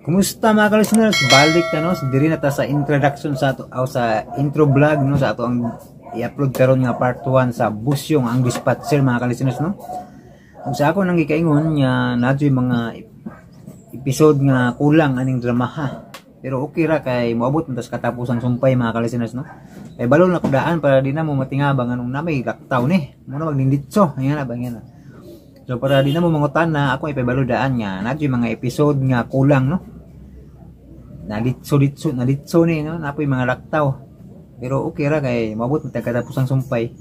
Kumusta mga ka-listeners? Balik na no, diri na ta sa introduction sa ato o sa intro vlog no sa ato ang i-upload karon nga part 1 sa Busyong ang Dispatcher mga ka-listeners no. Kung sa ako nang gikaingon nga nadyoy mga episode nga kulang aning drama ha. Pero okay ra kay moabot man tas katapusan sumpay mga ka-listeners no. Kay balon na kudaan para di na mo matingabang anong namay laktaw ni. Muna magninditso, ayan na ba yan. So para di na mo mangutan na ako ipabaludaan nga nadyoy mga episode nga kulang no. Naditso ni no, napoy mga laktaw. Pero okay ra kay maabot man katapos ang sumpay.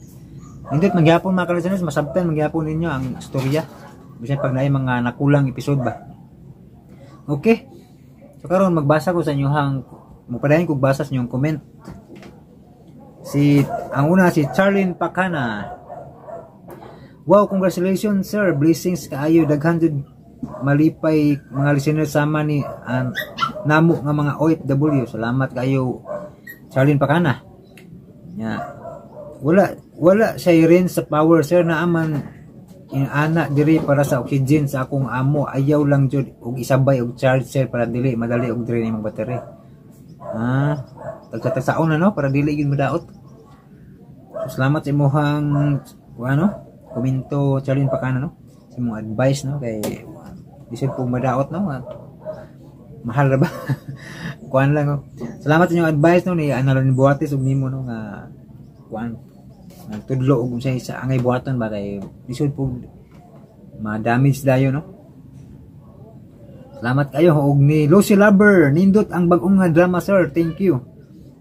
Indot magyapon mga ka-listeners, masabtan magyapon ninyo ang istorya. Bisan pag naay mga nakulang episode ba. Okay. So karon magbasa ko sa inyo hang mupadayon kog basa sa inyong comment. Ang una si Charlene Pacana. Wow, congratulations sir. Blessings kaayo daghan jud malipay mga listeners sama ni namo nga mga OFW. Salamat kayo Charlene Pacana. Ya. Wala siya rin sa power sir na aman ana diri para sa oxygen sa akong amo. Ayaw lang jud og isabay og charge sir para dili madali og drain imong battery. Tagsaon na no para dili gyud madaot. So, salamat sa imong komento Charlene Pacana no. Sa imong advice no kay bisig po madaot no. Mahal ra ba? Kuan lang no. Salamat sa inyong advice no ni Analon Buates ug nimo no nga kuan nagtudlo og unsay sa angay buhaton ba kay bisod po ma-damage dayo no. Salamat kayo og ni Lucy Lover nindot ang bag-ong nga drama sir. Thank you.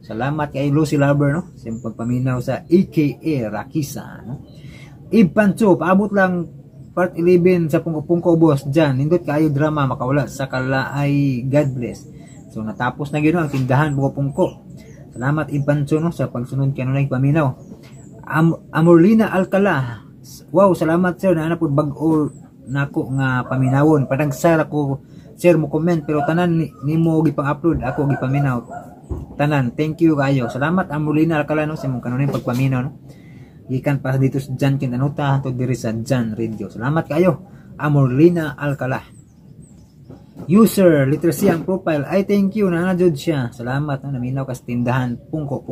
Salamat kay Lucy Lover no sa pagpaminaw sa AKA Rakisa no. Ibancho paabot lang part 11 sa Pungko boss dyan. Nindot kayo drama makawala sa kalaay. God bless. So natapos na gino ang tindahan Pungko. Salamat Ibancho no sa pagsunod kay nunay paminaw. Amorlina Alcala. Wow, salamat sir na napod bag-o nako nga paminawon. Padagsar ako sir mo comment pero tanan nimo gipang-upload ako gipaminaw. Tanan, thank you kayo. Salamat Amorlina Alcala no sa imong kanunay pagpaminaw no. Gikan pa dito sa Jan Quintanuta hangtod diri sa Jan Radio. Salamat kayo Amorlina Alcala. User literacy ang profile. I thank you na jud siya. Salamat na naminaw kas tindahan Pungko.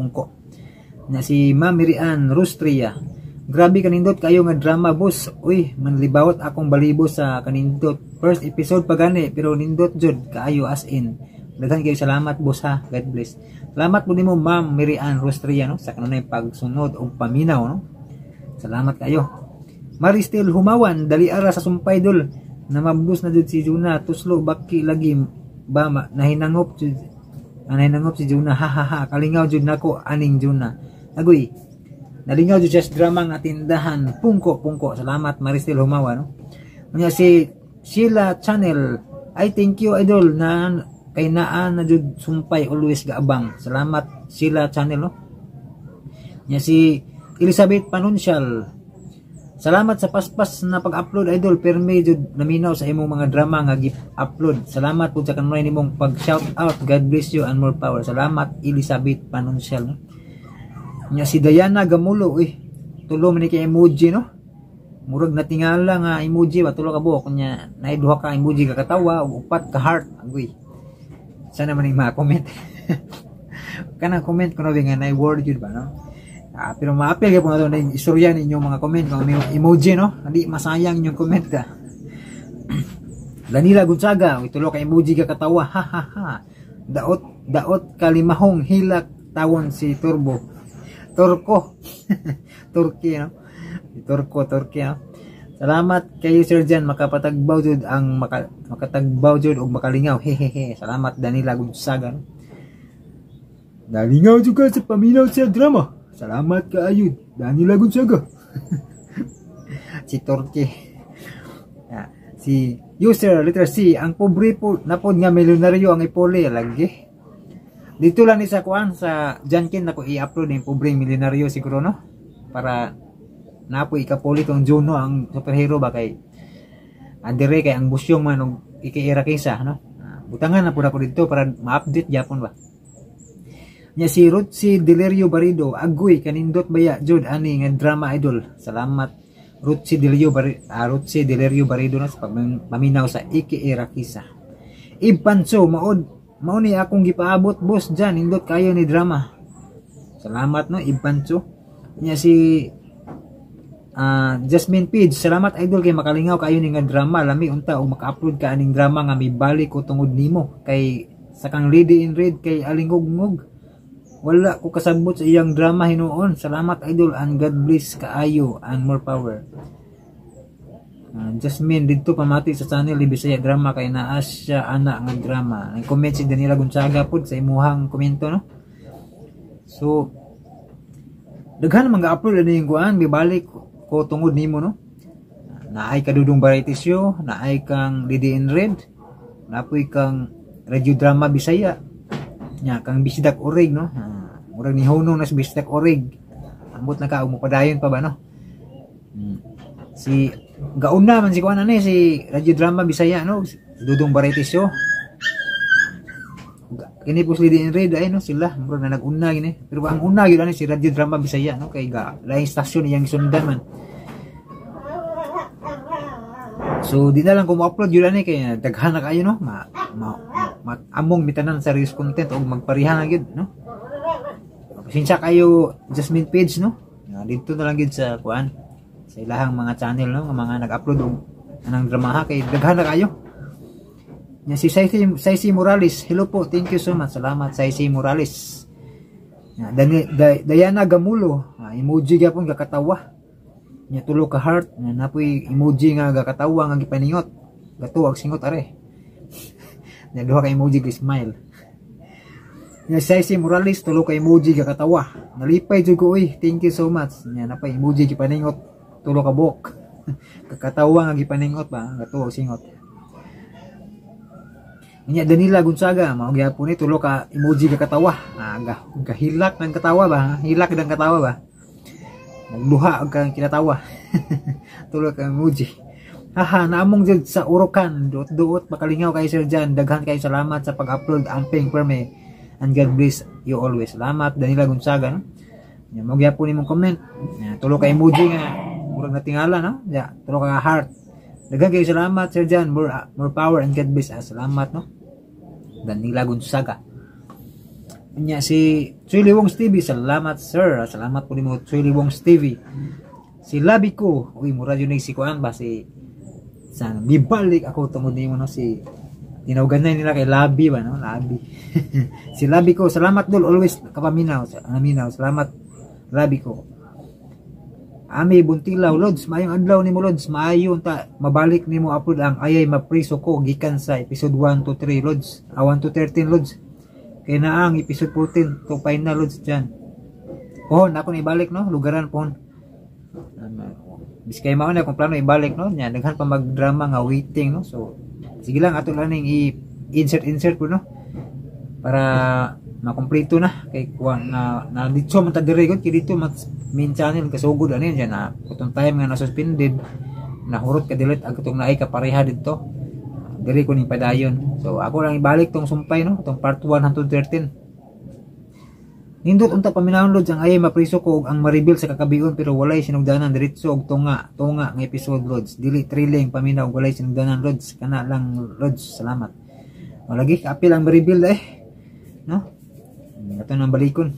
Na si Ma'am Mirian Rustria. Grabe kanindot kayo nga drama boss. Uy, manlibawat akong balibo sa kanindot. First episode pa gani pero nindot jud kaayo as in. Daghan kayo salamat boss ha. God bless. Salamat po nimo Ma'am Mirian Rustria no sa kanunay pagsunod og paminaw no. Salamat kayo. Maristel Humawan dali ara sa sumpay dol. Namabus na jud si Juna tuslo baki lagi ba nahinangop si Juna ha kalingaw jud nako aning Juna. Agoy. Nalingaw jud sa drama nga tindahan Pungko. Salamat Maristel Humawan no. Unya si Sheila Channel. I thank you idol na kay naa na jud sumpay always gaabang. Salamat Sheila Channel no. Nya si Elizabeth Panuncial. Salamat sa paspas na pag-upload idol permi jud naminaw sa imong mga drama nga gi-upload. Salamat pud sa kanunay nimong pag-shout out. God bless you and more power. Salamat Elizabeth Panuncial no. Nya si Diana Gamulo tulo man ni kay emoji no. Murag natingala nga emoji ba tulo ka buok nya naay duha ka emoji ka katawa ug upat ka heart. Agoy. Sana man mga comment. Kanang comment kuno nga naay word jud ba no. Pero maapil gyud po nato na istorya ninyo mga comment kung may emoji no. Hindi masayang yung comment ka. Danila Gonzaga, tulo ka emoji ka katawa. Ha. Daot kalimahong hilak tawon si Turko. Turkey no. Turkey no. Salamat kayo Sir Jan makapatagbaw jud ang makatagbaw jud og makalingaw. Hehehe. Salamat Danila Gonzaga no. Nalingaw jud ka sa paminaw sa drama. Salamat kaayo Danila Gonzaga. Si Turkey. Si user literacy ang pobre po napod nga milyonaryo ang ipoli lagi. Dito lang ni sa kuan sa Jankin nako i-upload yung pobreng milyonaryo siguro no para napo ikapoli tong Juno ang superhero ba kay andere kay ang Busyong man og ikiira kisa no. Butangan na pud ako dito para ma-update gyapon ba. Nya si Rutsi Delirio Barido agoy kanindot baya jud ani nga drama idol. Salamat Rutsi Delirio Barido na sa pagpaminaw sa AKA Rakisa. Ipanso mao ni akong gipaabot boss dyan, nindot kayo ni drama. Salamat no Ipanso. Nya si Jasmine Page, salamat idol kay makalingaw kayo ni nga drama, lami unta og maka-upload ka aning drama nga mibalik ko tungod nimo kay sakang Lady in Red kay alingog-ngog. Wala ko kasabot sa iyang drama hinuon. Salamat idol and God bless kaayo and more power. Jasmine dito pamati sa channel Bisaya Drama kay naa siya ana nga drama. Nag-comment si Daniela Gonzaga pod sa imuhang komento no. So daghan man ga-upload ani yung kuan bibalik ko tungod nimo no. Naay ka Dudong Variety Show, naay kang Lady in Red, napoy kang Radio Drama Bisaya. Nya kang Bisdak Orig no. Murag ni Honong na si Bisdak Orig. Ambot na ka mo padayon pa ba no. Si gauna man si kuan ani si Radio Drama Bisaya no, Dudong Variety Show. Kini po si Lady in Red ay no sila murag na nag-una gini. Pero ang una gyud ani si Radio Drama Bisaya no kay laing stasyon iyang sundan man. So di na lang ko mo-upload yun ani kay daghan na kayo no. Among mitanan sa serious content o magparihan na gyud no. Pasensya kayo Jasmine Page no. Dito na lang gyud sa kuan sa ilahang mga channel no nga mga nag-upload og anang drama kay daghan na kayo. Nya si Saisi Morales, hello po, thank you so much. Salamat Saisi Morales. Diana Gamulo, emoji gyapon kakatawa. Nya tulo ka heart, napoy emoji nga gakatawa nga gipaningot. Gatuwag singot are. Nya duha ka emoji gi smile. Nya Saisi Morales, tulo ka emoji gakatawa. Nalipay jud ko oy, thank you so much. Nya napay emoji gipaningot, tulo ka buok. Kakatawa nga gipaningot ba, gatuwag singot. Nya Danila Gonzaga, mao gyapon ni tulo ka emoji gakatawa. Gahilak ng katawa ba? Hilak ng katawa ba? Nagluha og kang kinatawa. Tulo ka emoji. Haha, naamong jud sa urokan, duot makalingaw kay Sir Jan. Daghan kay salamat sa pag-upload amping perme. And God bless you always. Salamat Danila Gonzaga no. Nya mao gyapon nimong comment. Nya tulo ka emoji nga murag natingala no. Ya, tulo ka heart. Daghan kay salamat Sir Jan, more power and God bless. Salamat no. Danila Gonzaga. Nya si Chuli Wong Stevie, salamat sir. Salamat po nimo Chuli Wong Stevie. Si Labi ko, uy mura yun si kuan ba si sa bibalik ako tungod nimo no si tinawgan na nila kay Labi ba no, Labi. Si Labi ko, salamat dul always kapaminaw, salamat Labi ko. Ami Buntilaw Lods, maayong adlaw nimo Lods, maayo ta mabalik nimo upload ang ayay mapriso ko gikan sa episode 1 to 3 Lods, 1 to 13 Lods. Kaya na ang episode 14 to final Lods dyan. Pohon ako na ibalik no, lugaran pohon. Biskay mao na kung plano ibalik no, nya daghan pa magdrama nga waiting no. So sige lang ato lang ning i-insert po no. Para makompleto na kay kuan na dito man ta dire gud kay dito main channel kasugod ani diyan na kutong time nga na suspended nahurot ka delete ang kutong naay ka pareha dito dire ko ning padayon. So ako lang ibalik tong sumpay no, tong part 1 hangtod 13. Nindot unta paminawon Lods ang ayay mapriso ko og ang ma-reveal sa kakabion pero walay sinugdanan diretso og tunga nga episode Lods. Dili thrilling paminaw walay sinugdanan Lods. Kana lang Lods, salamat. Malagi kaapil ang ma-reveal no. Ito nang balikon.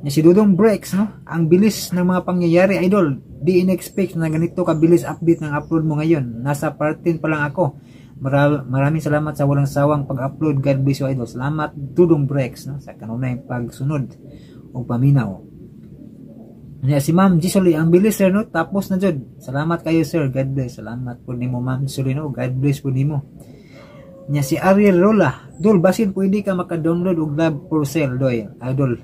Nya si Dudong Breaks no, ang bilis ng mga pangyayari idol. Di in-expect na ganito kabilis update ng upload mo ngayon. Nasa part 10 pa lang ako. Maraming salamat sa walang sawang pag-upload. God bless you idol. Salamat Dudong Breaks no, sa kanunay pagsunod o paminaw. Nya si Ma'am Gisoli, ang bilis sir no, tapos na jud. Salamat kayo sir. God bless. Salamat po nimo Ma'am Gisoli no. God bless po nimo. Nya si Ariel Rola, dol basin pwede ka maka-download og Love for Sale doy idol.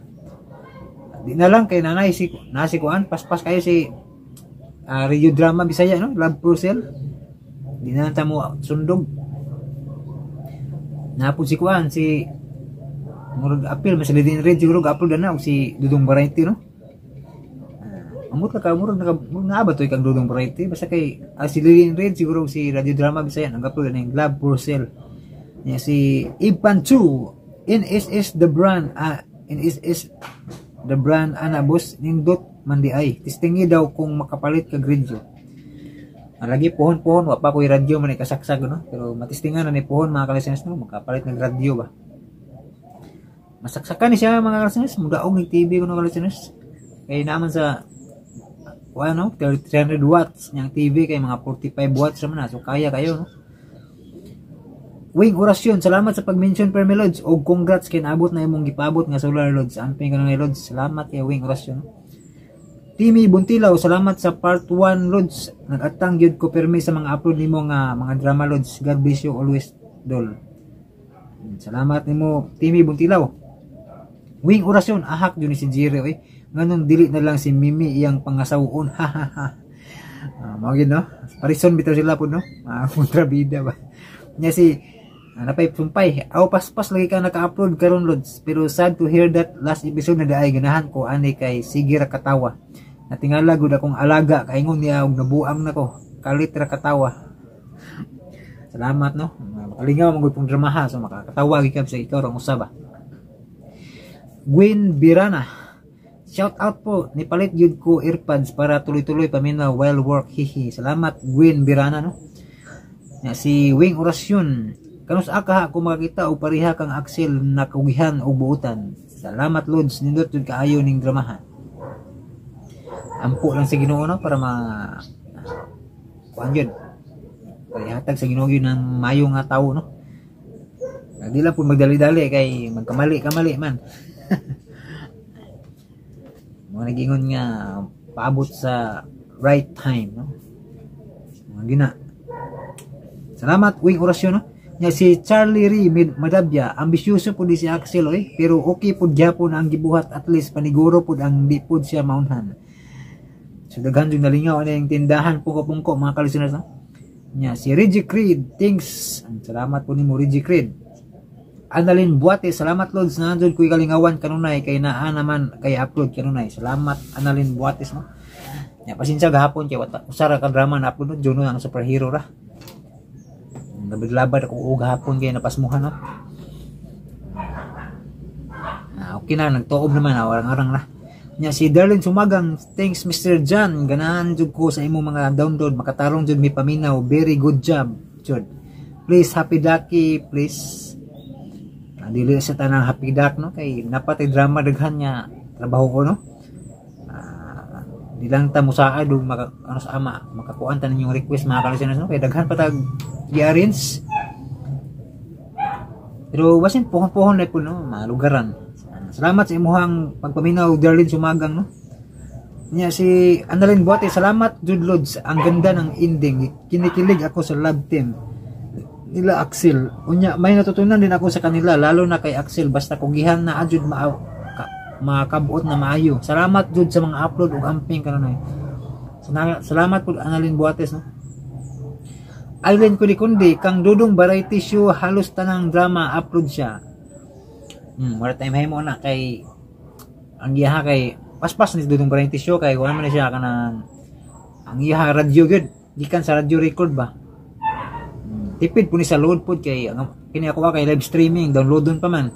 Di na lang kay nanay si kuan paspas kayo si Radio Drama Bisaya no, Love for Sale. Di na ta mo sundog. Napud si kuan si murag apil mas Lady in Red siguro ga-upload na og si Dudong Variety no. Amot ka murag naabot toy kang Dudong Variety basta kay si Lady in Red siguro si Radio Drama Bisaya nag-upload na yung Love for Sale. Nya si Ipan Chu, NSS the brand NSS the brand ana boss nindot man di ay. Testingi daw kung makapalit ka gridyo. Lagi pohon-pohon, wa pa ko'y radyo man ikasaksag, no? Pero matistingan na ni pohon mga kalisteners, no? Makapalit ng radyo ba? Masaksakan ni siya mga kalisteners, mudaog ng TV ko no kalisteners. Kaya naman sa, ano, 300 watts niyang TV, kay mga 45 watts naman na. So kaya kayo, no? Wing orasyon, salamat sa pag-mention per Lods, o congrats kay naabot na imong gipabot nga solar Lods. Amping ka na Lods, salamat kay Wing orasyon, no? Timmy Buntilaw, salamat sa part 1 Lods. Nag-atang gyud ko permi sa mga upload nimo nga mga drama Lods. God bless you always, Dol. Salamat nimo Timmy Buntilaw. Wing orasyon, ahak yun ni si Jiro, eh. Nganong dili na lang si Mimi iyang pangasawon. Ha ha ha. Mawagin, no? Parison bitaw sila po, no? Kontrabida ba? Nya si napay sumpay. Aw paspas lagi ka naka-upload karon Lods. Pero sad to hear that last episode na daay ganahan ko ani kay sige ra katawa. Natingala gud akong alaga kaingon niya og nabuang nako. Kalit ra katawa. Salamat, no? Makalingaw man gud pong dramaha so makakatawa gyud sa ikaw rong usaba. Gwen Birana, shout out po, nipalit yun ko earpads para tuloy-tuloy paminaw while work, hihi. Salamat Gwen Birana, no? Si Wing orasyon, kanus aka kung makakita o pariha kang Axel na kugihan o buutan. Salamat Lods, nindot yun kaayo ning dramahan. Ampo lang sa Ginoo, no? Para kuan yun, parihatag sa Ginoo yun ng mayo nga tao, no? Di lang po magdali-dali kay magkamali-kamali man. Mga nag-ingon nga paabot sa right time, no? Mga gina. Salamat Wing orasyon, no? Nya si Charlie Ri Madabya, ambisyoso po di si Axel, eh, pero okay po gyapon ang gibuhat, at least paniguro po ang di po siya maunhan. So daghan jud nalingaw ana yung tindahan pungko-pungko mga kalisteners, no? Nya si Reggie Creed, thanks. Salamat po nimo Reggie Creed. Annalyn Buate, salamat Lods, nandiyon ko'y kalingawan kanunay kay naa naman kay upload kanunay. Salamat Annalyn Buates, no? Ya pasensya gahapon kay usara ka drama na upload no, Juno ang superhero ra. Nabiglabad ako gahapon kay napasmuhan, no? Okay na, nagtuob naman, warang-arang na. Nya si Darlene Sumagang, thanks Mr. John, ganahan jud ko sa imong mga download, makatarong jud mi paminaw, very good job jud. Please happy ducky, please. Dili sa tanang happy duck, no? Kay napatay drama daghan niya trabaho ko, no? Di lang ta musaad og ano sa ama makakuan ta ninyong request mga kalisteners, no? Kay daghan pa tag i-arrange. Pero wasin pohon-pohon na po, no? Malugaran. Salamat sa imuhang pagpaminaw Darlene Sumagang, no? Nya si Annalyn Buate, salamat Jude Lods, ang ganda ng ending. Kinikilig ako sa love team nila Axel. Unya may natutunan din ako sa kanila, lalo na kay Axel, basta kugihan na adjud makabuot na maayo. Salamat jud sa mga upload ug amping kanunay. Salamat pud Annalyn Buates, no? Alvin Kundi kang dudong variety show halos tanang drama upload siya. Wala time hay mo na kay ang iyaha kay paspas ni dudong variety show kay wala man siya kanang ang iyaha radyo gud gikan sa radyo record ba. Tipid po ni sa load po kay kini ako kay live streaming downloadon pa man.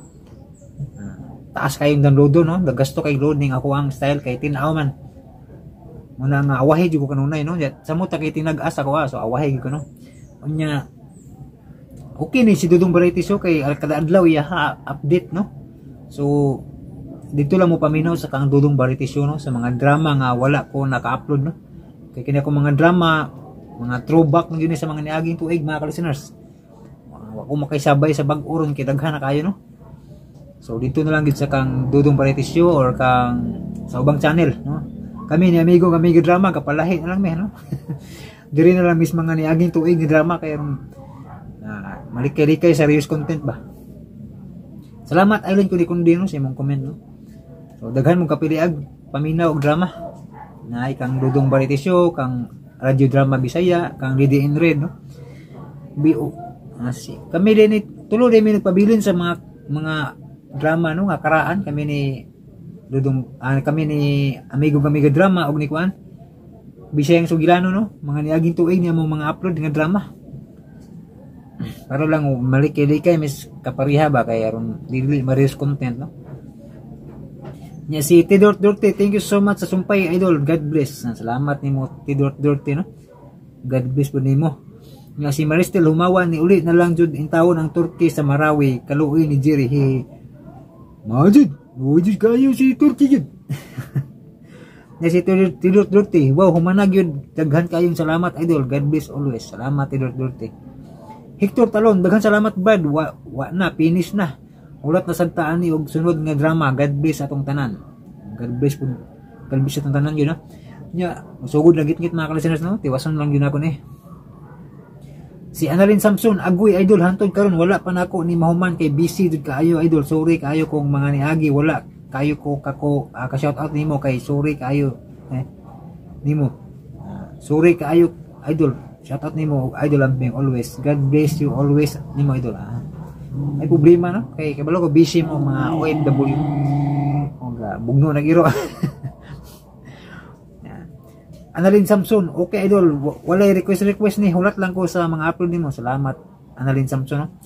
Taas kayong downloadon, no? Dagasto kay loading ako ang style kay tinaw man. Muna nga awahe jud ko kanunay, no? Sa mo ta kay tinag-as ako so awahe gyud ko, no? Unya okay ni si Dudong Variety Show kay kada adlaw iya update, no? So dito lang mo paminaw sa kang Dudong Variety Show, no? Sa mga drama nga wala ko naka-upload, no? Kay kini ako mga drama mga throwback ng yun sa mga niaging tuig mga kalisteners. Ako makaisabay sa bag-oron kay daghan na kayo, no? So dito na lang gid sa kang Dudong Variety Show or kang sa ubang channel, no? Kami ni amigo drama kapalahi na lang me, no? Diri na lang mis mga niaging tuig ni drama kay malikay-likay serious content ba. Salamat Aileen Kundi, no, sa imong comment, no? So daghan mong kapiliag paminaw og drama. Naay kang Dudong Variety Show, kang Radio Drama Bisaya, kang Lady in Red, no? Kami din tulo din mi nagpabilin sa mga drama, no, nga karaan kami ni Dudong kami ni amigo drama og ni kuan Bisayang Sugilano, no, mga niaging tuig niya mga upload nga drama. Para lang malikay-likay mis kapariha ba kay aron dili ma-reels content, no? Nya si Tidort Dorte, thank you so much sa sumpay idol, God bless. Salamat nimo Tidort Dorte, no? God bless po nimo. Nga si Maristel humawa ni uli na lang jud intawon ang Turkey sa Marawi kaluoy ni Jerry. Majud, wajud kayo si Turkey jud. Na si Tidor Durte, wow, humanag yun, daghan kayong salamat idol, God bless always, salamat Tidor Durte. Hector Talon, daghan salamat Brad, wa na, finish na, ulat na santaan ni og sunod nga drama, God bless atong tanan, God bless atong tanan yun, ha? Nya, sugod lagit-ngit mga kalisteners, no? Tiwasan lang yun ako ni. Si Annalyn Samson, agoy idol, hantod karon wala pa nako ni mahuman kay busy jud kaayo idol, sorry kaayo kung mga niagi, wala kayo ko kako ka-shout out nimo kay sorry kayo nimo sorry kayo idol, shout out nimo idol ambing always, God bless you always nimo idol. May problema no kay kabalo ko busy mo mga OFW oga bugno nagiro. Annalyn Samson, okay idol, walay request ni, hulat lang ko sa mga upload nimo, salamat Annalyn Samson, no?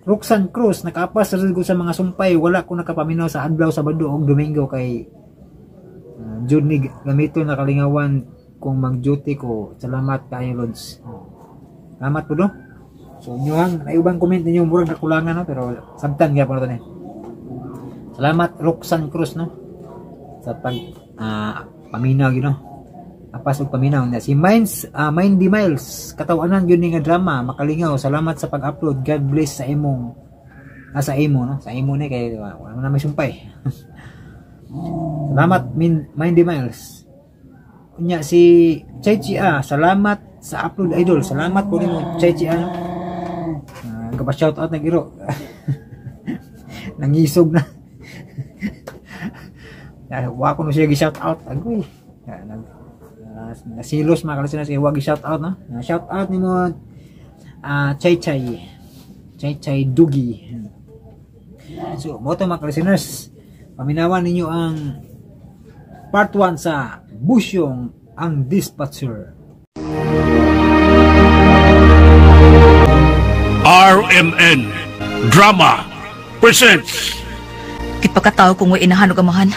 Roxanne Cruz, nakapas ko sa mga sumpay, wala ko nakapaminaw sa adlaw, Sabado o Domingo kay Jud ni gamito na kalingawan kung mag-duty ko. Salamat kayo Lods. Salamat po do. So nyoang naibang comment ninyo murag nakulangan no, pero sabtan gyapon nato ni. Salamat Roxanne Cruz no sa pag paminaw gyud no. Apas og paminaw na si Mindy Miles katawanan gyud ni nga drama makalingaw, salamat sa pag-upload, God bless sa imong sa imo no, sa imo ni kay wala na may sumpay. Salamat Mindy Miles. Unya si Chechi salamat sa upload idol, salamat po nimo Chechi no. Gaba shout out na giro. Nangisog na. Wa ko no siya gi shout out agoy. Nasilos mga kalisteners, wag i-shout out no? Shout out ni mo Chay Dugi. So mo to mga kalisteners, paminawan ninyo ang part 1 sa Busyong ang Dispatcher. RMN Drama presents. Kipagkatao kung way inahanog amahan,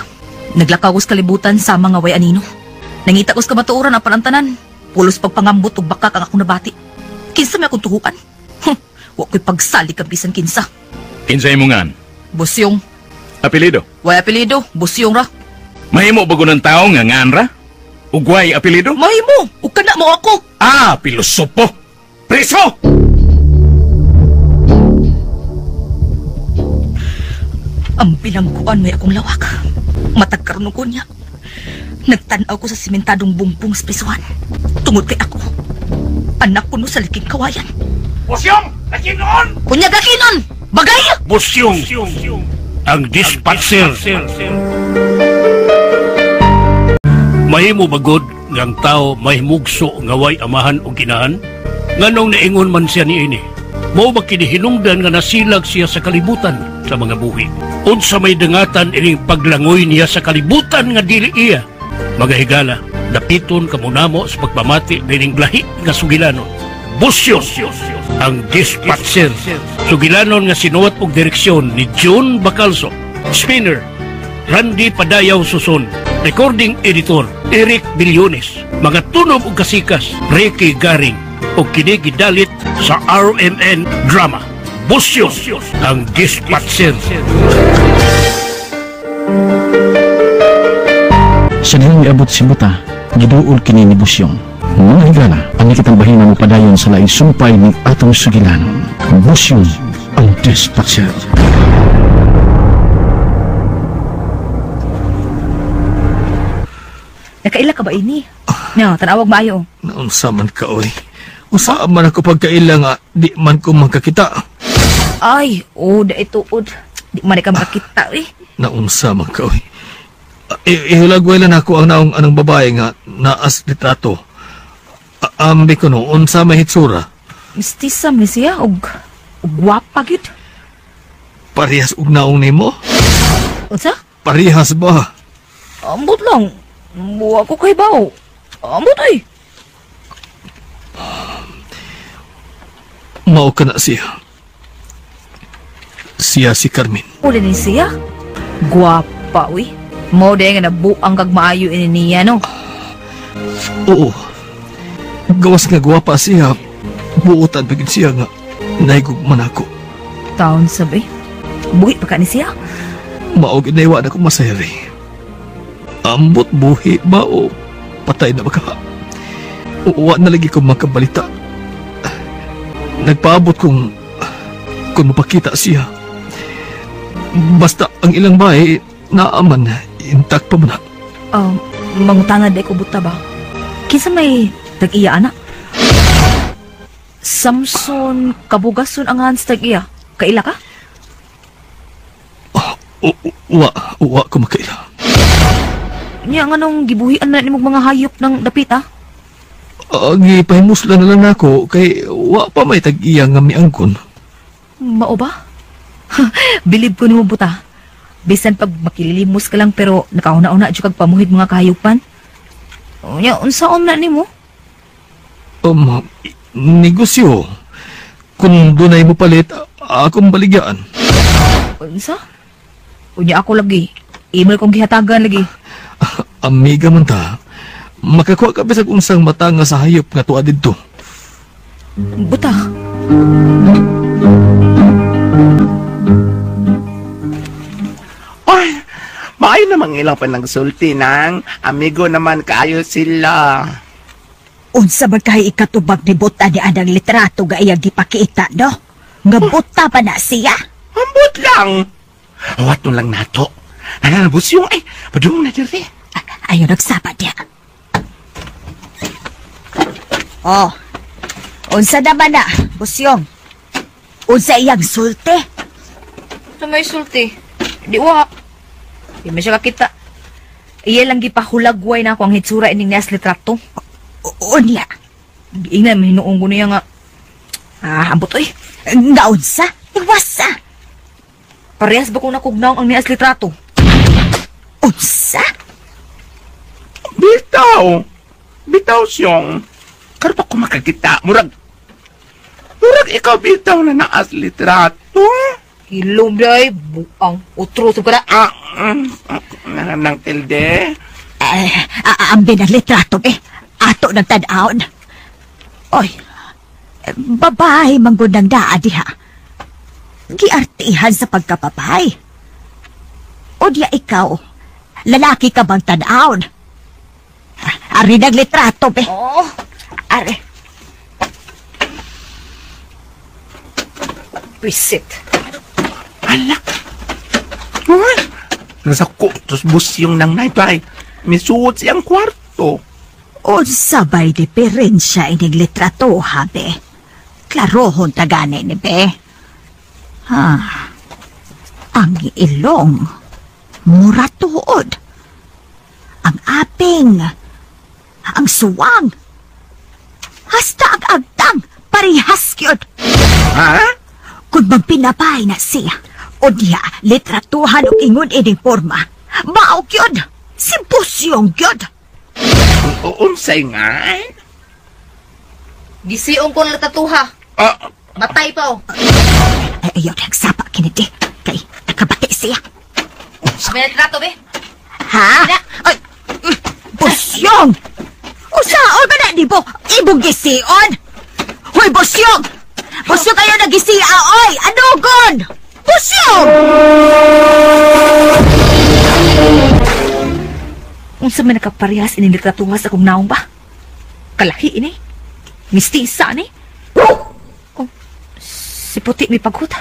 naglakawos kalibutan sa mga way anino. Nangita ko sa kamatuoran ang panantanan. Pulos pagpangambot o bakak ang akong nabati. Kinsa may akong tuhuan. Huwag ko'y pagsali kang bisan kinsa. Kinsa mo nga? Busyong. Apelido? Way apelido, Busyong ra. Mahimo bago ng tao nga ngaan ra? Ugway apelido? Mahimo, uka na mo ako. Pilosopo! Preso! Ang bilangguan may akong lawak. Matagkaroon ko niya. Nagtanaw ko sa simentadong bumbong sa prisuhan. Tungod kay ako. Anak ko no sa liking kawayan. Busyong! Lakinon! Kunya gakinon! Bagay! Busyong! Ang Dispatcher! Mahimo bagod ngang tao mahimugso nga way amahan o ginahan? Nganong naingon man siya ni ini? Mao ba kinihinungdan nga nasilag siya sa kalibutan sa mga buhi? Unsa may dangatan ining paglangoy niya sa kalibutan nga dili iya? Mga higala, dapiton kamunamo sa pagpamati nining lahi nga sugilanon. Busyong ang Dispatcher. Sugilanon nga sinuwat og direksyon ni John Bacalso. Spinner, Randy Padayaw Suson. Recording Editor, Eric Billones. Mga tunog og kasikas, Ricky Garing. O kinigidalit sa RMN Drama. Busyong ang Dispatcher. Sa dihang miabot si Buta, giduol kini ni Busyong. Mga higala, ang kitang bahina mo padayon sa laing sumpay ng atong sugilanon. Busyong ang Dispatcher. Nakaila ka ba ini? No, tanawag maayo. Naunsa man ka, oy. Usa man ako pagkaila nga, di man ko makakita. Ay, da ito, di man ka makakita, eh. Naunsa man ka, oy. Ihulagway lang ako ang naong anong babae nga naas litrato. Ambi ko no, unsa may hitsura. Mistisa man siya, og gwapa gid. Parehas og naong nimo? Unsa? Parehas ba? Ambot lang. Buwa ko kay bao. Ambot ay. Mao ka na siya. Siya si Carmen. Uli ni siya? Gwapa, uy. Mo de nga nabuang kag maayo ini niya, no? Oo. Gawas nga gwapa siya, buutan bagid siya nga naigugman ako. Taon sabi. Buhi pa ka ni siya. Maog inaywa na ko masayari. Ambot buhi ba o patay na ba ka? Uwa na lagi ko makabalita. Nagpaabot kung mapakita siya. Basta ang ilang bahay naaman, intact pa mo na. Mangutangan di ko buta ba? Kinsa may tag-iya anak? Samson kabugason ang Hans tag-iya. Kaila ka? Uwa ko makaila. Niya nga nung gibuhian na ni mga hayop ng dapit ha? Gipahimusla na lang ako kay wa pa may tag-iya nga miangkon. Mao ba? Bilib ko ni mo buta. Bisan pag makililimos ka lang pero nakauna-una dyan kag pamuhid mga kahayupan. Nya, unsaon na ni mo? Negosyo. Kung dunay mo palit, akong baligyan. Unsa? Unya ako lagi. Email kong gihatagan lagi. Amiga man ta. Makakuha ka bisag unsang mata nga sa hayop nga tuwa dito. Buta. Ay, maayo namang ilang pa nagsulti ng amigo naman kaayo sila. Unsa man kay ikatubag ni buta ni anang litrato ga iyang gipakita, no? Nga buta pa na siya. Ambot lang. Awat lang nato. Nananabos yung padung na diri. Ayaw nagsapa niya. Oh, unsa naman na, Busyong? Unsa iyang sulti? Sa may sulti. Di wa. Di man siya kakita. Iya lang gipahulagway na ako ang hitsura ining nias litrato. Unya. Ingnan, hinuong ko niya nga. Ambot oy. Nga unsa? Iwasa. Parehas ba kung nakugnaw ang nias litrato? Unsa? Bitaw. Bitaw siyong. Karon pa ko makakita. Murag ikaw bitaw na naas litrato. Hilom day, buang. Utro sa kada. Nang tilde. Ang binang litrato ato ng tanaon. Oy, babae manggundang daa diha. Giartihan sa pagkapapay. O diya ikaw, lalaki ka bang tanaon? Ari ng litrato, Oh, Ari. Visit. Alak. Nasa ko, tos busyong nang naipay. Misuot siyang kwarto. O sabay diferensya ining litrato, ha, be? Klarohon tagane ni be. Ang ilong, mura tuod. Ang aping, ang suwang, hasta ang agtang, parihas yun. Ha? Kung magpinapay na siya, o diya, litratuhan o ingon ining forma, maog yun, si Busyong yun. Unsay nga? Gisiong ko ng tatuha. Matay pa oh. Ayaw nagsapa kiniti, kay nakabati siya. May litrato be? Ha? Ay, Busyong! Usaon ba na di bo? Ibong gision! Hoy, Busyong! Busyong kayo nagisia, oy! Anugon! Busyong! Unsa man nakaparehas ini litratuha sa akong naong ba? Kalahi ini. Mistisa ni. Oh, si puti may pagkut.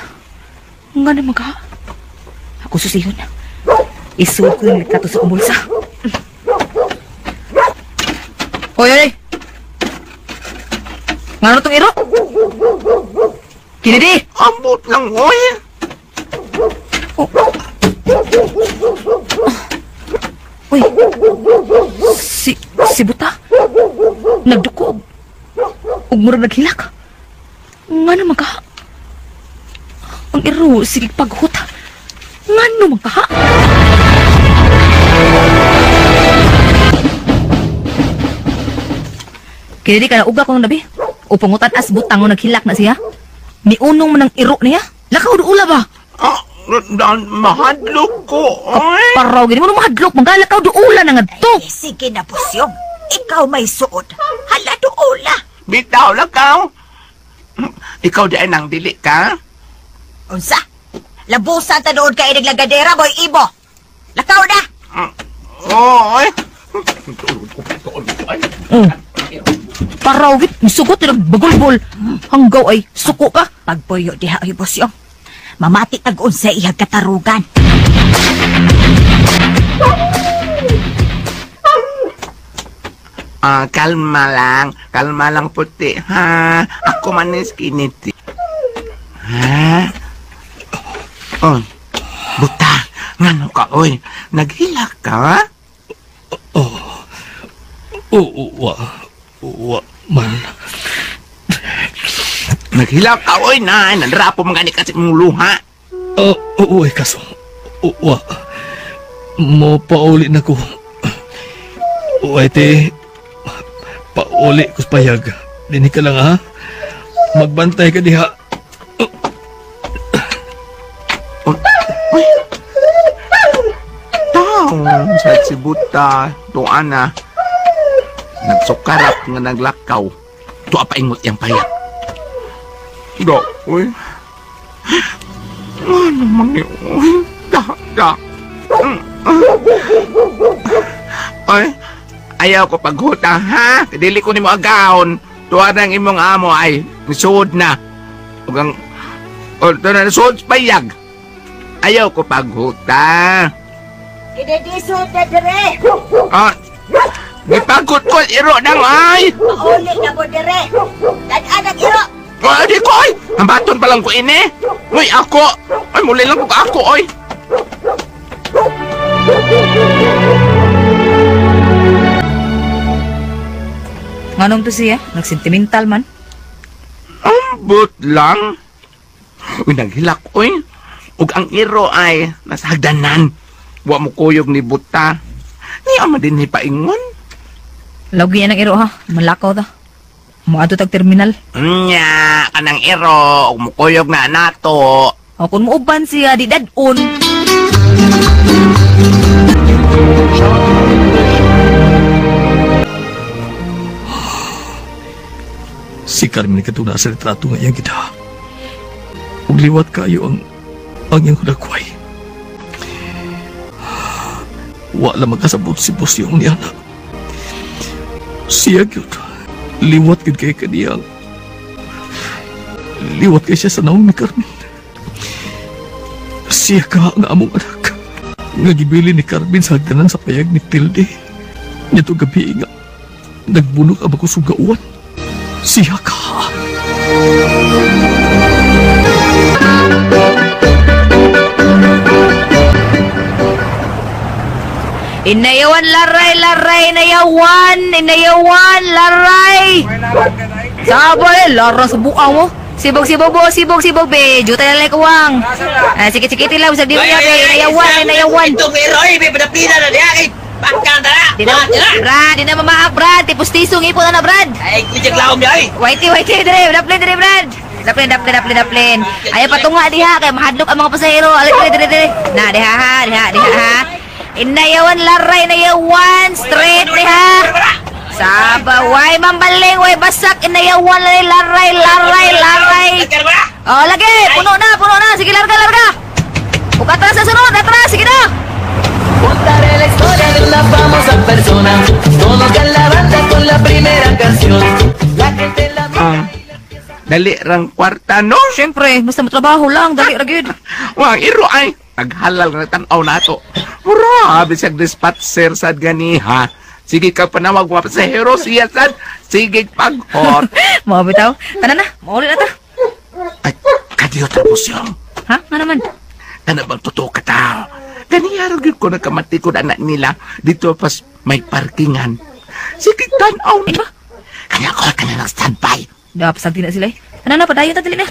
Nga naman ka. Ako susihon. Isuot ko yung litrato sa kumulsa. Hoy, hoy! Nga itong iro? Kinidi! Ambot lang, oy! Uy, si Buta, nagdukog. Ug murag naghilak. Nga naman ka. Ang iro, sige paghut. Nga naman ka. Kaya di ka na uga ko ng labi. Upangutan as butang o naghilak na siya. Niunong mo ng iro niya. Lakaw doula ba? Mahadlok ko, oy! Paraw, gini mo nung mahadlok. Manggalakaw doula na nga to. Sige na, Busyong. Ikaw may suod. Hala, doula. Bitaw lakaw. Ikaw di ay nang dili ka? Unsa? Labusan ta doon kay naglagadera, boy Ibo. Lakaw na! Oy. Parawit, misugot na nagbagulbol. Hanggaw ay suko ka. Pagpuyo diha, oy Bosyong. Mamati tag-un sa iyang katarugan. Kalma lang puti, ha? Ako manis kiniti. Ha? Oh, buta, ngano ka, oy? Naghilak ka? Wa, man. Naghilak ka, oy, na. Nanrapo mga ni kasi mong luha. Uy, kaso, wa. Mo pauli na ko. Uy, te, pauli ko sa payag. Dini ka lang, ha? Magbantay ka diha. Sa si buta, tuan na. Nagsukarap nga naglakaw. Tuwa pa ingot yung payak. Do, uy. Ano man yun? Uy, da. Uy, ayaw ko paghuta, ha? Kadili ko ni mo agahon. Tuwa na ang imong amo ay nisuod na. Ugang, nasuod sa payag. Ayaw ko paghuta. Idedisod na dire! Gipagod ko, iro nang ay! Pauli na mo dire! Tadaan iro! Di ko, ay! Ang baton pa lang ko ini! Uy, ako! Ay, muli lang ko ako, oy! Nganong to siya? Nagsentimental man. Ambot lang! Uy, naghilak, oy! Ug ang iro ay nasa hagdanan. Wa mo kuyog ni buta. Ni ama din ni paingon. Lagi yan ang iro ha. Malakaw ta. Muadto tag terminal. Nya, kanang iro. Ug mo kuyog na nato. O kung muuban siya, di dadon. Si Carmen katuna sa retrato ngayon kita. Ug liwat kayo ang iyang kudakway. Wala magkasabot si Bosyong niya na. Siya yun. Liwat yun kay kaniyang. Liwat kay siya sa naong ni Carmen. Siya ka ang among anak. Nga gibili ni Carmen sa hagdanan sa payag ni Tilde. Nito gabi nga. Nagbunok ang ako sugauan. Siya ka. Inayawan, laray, inayawan, laray. Sabay, lara sa buang mo. Sibog, be. Juta na lang kuwang. Sikit-sikit lang, sa diri natin. Inayawan. Itong Eroy, may padapina na niya. Pangkang na. Brad, di na mamaak, Brad. Tipos-tisong ipon na, Brad. Ay, kujag laom niya, Whitey, dire. Daplin, Brad. Daplin. Ayaw patunga diha, kaya mahadlok ang mga pasahero. Alay, dire. Na, diha, ha. Inayawan, laray, inayawan. Straight, diha. Sabaway, mambaling, way basak. Inayawan, laray. Oh, lagi. Puno na. Sige, larga. Huwag atras sa sunod. Atras, sige na. Contaré la historia de una famosa persona. Todos en la banda con la primera canción. La gente la mira y la empieza. Dali rang kwarta, no? Siyempre, basta matrabaho lang. Dali, ragid. Wang iro ay. Naghalal na tanaw na to. Murabi siyang dispatcher sad ganiha. Sige ka panawag mga pasahero siya sad. Sige paghot. Mau bitaw. Tanan na. Maulit na ta. Ay, kadiyo tapos yun. Ha? Nga naman. Ano bang totoo ka tao? Ganiyaro gyud ko nagkamati ko anak nila dito pas may parkingan. Sige tanaw na. Kaya ko ka na nag-standby. Dapat sagdi na sila eh. Tanan na, padayon ta dili na.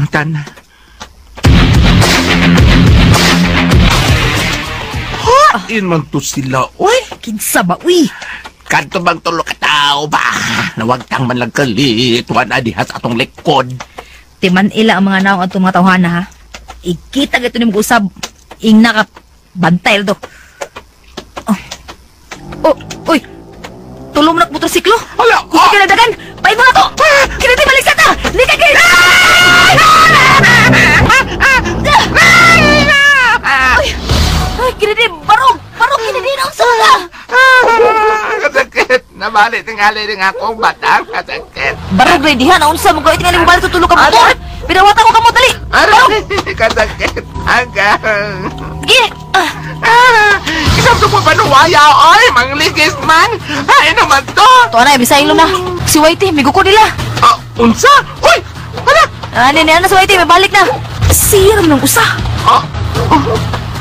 Tana. In man to sila, oy. Kinsa ba, uy? Kanto bang tulo ka tao ba? Nawagtang man lang kalit. Wala diha sa atong likod. Timan ila ang mga naong atong mga tawhana ha. Ikita gito ni mag-usab. Ingna ka. Bantay to. Oh, uy. Tulong mo na motorsiklo. Hala, Kusi ka na dagan. Paibo. na to! Kiniti, balik sa ta! Hindi ka kayo! Ay, kiniti, barog! Barog, kiniti na ang sala! Kasakit. Nabalik tingali rin akong batang. Kasakit. Barog, ready ha? Naunsa mo ko, itingali mo balik tutulog ka mo. Pinawatan ko ka mo, dali! Aray! Kasakit. Hanggang. Sige! Isang tupo panuwaya, oy! Mangligis man! Hain naman to! Ito na, bisayin lo na. Si Whitey, may guko nila. Unsa? Uy! Hala! Ano na si Whitey, may balik na. Siram ng usa.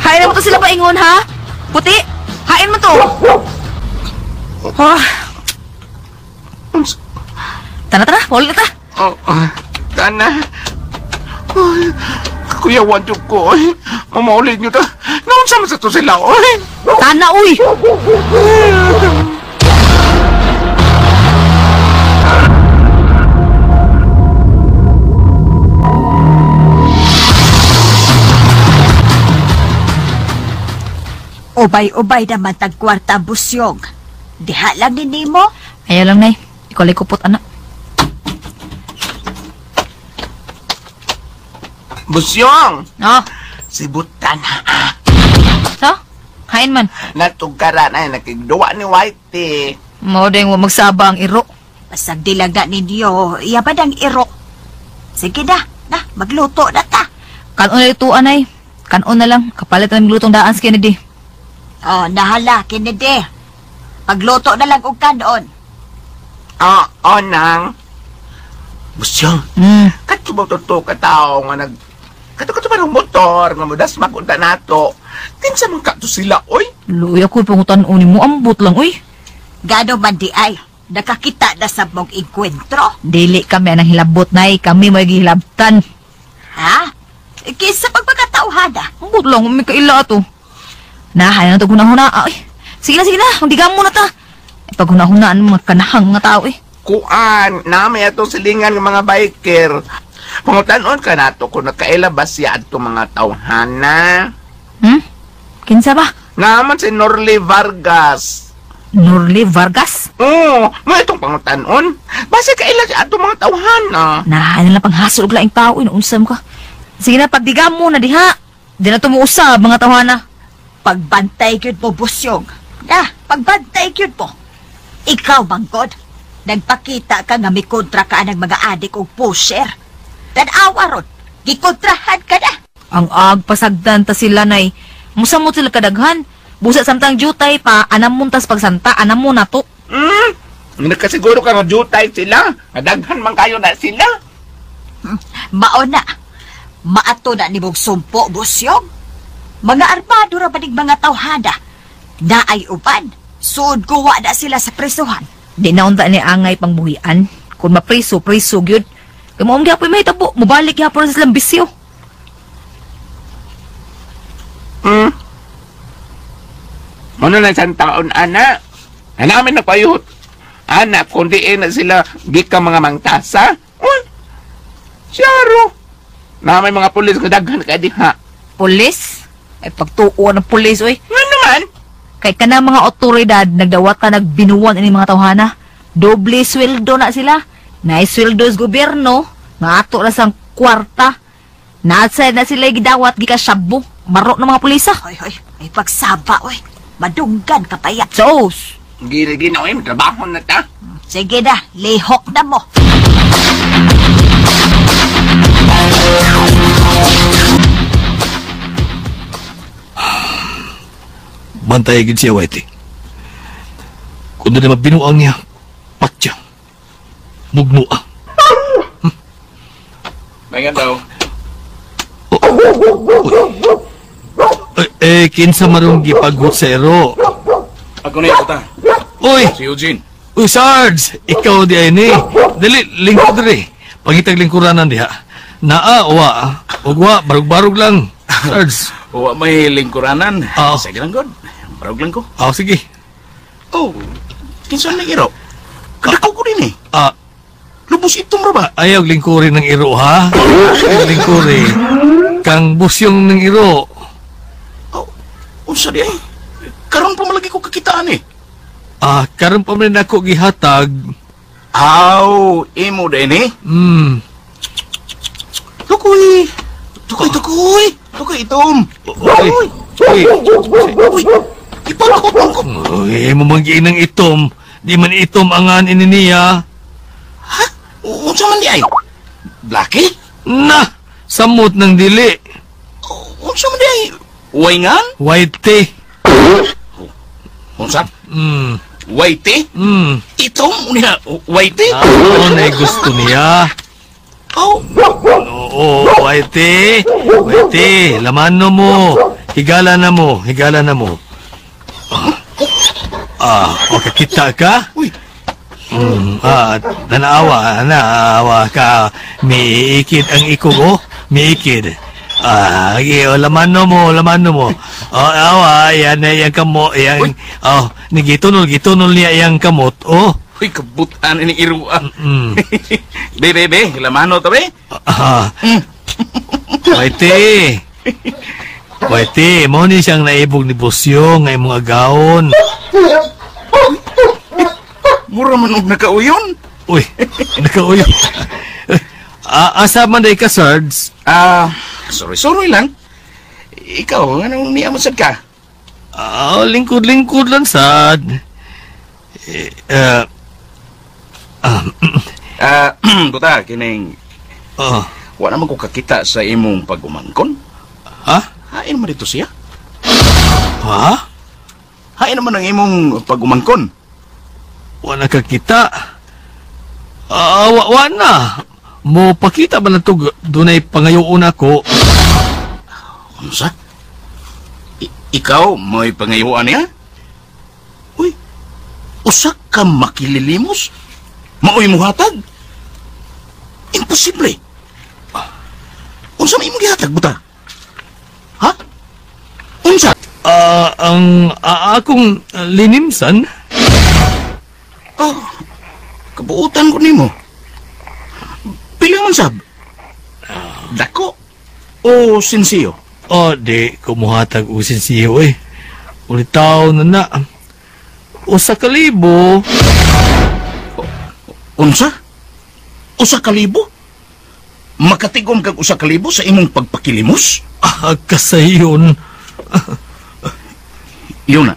Hain mo to sila paingon, ha? Puti, hain mo to. Tana, paulit na ta. Tana. Uy, Kuya Wanjuk ko, oy. Mamaulit nyo ta. Naunsa man sa to sila, oy. Tana, uy! Ubay-ubay naman tagkwarta busyog. Diha lang din mo. Ayaw lang, Nay. Ikaw lay kupot, anak. Busyong! Oh. Si Butan, ha? So? Hain man. Natugaran ay nakigduwa ni Whitey. Mao ding wa magsaba ang iro. Pasag dilaga ninyo, iya ba dang iro? Sige na, magluto na ta. Kanon na ituan, Nay. Kanon na lang. Kapalit na lutong daan sa Kennedy. Oh, nahala, Kennedy. Pagluto na lang og kanon. Nang. Busyong. Kato ba to katao nga nag... Kato ba ng motor nga mudas makunta nato. Kinsa man kato sila, oy? Luya ko pangutan-unin mo. Ambot lang, uy. Gano man di ay, nakakita na sa mong enkwentro. Dili kami anang hilabot, Nay. Kami may gihilabtan. Ha? Kisa pagpagkatauhada. Ambot lang, may kaila to. Nahayan na ito hunahuna. Ay, sige na. Magdigam mo na ta. Paghunahunaan mga kanahang mga tao, eh. Kuan, nami ato silingan ng mga biker. Pangutanon ka nato kung nakailabas siya ato mga tawhana. Kinsa ba? Naman si Norly Vargas. Norly Vargas? Oo, may itong pangutanon. Basi kaila siya ato mga tawhana. Nahayan lang panghasol og laing tao, inuunsam ka. Sige na, pagdigam mo na diha. Di na tumuusab mga tawhana. Pagbantay gyud mo, busyog. Pagbantay gyud mo. Ikaw, Manggod, nagpakita ka nga may kontra ka ng mga adik o pusher. Tanawa ron, gikontrahan ka na. Ang agpasagdan ta sila, Nay. Musamot sila kadaghan. Busa samtang jutay pa, anam muntas pagsanta, anam mo na to. Nagkasiguro ka nga jutay sila. Kadaghan man kayo na sila. Mao na. Maato na ni mong sumpo, busyog. Mga armado ra banig mga tawhada. Naay uban. Sud guwa na sila sa presuhan. Di naunta ni angay pangbuhian. Kung mapriso gyud. Kamoong gyapoy mahitabo, mubalik gyapon sa silang bisyo. Ano na isang taon, ana? Namin nagpayot. Ana, kundi na sila gika mga mangtasa. Siyaro. Na may mga pulis nga daghan ka diha. Pulis? Ay pagtuon ng pulis, oy. Nga naman? Kay ka mga otoridad, nagdawat ka nagbinuwan ini mga tawhana. Doble sweldo na sila. Naisweldo sa gobyerno, nga ato na sang kwarta. Naasay na sila gidawat, gikasyabo. Maro ng mga pulisa. Hoy, may pagsaba, oy. Madunggan ka pa yan. Sos! Gina, oy, trabaho na ta. Sige na, lihok na mo. Bantay agad siya, Whitey. Kung na mabinuang niya, patya. Mugno. Bayan daw. Kinsa marong gipagot sa ero. Ako na yung ta. Uy! Si Eugene. Uy, Sarge! Ikaw di ay ni. Dali, lingkod rin. Pangitag lingkuranan diha. Naa, uwa. Ugwa, barug-barug lang. Sarge. Uwa may lingkuranan. Oo. Sige lang, God. Barog lang ko. Sige. Oh, kinsan na iro? Kadako ko din eh. Lubos itong ba? Ayaw lingkurin ng iro, ha? Lingkurin. Kang busyong ng iro. Unsa di ay? Karon pa malagi ko kakitaan eh. Karon pa man ako gihatag Aw, imo din eh. Tukoy. Tukoy itom. Uy. Ipagkotong ko. Uy, mamanggiin ng itom. Di man itom angan ini niya. Ha? Unsa man di ay? Blackie? Na, samot ng dili. Unsa man di ay? Waingan? White tea. Unsa? White tea? Itom niya, white tea? Ano na gusto niya? Oh. Oo, white tea. White tea, laman mo. Higala na mo. Okay, kita ka? Uy. Nanawa ka. Miikid ang ikugo. Miikid. Laman mo. Awa, yan kamo. Yan, gitunol niya yung kamot. Uy, kabutan ini iruan. Be, lamano to be? Waite, mo ni siyang naibog ni Busyo nga imong agawon. Mura man og nakauyon. Uy, nakauyon. Asa man day ka, Sards? Sorry lang. Ikaw, anong niya masad ka? Lingkod lang, Sad. Buta, kining... Wala naman ko kakita sa imong pag-umangkon. Ha? Hain naman dito siya. Ha? Hain naman ang imong pag-umangkon. Wala kakita. Wala. Mo pakita ba na ito dunay pangayoon ako? Unsa? Ikaw, may pangayuan niya? Uy, usak ka makililimos? Maoy mo hatag? Imposible. Unsa may imong gihatag, buta? Ha? Unsa? Ang akong linimsan. Kabuutan ko nimo. Pila man sab? Dako o sinsiyo? Di, kumuhatag usin siyo Ulitaw na. Usa ka libo. Unsa? Usa ka libo? Makatigom kag usa ka libo sa imong pagpakilimos? Kasayon. Yun na.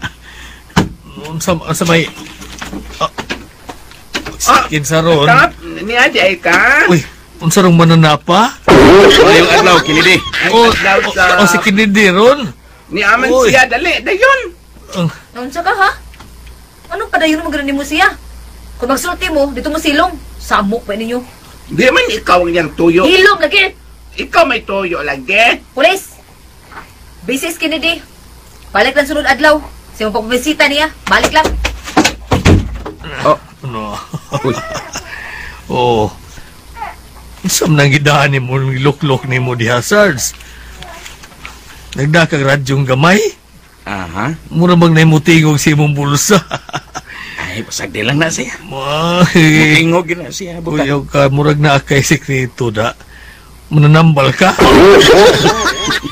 Sa may... Sakin sa ron. Tap, niya di ay ka? Uy, unsa rong mananapa? Yung adlaw, kinidi. Si kinidi ron. Ni aman siya, dali, dayon. Unsa ka ha? Anong padayon mo ganin mo siya? Kung magsulti mo, dito mo silong. Samok pa ninyo. Di man ikaw ang niyang tuyo. Hilom lagi! Ikaw may tuyo lagi. Pulis! Bisis Kennedy. Balik lang sunod adlaw. Siya mo pagpabisita niya. Balik lang. No. Isam nang gidahan ni mo luklok ni mo diha, Sards. Nagdakag radyong gamay. Aha. Mura bang naimutingog si imong bulsa. Ay, pasagdi lang na siya. Ay. Mutingog na siya. Kuyaw ka, murag na kay sekreto da. Mananambal ka.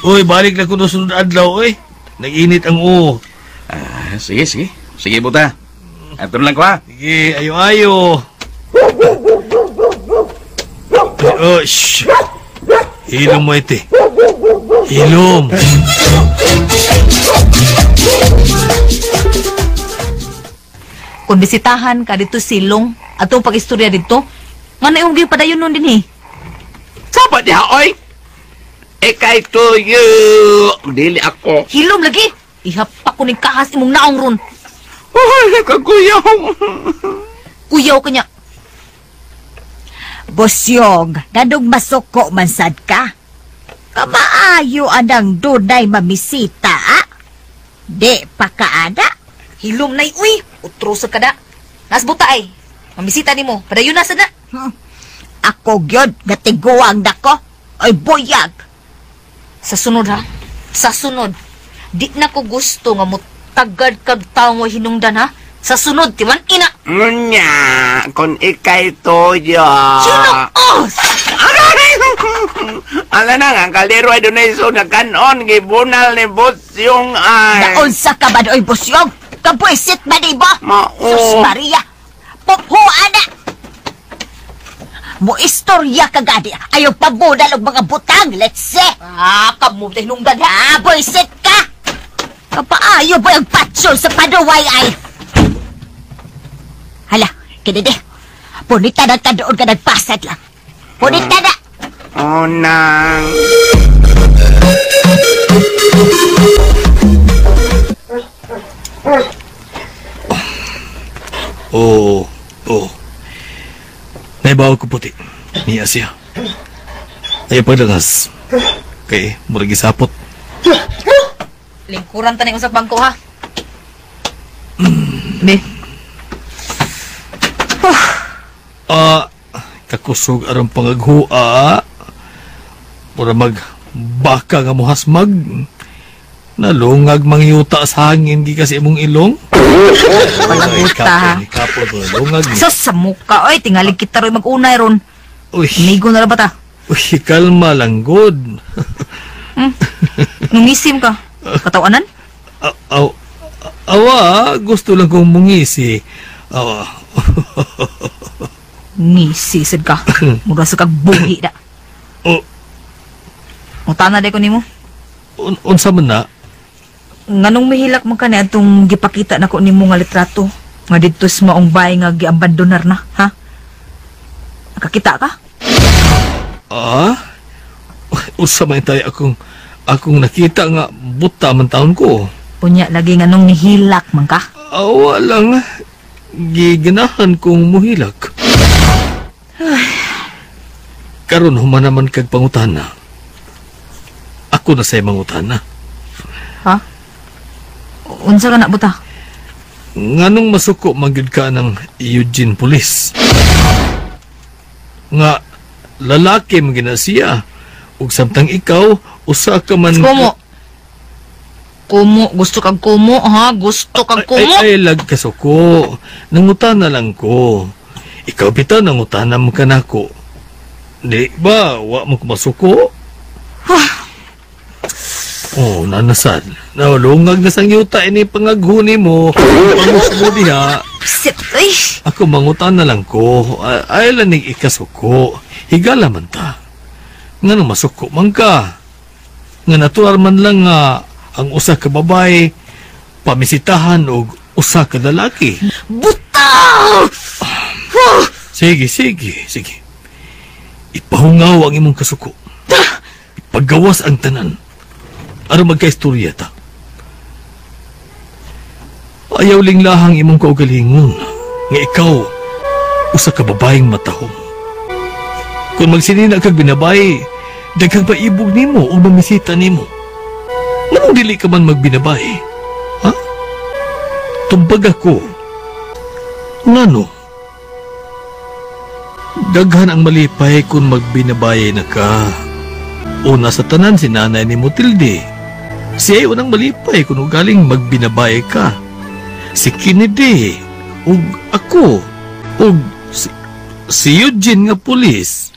Uy, balik na ko no sunod adlaw, Nag-init ang uo. Sige. Sige, buta. Ato lang ko, ha? Sige, ayo-ayo. Shh. Hilom mo ite. Hilom. Kung bisitahan ka dito silong, atong pag-istorya dito, nga na yung padayon nun din Sapa diha, oy? Kay tuyo. Dili ako. Hilom lagi! Ihapak ko ng kahas imong naong ron. Kaguyaw. Kuyaw ka niya. Bosyog, nadog masuko man sad ka. Kamaayo anang dunay mamisita, Di pa kaada. Hilom na uy. Utro sa kada. Nasbuta ay. Mamisita ni mo. Padayon na sada. Ako gyud gatiguang dako. Ay buyag. Sa sunod ha. Sa sunod. Di na ko gusto nga mutagad kag taong hinungdan ha. Sa sunod, timan ina. Ngunya, kung ikay tuyo. Sino? Ala na nga, kaldero ay doon ay so nagkanon, gibunal ni Busyong ay. Naunsa ka ba do'y Bosyog? Kabuisit ba di ba? Mao. Sus Maria. Puphuan na. Mo istorya kagadi. Ayaw pabudal og mga butang. Let's say. Kamu tinungdan ha. Boyset ka. Kapaayo ba yung patsol sa paduway ay? Hala, kinidi. Punita na tadoon ka nagpasad lang. Punita na. Oh, nang. Oh. Naibaw ko puti. Ni Asya. Ayaw pagdangas. Kay, murag isapot. Lingkuran taning usap bangko ha. Be. Kakusog aron pangaghua. Mura magbaka nga muhasmag. Nalungag mangyuta sa hangin di kasi imong ilong. Palaguta ha. Lungag ni. Sa muka, oy, tingalig kita ro'y mag-unay ron. Uy. Nigo na ba ta? Uy, kalma lang, good. Nung isim ka, katawanan? Awa, gusto lang kong mungisi. Awa. Ngisi, sad ka. Mura sa kagbuhi da. Utana day ko nimo. Unsa man na? Nganong mahilak man ka na atong gipakita nako nimo nga litrato. Nga dito sa maong bahay nga giabandonar na, ha? Nakakita ka? Usa man tayo akong nakita nga buta man taon ko. Punya lagi nganong nihilak man ka? Awa lang. Giganahan kong muhilak. Karon human naman kag pangutana. Ako na sa'y mangutana. Ha? Unsa ka na buta? Nganong masuko magid ka ng Eugene Police? Nga lalaki magina siya. Ug samtang ikaw usa ka man. Kumo, gusto kag kumo ha? Gusto kag kumo? Ay lag kasuko. Nangutana lang ko. Ikaw bitaw nangutana mo ka nako. Di ba wa mo masuko? Oh, nanasad. Naulungag na sang yuta ini pangaghuni mo. Pangus mo diha. Sit, ay. Ako mangutan na lang ko. Ay lanig ikasuko. Higala man ta. Nga nang masuko man ka. Nga natural man lang nga ang usa ka babae pamisitahan og usa ka lalaki. Buta! Sige. Ipahungaw ang imong kasuko. Ipagawas ang tanan. Aron magka-istorya ta. Ayaw linglahang imong kaugalingon nga ikaw usa ka babaeng matahom. Kung magsinina kag binabay, daghang paibog nimo o mamisita nimo. Nganong dili ka man magbinabay? Ha? Tumbag ako. Ngano? Daghan ang malipay kung magbinabay na ka. Una sa tanan si nanay ni Motilde. Siya ay unang malipay kung galing magbinabay ka. Si Kennedy, ug ako, ug si Eugene nga pulis.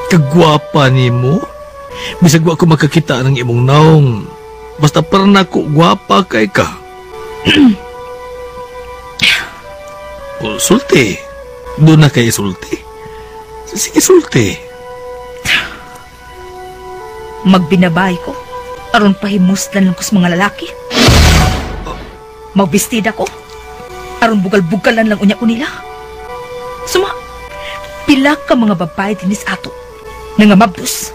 Kagwapa ni mo. Bisag wa ko makakita ng imong naong. Basta para na ko gwapa kay ka. Sulti. Doon na kay sulti. Sige sulti. Magbinabay ko. Aron pahimuslan lang ko sa mga lalaki. Magbistida ko. Aron bugal-bugalan lang unya ko nila. Suma, pila ka mga babae dinis ato. Nangamabdos.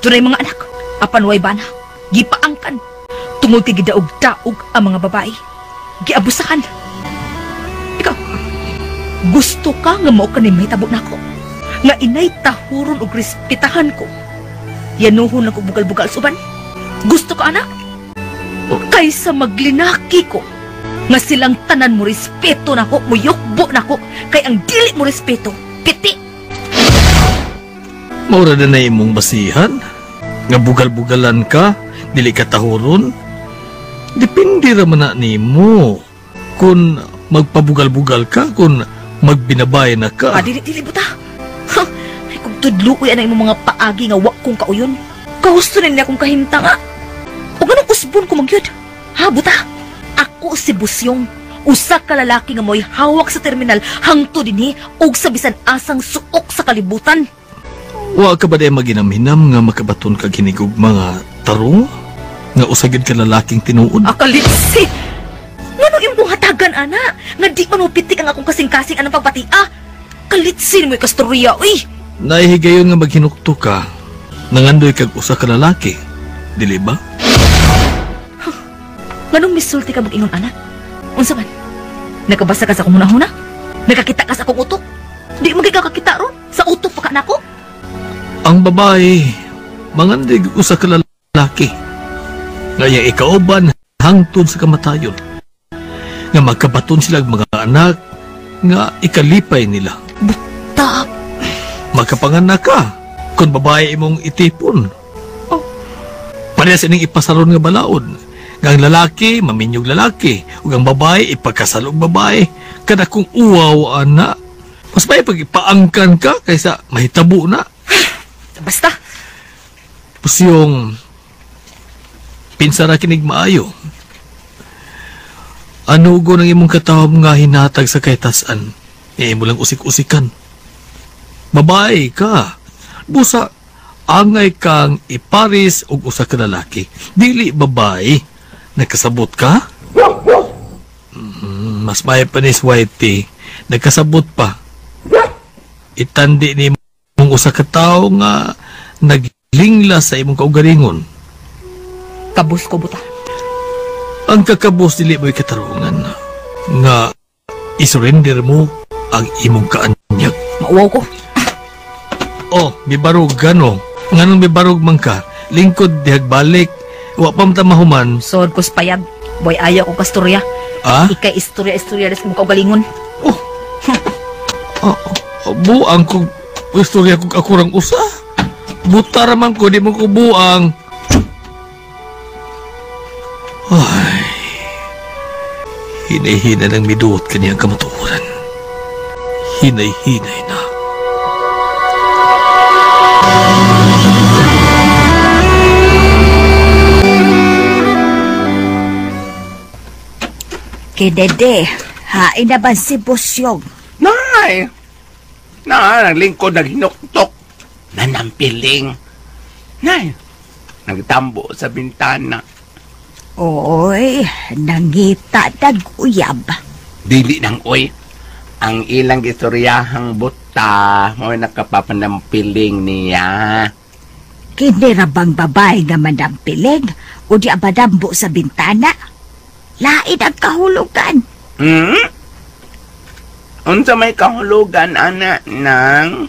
Tunay mga anak. Apan way bana. Gipaangkan. Tungod kay gidaog-daog ang mga babae. Giabusahan. Ikaw, gusto ka nga mao ka ni may tabo nako. Nga inay tahuron og respetahan ko. Yanuhon ako bugal-bugal suban. Gusto ka, anak? Kaysa maglinaki ko. Nga silang tanan mo respeto na ko, muyokbo na ko, kay ang dili mo respeto, piti. Maura na imong basihan? Nga bugal-bugalan ka, dili ka tahuron? Depende raman na nimo. Kung magpabugal-bugal ka, kung magbinabay na ka. Dili buta. Ay, kung tudluoy na imong mga paagi nga wak kong kauyon. Kahusto na niya akong kahinta nga. O ganong usbon ko magyod. Ha, buta? Ako si Busyong. Usa ka lalaki nga mo'y hawak sa terminal hangtod dinhi ug sa bisan asang suok sa kalibutan. Wa ka ba day maginamhinam nga makabaton ka ginigog mga tarong? Nga usagid ka lalaking tinuod? Akalitsi! Ngano imong hatagan, ana? Nga di man mo pitik ang akong kasing-kasing anang pagpatia? Kalitsin mo'y kastorya, uy! Naihigayon nga maghinukto ka, nangandoy kag usa ka lalaki, dili ba? Nganong misulti ka mag-ingon, ana? Unsa man? Nakabasa ka sa akong hunahuna? Nakakita ka sa akong utok? Di mo kakakita ron? Sa utok pa ka nako? Ang babae, mangandoy kag usa ka lalaki. Ngaya ikauban hangtod sa kamatayon. Nga magkabaton sila mga anak nga ikalipay nila. Buta! Magkapanganak ka kung babae imong itipon. Oh. Parehas ining ipasaron nga balaod. Nga ang lalaki, maminyog lalaki. Ug ang babae, ipagkasalog babae. Kada kung uwaw, ana. Mas may pag ipaangkan ka kaysa mahitabo na. Basta! Pusyong pinsara kinig maayo. Ano go ng imong katawab nga hinatag sa kaytasan? Imo lang usik-usikan. Babae ka. Busa, angay kang iparis og usa ka lalaki. Dili babae. Nagkasabot ka? Mas may pa ni Swifty. Nagkasabot pa. Itandi ni mong usa ka tawo nga naglingla sa imong kaugalingon. Kabus ko, buta. Ang kakabos dili mo'y katarungan nga isurrender mo ang imong kaanyag. Mauwaw ko. Oh, may barog gano. Nganong may barog man ka? Lingkod dihag balik. Wa pa mata mahuman. Sod ko spayag. Boy, ayaw ko kastorya. Ah? Ikay istorya des mo kaugalingon. Buang ko istorya kong akurang usa. Buta raman ko, di mo ko buang. Ay, hinay-hina ng miduot kaniyang kamatuoran. Hinay-hinay na. Kidede, hain na ba si Busyong? Nay! Naglingkod, naghinuktok. Nanampiling. Nay! Nagtambo sa bintana. Oy, nangita tag-uyab. Dili nang oy. Ang ilang istoryahang buta mo nakapapanampiling niya. Kinirabang babae nga manampiling o di abadambo sa bintana. Lain ang kahulugan. Unsa may kahulugan, ana, nang?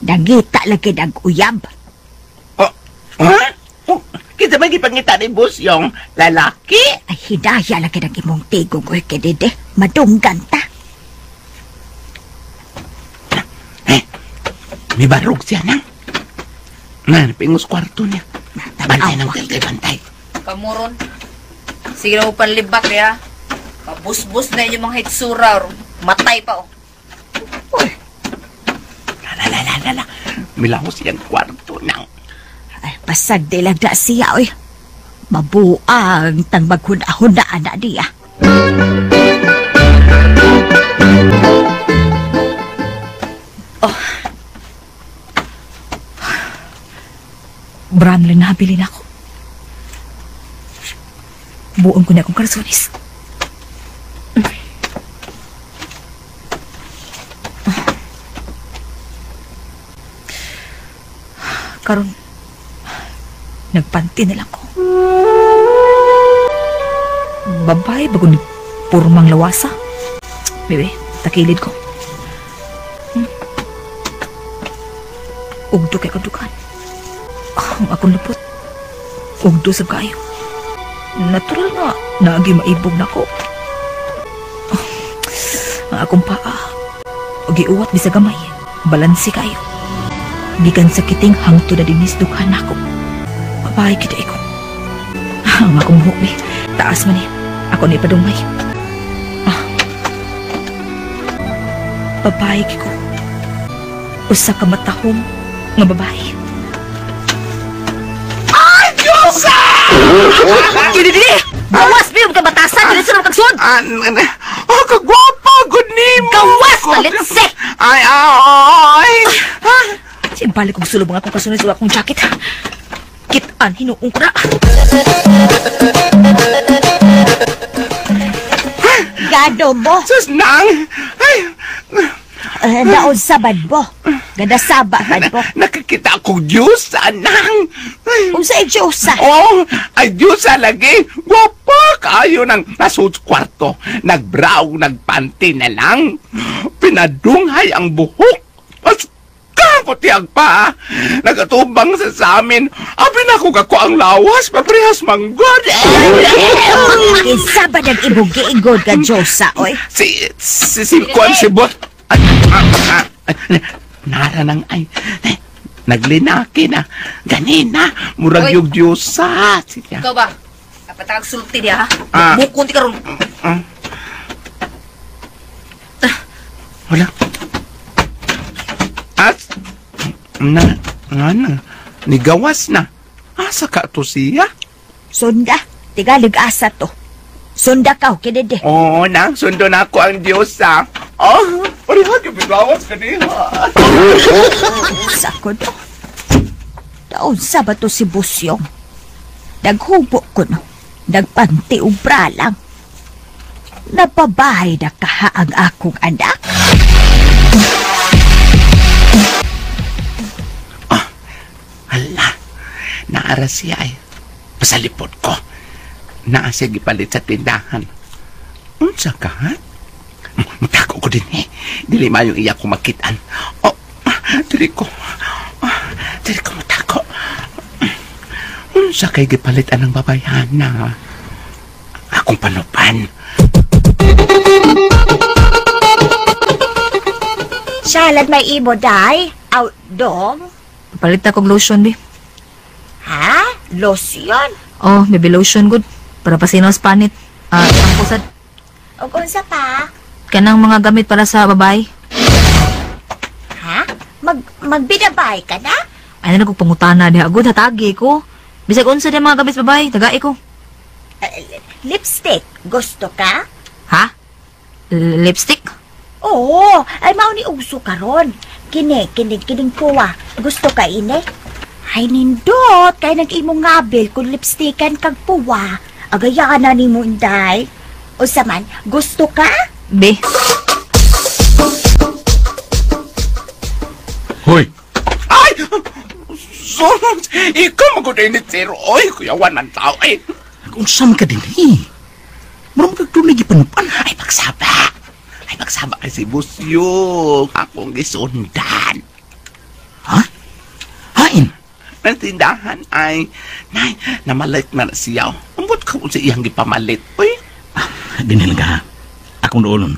Nangita lagi nag-uyab. Kita ba gipangita ni Busyong lalaki? Ay, hidaya lagi ng imong tigong o Kidede. Madunggan ta. May barog siya, nang. Pingos kwarto niya. Bantay ng kay bantay. Kamuron. Sige na mo panlibak ya. Kabus-bus na yung mga hitsura. Matay pa, oh. Uy. Lala. Milahos siyang kwarto, nang. Ay, pasag dilag na siya, oy. Mabuang tang maghunahunaan na niya. Oh. Bramlin na habilin ako. Buong ko na akong karsonis. Karon, nagpanti na lang ko. Babae bago ni purmang lawasa. Bebe, takilid ko. Ugdo kay kadukan. Ang akong lupot. Ugdo sa kayo. Natural nga, naagi maibog na ko. Ang akong paa. Giuwat bisa gamay. Balansi kayo. Gikan sakiting hangto na dinis dukhan ako. Babae kita iko. Ang akong buhok ni. Taas man ni. Ako ni padumay. Babae ko. Usa ka matahong nga babae. Ay, Diyosa! Dili! Bawas! Biyong ka batasan! Dili sa kagsun! Kagwapa, good name. Gawas na, litse! Ay. Simbalik kong sulubong akong kasunod sa akong jacket. Kitaan, hinuong ko na. Gado mo. Sus, nang. Ay. Daon sabad mo. Ganda saba bad mo. Nakakita akong Diyos, nang. Unsa ay Diyosa? Oh, ay Diyos lagi. Gwapa kayo nang nasud kwarto. Nagbrow, nagpanty na lang. Pinadunghay ang buhok. Mas kakutiag pa. Nagatubang sa amin. Abi na ko kako ang lawas. Paprihas manggod. Sabad ang ibugi-igod ka Diyosa, oy. Si Kwan, si Bot. Nara nang ay. Naglinaki na. Ganina. Murag Oy. yung Diyosa. Sige. Ikaw ba? Kapatag sulti niya, ha? Ah. Bukon ti karon. Wala. Nigawas na. Asa ka to siya? Sunda, tigalig asa to. Sunda ka, kinede. Oo, nang sundo na ako ang Diyosa. Oh, parihan yung bigawas ka niya. Sako to. Daon sabad to si Busyong. Naghubo ko no. Nagpanti ubra lang. Napabahay na kaha ang akong anak. Hala, naara siya ay. Pasalipod ko. Naa siya gipalit sa tindahan. Unsa ka, ha? Matako ko din eh. Dili mayong iya ko makitaan. Oh, dili ko matako. Unsa kay gipalitan ng babayana? Akong panupan. Salad may imo, day? Outdog? Palit akong lotion, bi. Ha? Lotion? Oh, baby lotion, good. Para pasinos panit. Pangkusad. O unsa pa? Kanang mga gamit para sa babae. Ha? Magbidabay ka na? Ano na kong pangutana diha, good. Hatagi ko. Bisag unsa din mga gamit sa babae, tagai ko. Lipstick, gusto ka? Ha? Lipstick? Oo, ay mao ni uso karon. Kining puwa. Gusto ka ini? Ay nindot, kay nag-imong ngabil kung lipstickan kag puwa. Agayaan na ni mo, inday. O saman, gusto ka? Be. Hoy, Ay! Sos! Ikaw magudainit, sir. Oy, kuyawan man tao. Ay, kung saan ka din eh. Marang magagtunay gipanupan. ay magsaba kay si Busyong. Akong gisundan. Ha? Hain? Ng tindahan ay, nay, namalit na siya. Ambot ka kung sa iyang gipamalit. Uy, Dinil ka. Akong doolon.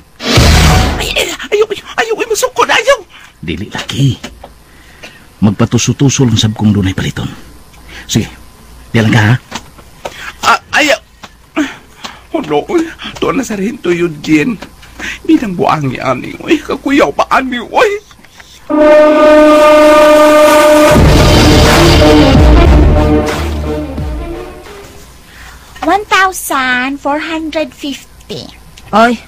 ayaw, masukod, ayaw. Dili laki. Magpatuso-tuso lang sab kong dunay paliton. Sige, diyan ka ha. Ayaw. Hulo, doon na sa rin to yun, Jen. Binang buangi, ani. Uy, kakuyaw pa, ani. Uy. $1,450. Ay,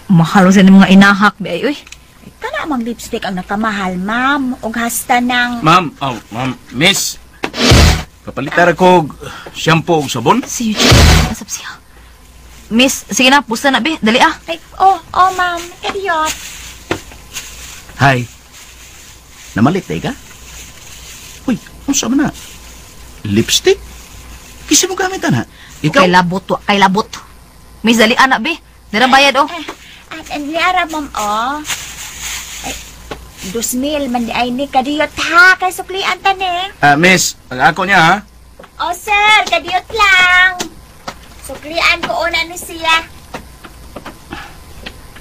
mahal sa mga inahak, be. Uy. Kana mang lipstick ang nakamahal, ma'am. Og hasta ng... Ma'am, miss. Kapalitar ko shampoo o sabon. Si Eugene, asap siya. Miss, sige na, pusta na, be. Dali ah. Ay, ma'am. Idiot. Hi. Namalit ka? Uy, ano sa na? Lipstick? Kisa mo gamit na? Ikaw? Kay labot. Miss, dali anak, be. Darang bayad, oh. Niara, ma'am, Ay, 2,000 man di ay ni kadiyot ha. Kay suklian ta ni. Miss, ang ako niya ha? Sir, kadiyot lang. Suklian ko una ni siya.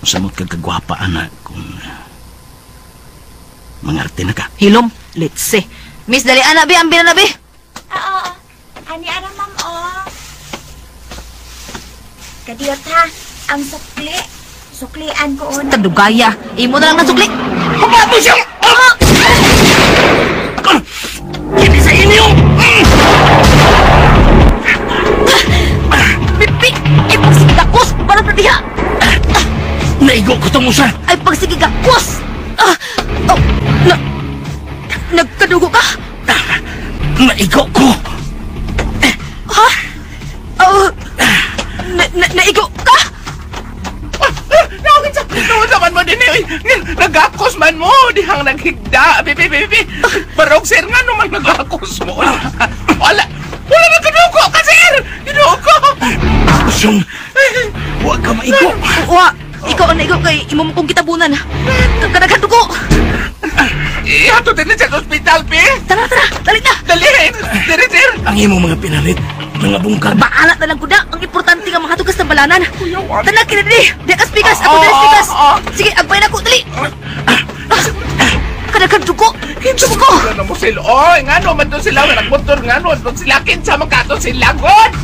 Samot kag kagwapa, anak, kung mangarte na ka. Hilom, let's see. Miss, dali anak, be. Ambil na, be. Oo. Ani ara, ma'am, Kadiyot ha. Ang suklian ko una. Tadugaya. Imo na lang na sukli. Pagbato siya! Hindi sa inyo! Pipi! Ipagsigdakos! Para na diha! mo siya. Ay, pagsigig akos! Nagkadugo ka? Naigo ko. Ha? Naigo ka? Noon naman mo din eh. Nagakos man mo. Dihang naghigda. Bibi. Barog sir nga naman nagakos mo. Wala na kadugo ka sir. Kadugo. Busyong, huwag ka maigo. Wa, ikaw ang naigo kay imo mo kong kitabunan. Nagkadugo. Ihato din sa hospital, Pi. Tara, dali na. Dali, sir. Ang imo mga pinalit, mga bungkag. Baalat na lang ko na. Ang importante nga mga hatugas ng balanan. Tala, kinadali. Dekas pikas. Ako Oo, dali pikas. oo. Sige, agbay na ko. Dali. Kadagkadugo. Kinsugo ko. Ano mo sila? Oy, nga no, man doon sila. Nagmotor nga no. Doon sila, kinsa magkato sila. God!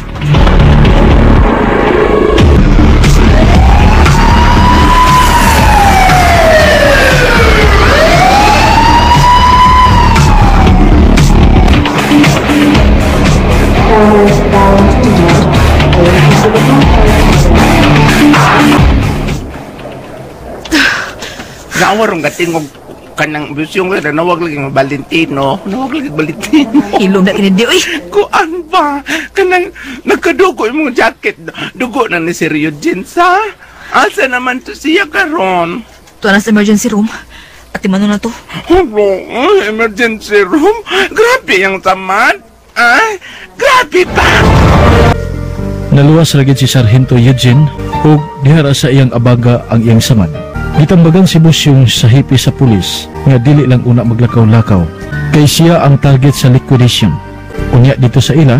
Nawarong katingog kanang busyong na nawag lagi ng Valentino. Hilong na kinindi, uy. Kuan ba? Kanang nagkadugo yung mga jacket. Dugo na ni Sir Eugene sa? Asa naman to siya karon? Tuwa na sa emergency room. At imano na to. Emergency room? Grabe yung tamad. Ay, grabe pa. Naluwas lagid si Sargento Eugene ug dihara sa iyang abaga ang iyang samad. Gitambagan si Busyong sa hipi sa pulis nga dili lang una maglakaw-lakaw kay siya ang target sa liquidation. Unya dito sa ila,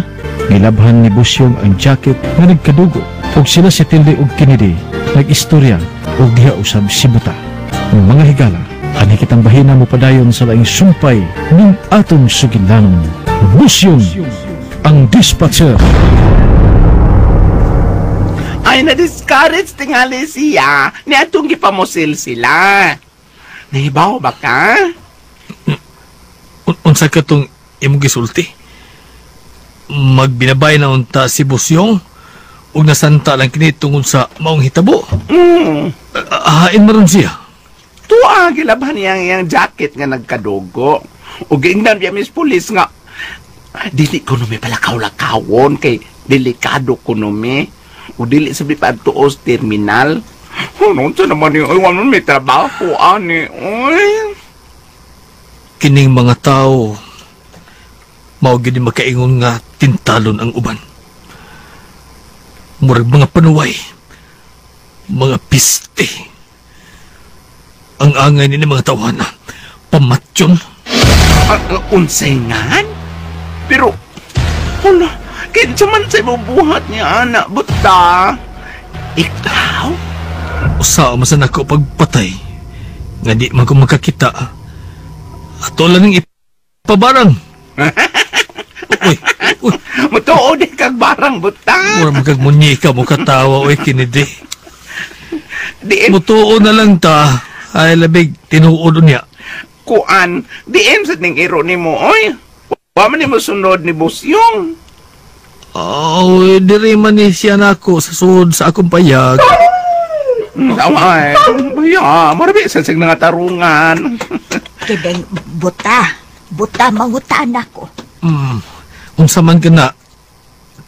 nilabhan ni Busyong ang jacket nga nagkadugo ug sila si Tilde ug Kennedy nag-istorya ug diha usab si Buta. Ng mga higala, ani kitang bahina mo padayon sa laing sumpay ning atong sugilanon. Busyong ang dispatcher. Ay, na-discourage tingali siya. Ni atong gipamusil sila. Nahibaw ba ka? Unsa ka tong imong gisulti? Magbinabay na unta si Busyong ug nasanta lang kini tungod sa maong hitabo. Hain maron siya. Tuwa, gilabhan niyang iyang jacket nga nagkadugo. O gingnan niya Miss Police nga, dili ko numi palakaw-lakawon kay delikado ko numi. O dili sabi pa tuos terminal. Ano sa naman yung iwan mo may trabaho, ani. Uy. Kining mga tao mao gid makaingon nga tintalon ang uban. Murag mga panuway, mga piste. Ang angay ni mga tawana, pamatyon. Unsengan? Pero, ano, kinsa man sa buhat niya, anak, buta. Ikaw? Usa masan ako pagpatay, nga di man ko makakita. Ato lang ng ipabarang. Uy. Matuod kag barang, buta. Mura magagmunyi ka mo katawa, uy, Kennedy. Mutuo na lang ta. Ay, labig, tinuod niya. Kuan, diin sa ning iro ni mo, oy. Wa man ni mo sunod ni Busyong. Diri man ni siya nako sa sud sa akong payag. Ay, baya, marami sa sig nga tarungan. Kideng buta mangutan ako. Unsa man kana,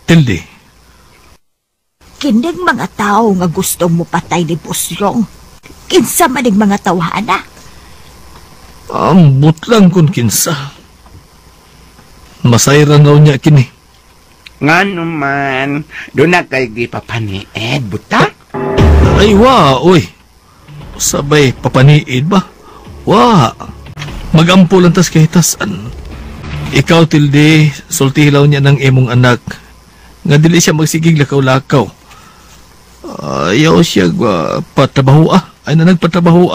Tilde? Kining mga tao nga gusto mo patay ni Busyong. Kinsa man ning mga tawhana? Ambot lang kun kinsa. Masayran daw niya kini. Nga naman, doon na kay gipapaniid, buta? Ay, oy. Sabay, papaniid ba? Magampo lang tas kahitasan. Ikaw, Tilde, sultihilaw niya ng imong anak. Nga dili siya magsigig lakaw-lakaw. Ayaw siya patrabaho ay na nagpatrabaho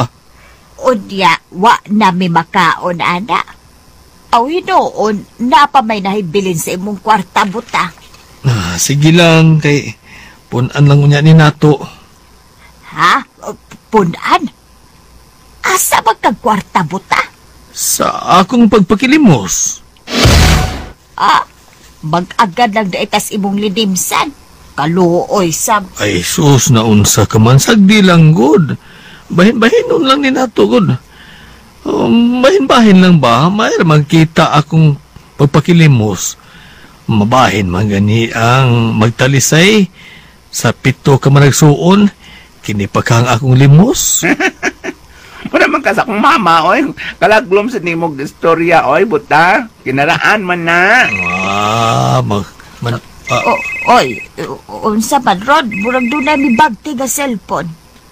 Unya, wa nami makaon, ana. Awi noon, napamay nahibilin sa imong kwarta, buta. Sige lang, kay punan lang unya ni nato. Ha? Punan? Asa magkagkwarta, buta? Sa akong pagpakilimos. Mag-agad lang da itas imong lidimsan. Kaluoy, sab. Ay, sus na unsa ka man, sagdi lang, good. Bahin-bahinon lang ni natugod. Bahin-bahin lang ba? May magkita akong pagpakilimos. Mabahin man gani ang magtalisay sa 7 ka managsuon. Kini pa kang akong limos. Wala man ka sa akong mama, oy. Kalaglom sa nimog istorya, oy, buta. Kinaraan man na. Oy, unsa man, Rod? Murag doon na mi bagti ga cellphone.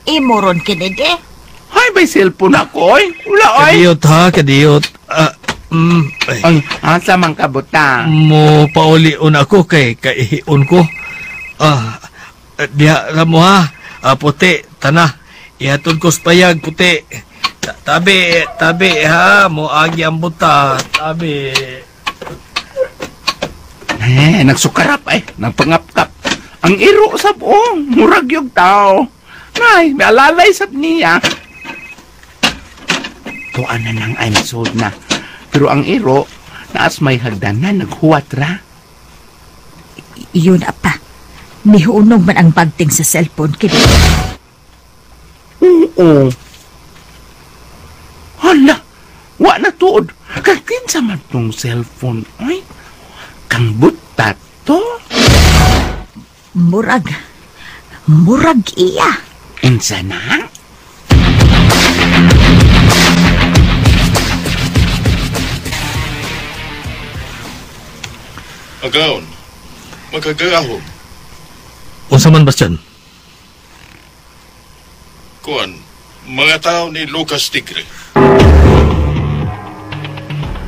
Imo ron kinid eh. Ay, may cellphone ako, oy. Wala, oy. Kadiyot ha, kadiyot. Ay, asa man ka, buta. Mo paulion ako kay kaihion ko. Diha mo ha. Puti, tana. Ihatod ko sa payag, puti. Tabi ha. Mo agi ang buta. Tabi. Nagsukarap ay. Nagpangapkap. Ang iro sa buong. Murag yung tao. Nay, may alalay sa niya. Tuan na nang I'm sold na. Pero ang iro, naas may hagdanan, naghuwat ra. Yun apa. Nihunog man ang bagting sa cellphone kinid. Oo. Hala, wa na tuod. Kakinsa man tong cellphone, ay? Kang butat to? Murag iya. Insa na? Agaon, magkagahom. Unsa man Bastian? Kuan, mga tao ni Lucas Tigre.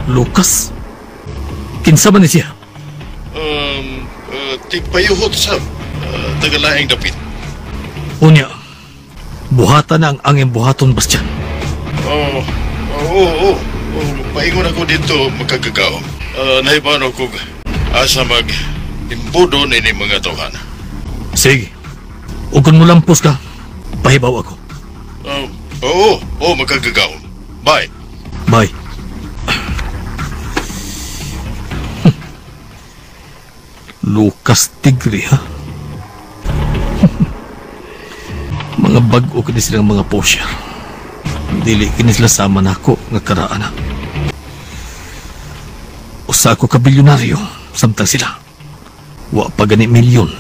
Lucas? Kinsa man ni siya? Tigpayuhot sa tagalaing dapit. Unya, buhatan na ang angin buhaton Bastian. Oo. Paingon ako dito magkagahom. Nahibawan ako asa mag-imbudo ni mga tawhan. Sige. O kung mo lampos ka, pahibaw ako. Oo, magkagagaw. Bye. Bye. Lucas Tigre, ha? Mga bag-o kini silang mga posya. Dili kini sila sama na ako nga karaan na. Usa ako ka bilyonaryo, samtang sila. Wa pa gani milyon.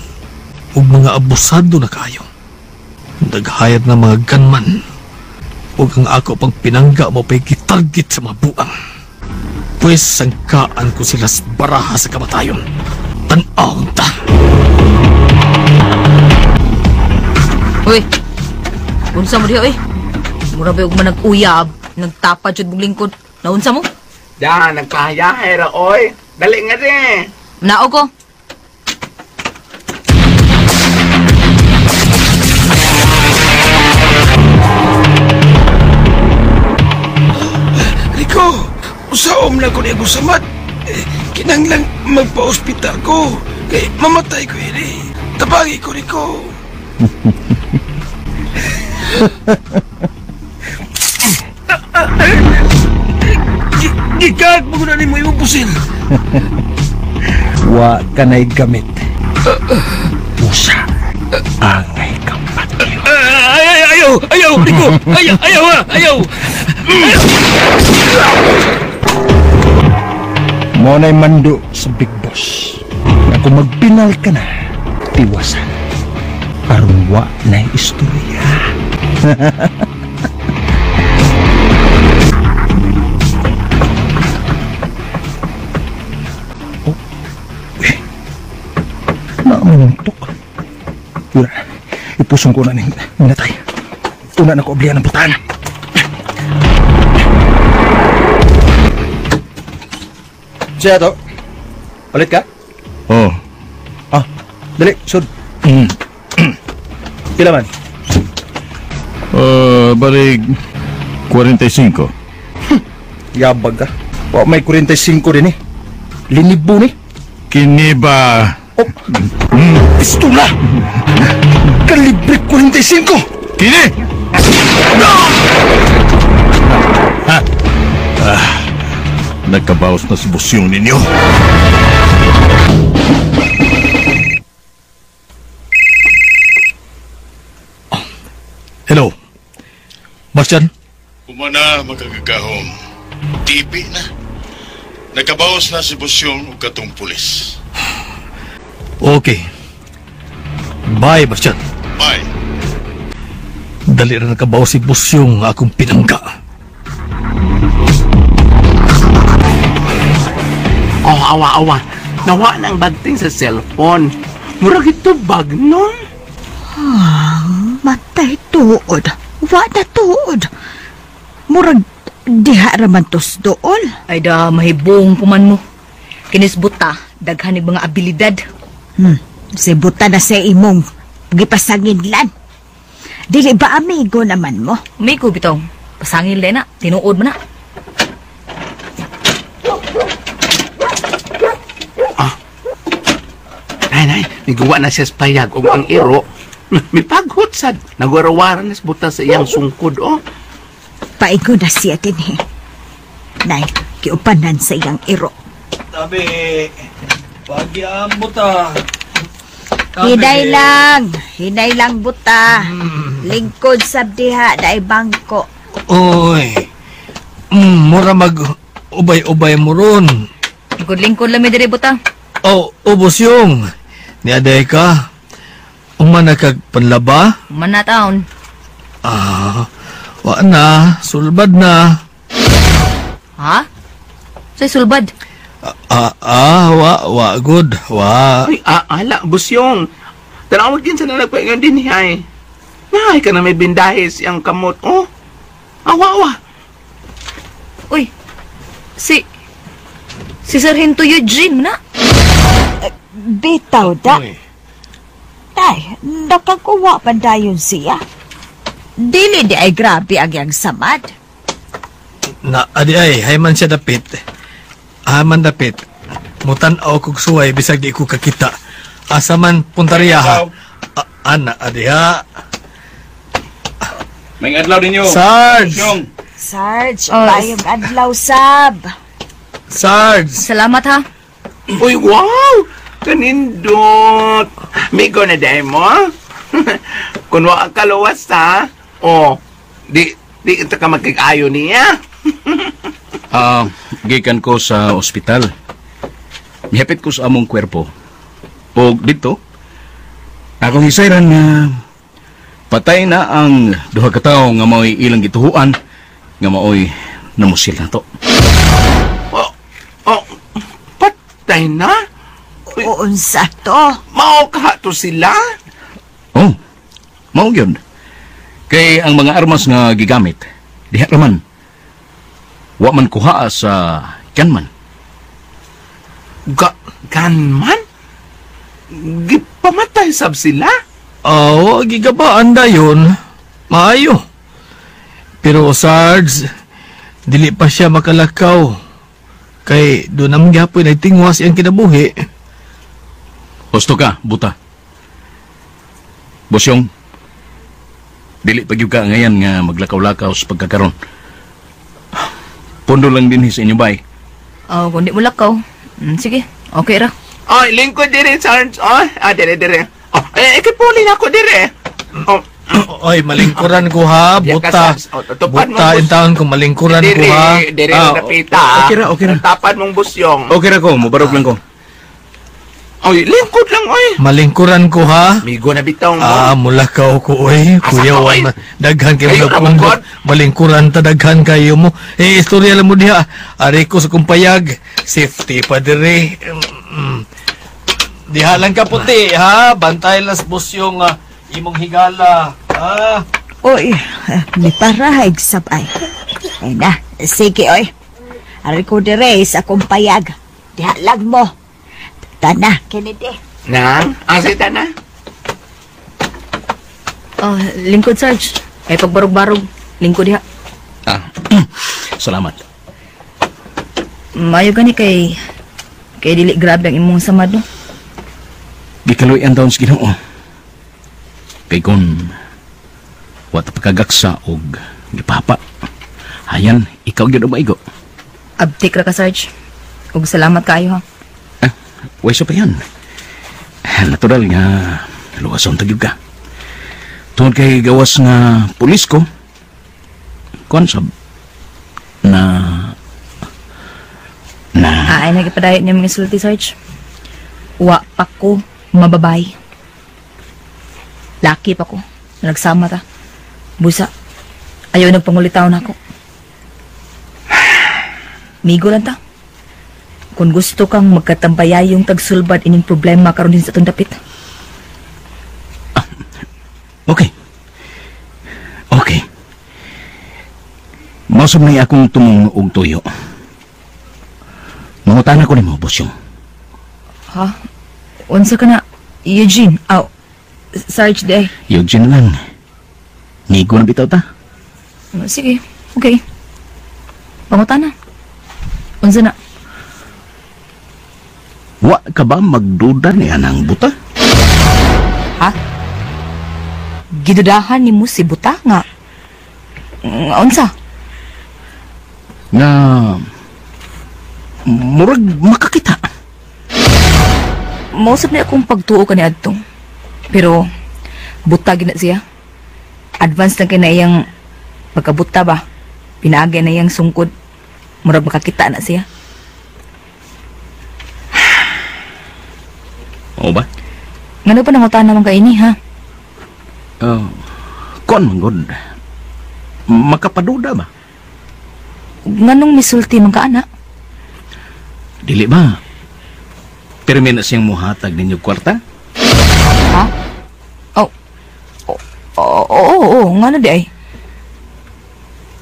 Ug mga abusado na kayo. Naghayad na mga gunman. Ug ang ako pang pinangga mo pa'y gitarget sa mga buang. Pwes sangkaan ko sila sa baraha sa kamatayon. Tan-awang ta. Uy, unsa mo diha, uy? Mura ba yung manag-uyab, nagtapad yun mong lingkod. Naunsa mo? Nagpahayahe ra, oy. Dali nga rin. Nao ko. Rico, usaom lang ko niya gusamat. Kinanglang magpa-ospital ko. Kaya mamatay ko ini. Tabangi ko, Rico. Gikag mo na ni mo imong pusil. Wa ka na'y gamit. Usa. Angay kang patio. Ayaw, Rico. Ayaw. Mo na'y mando sa Big Boss. Na kung magpinal ka na, tiwasan. Parang wa na'y istorya. Naamuntok. Yura, ipusong ko na ng minatay. Una na ko oblihan ng putahan. Siya to? Palit ka? Oh. Dali, sud. Pila man? Barig 45. Yabag ka. Wa may 45 din eh. Linibo ni. Kini ba? Pistola! Kalibre 45! Kini! Nagkabawas na si busyong ninyo. Hello. Bastian? Umana makagagahom. Tipi na. Nakabawas na si Busyong ug katong pulis. Okay. Bye, Bastian. Bye. Dali na nakabawas si Busyong akong pinangga. Oh, awa-awa. Nawa nang bagting sa cellphone. Murag ito bag nun. Matay tuod. Wa na tuod. Murag diha raman tos dool. Ay da, mahibong puman mo. Kinis buta, daghanig mga abilidad. Si buta na sa imong gipasanginlan. Dili ba amigo naman mo? Amigo bitong, pasangil na, tinuod mo na. Nay, niguwa na siya sa payag o ang iro. May paghot sad. Nagwarawaran na sa buta sa iyang sungkod, oh. Paigo na siya din eh. Nay, kiupanan sa iyang iro. Tabi, pagyamot ah. Hinay lang buta. Lingkod sa diha, daay bangko. Oy, mura mag-ubay-ubay mo ron. Lingkod-lingkod lang may diri buta. Oh, ubos yung. Niaday ka. Umana kag panlaba? Umana taon. Wa na. Sulbad na. Ha? Say sulbad? Wa, good. Wa. Ay, ala, Busyong. Tanawag din sa nalagpaingan din, hay. Nahay ka na may bindahis yung kamot, oh. Awa. Uy, si Sargento Eugene na. Bitaw da. Tay, nakakuha pa dayon siya. Dili di ay grabe ang yang samad. Adi ay, hayman siya dapit. Haman dapit. Mutan-aw kog suway, bisag di ko kakita. Asaman puntariya ha. Adi ha. May adlaw ninyo. Sarge, bayong adlaw sab. Sarge. Salamat ha. Uy, wow! Kanindot! Migo na day mo? Kung waka kaluwas ha? Oh, di ito ka magkikayo niya? Gikan ko sa ospital. Mihapit ko sa among kwerpo. O dito, akong hisayran nga patay na ang duha ka tawo nga mao'y ilang gituhuan nga mao'y namusil na to. Patay na? Unsa to? Mao ka to sila? Oh, mao yun. Kay ang mga armas nga gigamit, diha raman. Wa man kuha sa gunman. Gunman? Gipamatay sab sila? Gigabaan da yun. Maayo. Pero Sarge, dili pa siya makalakaw. Kay doon naman gihapon ay tingwas iyang kinabuhi. Husto ka, buta. Busyong, dili pagyug ka ngayon nga maglakaw-lakaw sa pagkakaroon. Pondo lang din sa inyo bay. Kung di mo lakaw. Sige, okay ra. Oy, lingkod dire, Sarge. Dire. Ikipuli na ako dire. Oy, malingkuran ko ha, buta. Buta in taon ko, malingkuran ko ha. Dire, napita. Okay ra. Tapad mong Busyong. Okay ra ko, mabarog lang ko. Oy, lingkod lang, oy. Malingkuran ko ha. Migo na bitong. Mulakaw ko, oy. Kuya, daghan kayo na malingkuran ta, daghan kayo mo. Istorya lang mo diha. Ari ko sa kumpayag. Safety pa dire. Diha lang ka puti, ha? Bantay las Busyong imong higala, ha? Oy, ni parahig sabay. Ay na, sige, oy. Ari ko dire sa kumpayag. Diha lang mo. Tana, Kennedy. Nang? Asi tana? Lingkod, Sarge. Ay pagbarog-barog. Lingkod diha. Salamat. Mayo gani kay dili grabe ang imong samad, no? Gikaloy ang taon sa Ginoo. Kay kun wata pagkagaksa og gipapa. Hayan, ikaw gyud ang maigo. Abtik ra ka, Sarge. Ug salamat kayo, ha. Way so pa yan. Natural nga luwason tagyog ka. Tungod kay gawas nga pulis ko, konsab na Ay, nagipadayon niya mga sulti, Sarge. Wa pa ko mababay. Laki pa ko. Nagsama ta. Busa. Ayaw nagpangulitaw na ako. Migo lang ta. Kung gusto kang magkatambayay yung tagsulbad ining problema karon din sa itong dapit. Okay. Okay. Mausap na akong tumong og tuyo. Mangutan ako ni mo, Bosyong. Ha? Unsa ka na, Eugene? Aw, Sarge day. Eugene lang. Nigo na bitaw ta. Sige, okay. Pangutan na. Unsa na? Wa ka ba magduda ni anang buta? Ha? Gidudahan ni mo si buta nga. Unsa? Nga murag makakita. Mausap na akong pagtuo ka ni Adtong. Pero buta gina siya. Advance na kay na iyang pagkabuta ba? Pinaagay na iyang sungkod. Murag makakita na siya. Oo ba? Ngano pa nangutan naman ka ini, ha? Kon manggod. Makapaduda ba? Nganong misulti man ka, anak? Dili ba? Permi na siyang muhatag ninyo kwarta? Ha? Oo, ngano di ay?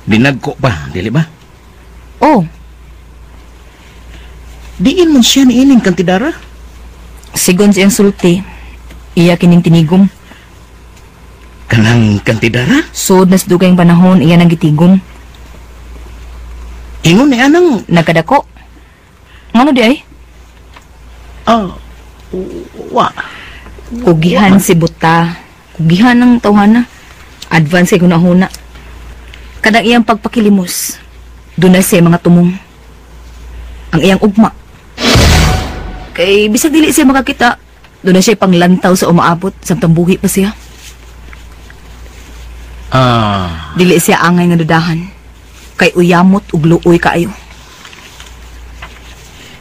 Dinagko pa, dili ba? Oo. Diin man siya ni ining kantidara? Sigon siyang sulti, iya kining tinigom. Kanang kantidara? Sud nas dugay panahon, iya nang gitigom. Ingon ni anang nagkadako. Ngano di ay? Wa. Kugihan si buta. Kugihan ng tawhana. Advance ay gunahuna. Kadang iyang pagpakilimos, doon na siya mga tumong. Ang iyang ugma. Kay bisag dili siya makakita, doon na siya panglantaw sa umaabot, samtang buhi pa siya. Dili siya angay nga dudahan. Kay uyamot ug luoy kaayo.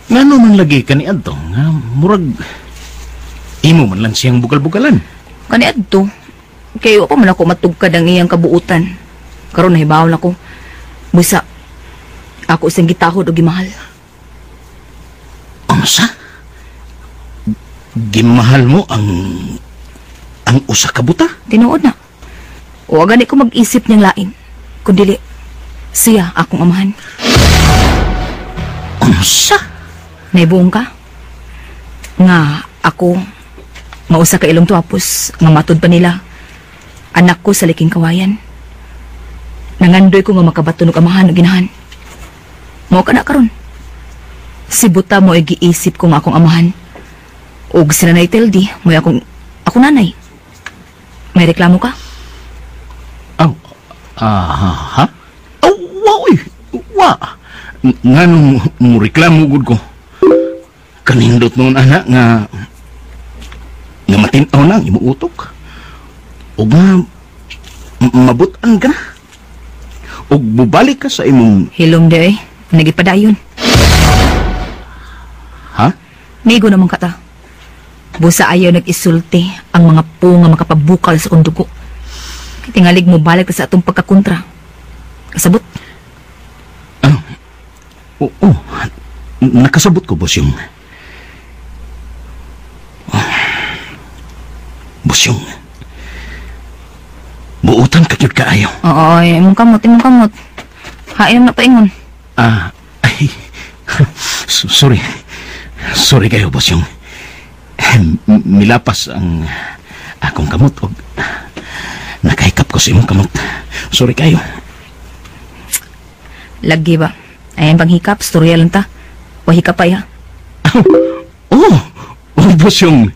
Ngano man lagi ka ni Adto nga murag imo man lang siyang bugal-bugalan. Kani Adto, kay wa pa man ako matugkad ang iyang kabuutan. Karon nahibaw na ko. Busa, ako siyang gitahod o gimahal. Unsa? Gimahal mo ang usa ka buta? Tinuod na. O gani ko mag-isip niyang lain. Kundili, siya akong amahan. Unsa? Naibuong ka? Nga ako, mausa ka ilong tuwapos, nga matod pa nila. Anak ko sa liking kawayan. Nangandoy ko nga makabato ng amahan o ginahan. Mao ka na karon. Si buta mo ay giisip ko nga akong amahan. Og sila na itildi, mo akong nanay. May reklamo ka? Ha? Wa. Nganong mo reklamo gud ko? Kanindot noon anak nga matinaw na ang imo utok. O nga mabutan ka na. O bubalik ka sa imong hilom de ay, nagipadayon. Ha? Migo naman ka ta. Busa ayaw nag-isulti ang mga po nga makapabukal sa kundugo. Tingalig mo balik sa atong pagkakontra. Kasabot? Oo. Nakasabot ko, Bosyong. Bosyong. Buutan ka yun kaayo. Oo, imong kamot. Hain na paingon. Ay. Sorry. Sorry kayo, Bosyong. Milapas ang akong kamot o nakahikap ko sa imong kamot. Sorry kayo. Lagi ba? Ayan bang hikap? Storya lang ta. Wahikap pa ya. Oh, Bosyong.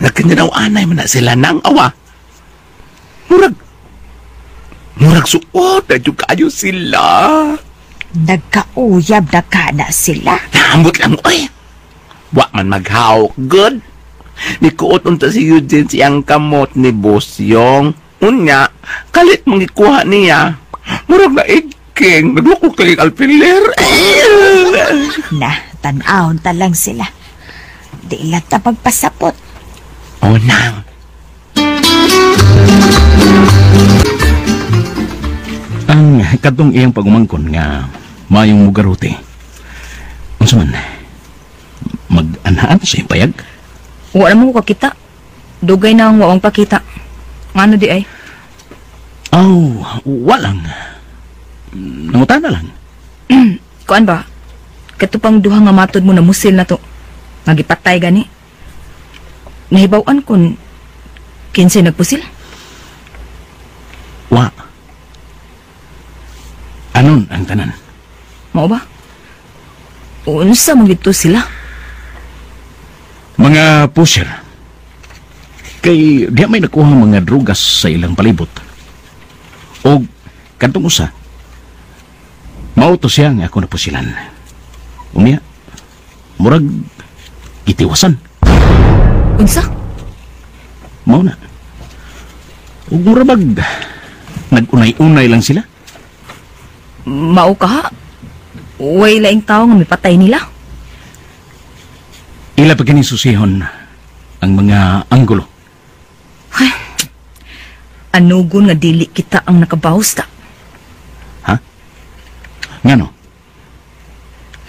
Nagkanyanaw-anay man na sila ng awa. Murag suot na yung kayo sila. Nagkauyab na kana sila. Naambot lang, oy. Wa man maghawak, good. Nikuot unta si Eugene siyang kamot ni Bosyong. Unya, kalit mong ikuha niya. Murag na iking, naglukok taging alpiler. Na, tanahon ta lang sila. Di lang ta magpasapot. O nang. Ang katong iyang pagumangkon nga mayong mugaruti. Unsa man? Mag-anhaan sa iyang payag? Wala mo ko kakita. Dugay na ang wawang pakita. Ngano di ay? Walang. Nangutan na lang. Kuan ba? Katupang duha nga matod mo na musil na to. Magipatay gani. Nahibawan kun kinsay nagpusil? Wa. Anon ang tanan? Mao ba? Unsa man gito sila? Mga pusher. Kay diya may nakuha mga drugas sa ilang palibot. O kantong usa. Mauto siya nga ako napusilan. Unya, murag itiwasan. Unsa? Mao na. Ug murag nag-unay-unay lang sila. Mao ka ha? Way laing tao nga mipatay nila. Ila pa kini susihon ang mga anggulo. Ay, anugon nga dili kita ang nakabahos ta. Ha? Ngano?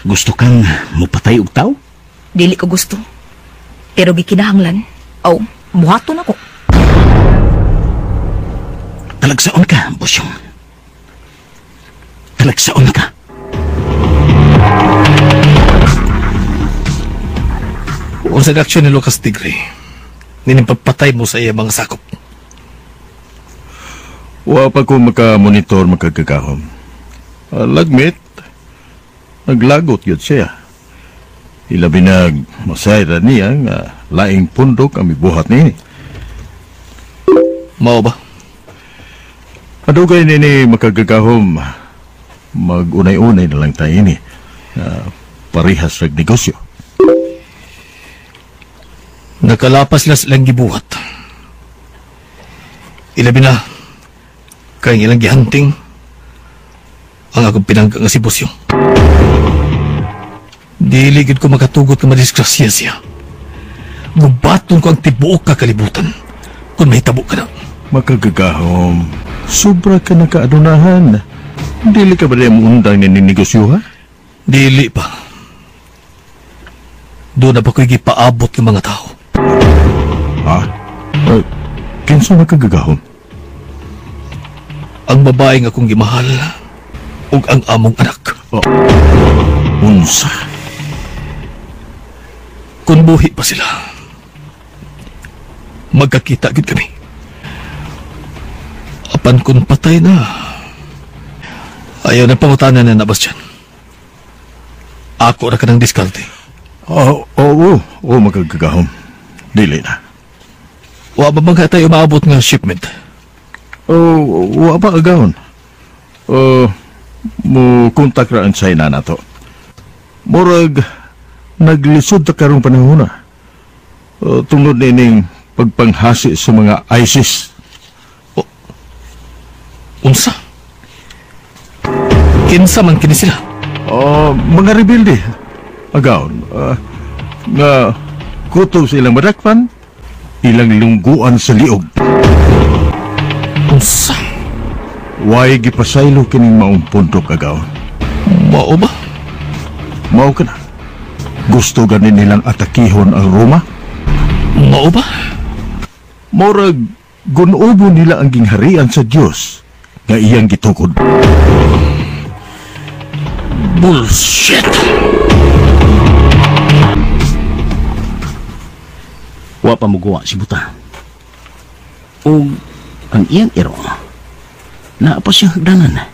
Gusto kang mupatay og tao? Dili ko gusto. Pero gikinahanglan. Aw, buhaton ako. Talagsaon ka, Bosyong. Talagsaon ka. O sa aksyon ni Lucas Tigre, ninipagpatay mo sa iya mga sakop. Wa pa ko makamonitor makagagahom. Lagmit, naglagot yun siya. Ilabi nag masayra niya nga laing pundok ang mibuhat niya. Mao ba? Adugay nini makagagahom, mag-unay-unay na lang tayo ini. Parihas rag negosyo. Nakalapas las lang gibuhat. Ilabi na, kayang ilang gihanting ang akong pinangga nga si Bosyong. Diligid ko makatugot ka madisgrasya siya. Gubaton ko ang tibuok kakalibutan kung may tabo ka na. Makagagahom, sobra ka na kaadunahan. Dili ka ba rin undang nininegosyo, ha? Dili pa. Doon na ba ko'y gipaabot ng mga tao? Ha? Kinsa makagagahom? Ang babae nga kong gimahal ug ang among anak. Unsa? Kung buhi pa sila, magkakita gid kami. Apan kung patay na, ayaw na pangutanan na Bastian. Ako na ka ng diskarte. Oo, magagagahom. Dili na. Wa ba mga tayo maabot ng shipment? Wa pa agahon. Mo kontak raan sa ina na to. Murag, naglisod ta karong panahon na. Tungod nining pagpanghasi sa mga ISIS. Unsa? Kinsa man kini sila? Mga rebelde. Agahon. Nga kuto sa ilang madakpan, ilang lungguan sa liog. Unsa? Way gipasaylo kining maong pundok agahon. Mao ba? Mao ka na. Gusto ganin nilang atakihon ang Roma? Mao ba? Morag, gunubo nila ang gingharian sa Diyos nga iyang gitukod. Bullshit! Wa pa muguwa si Buta. O ang iyang iro, naapa siyang hagdanan.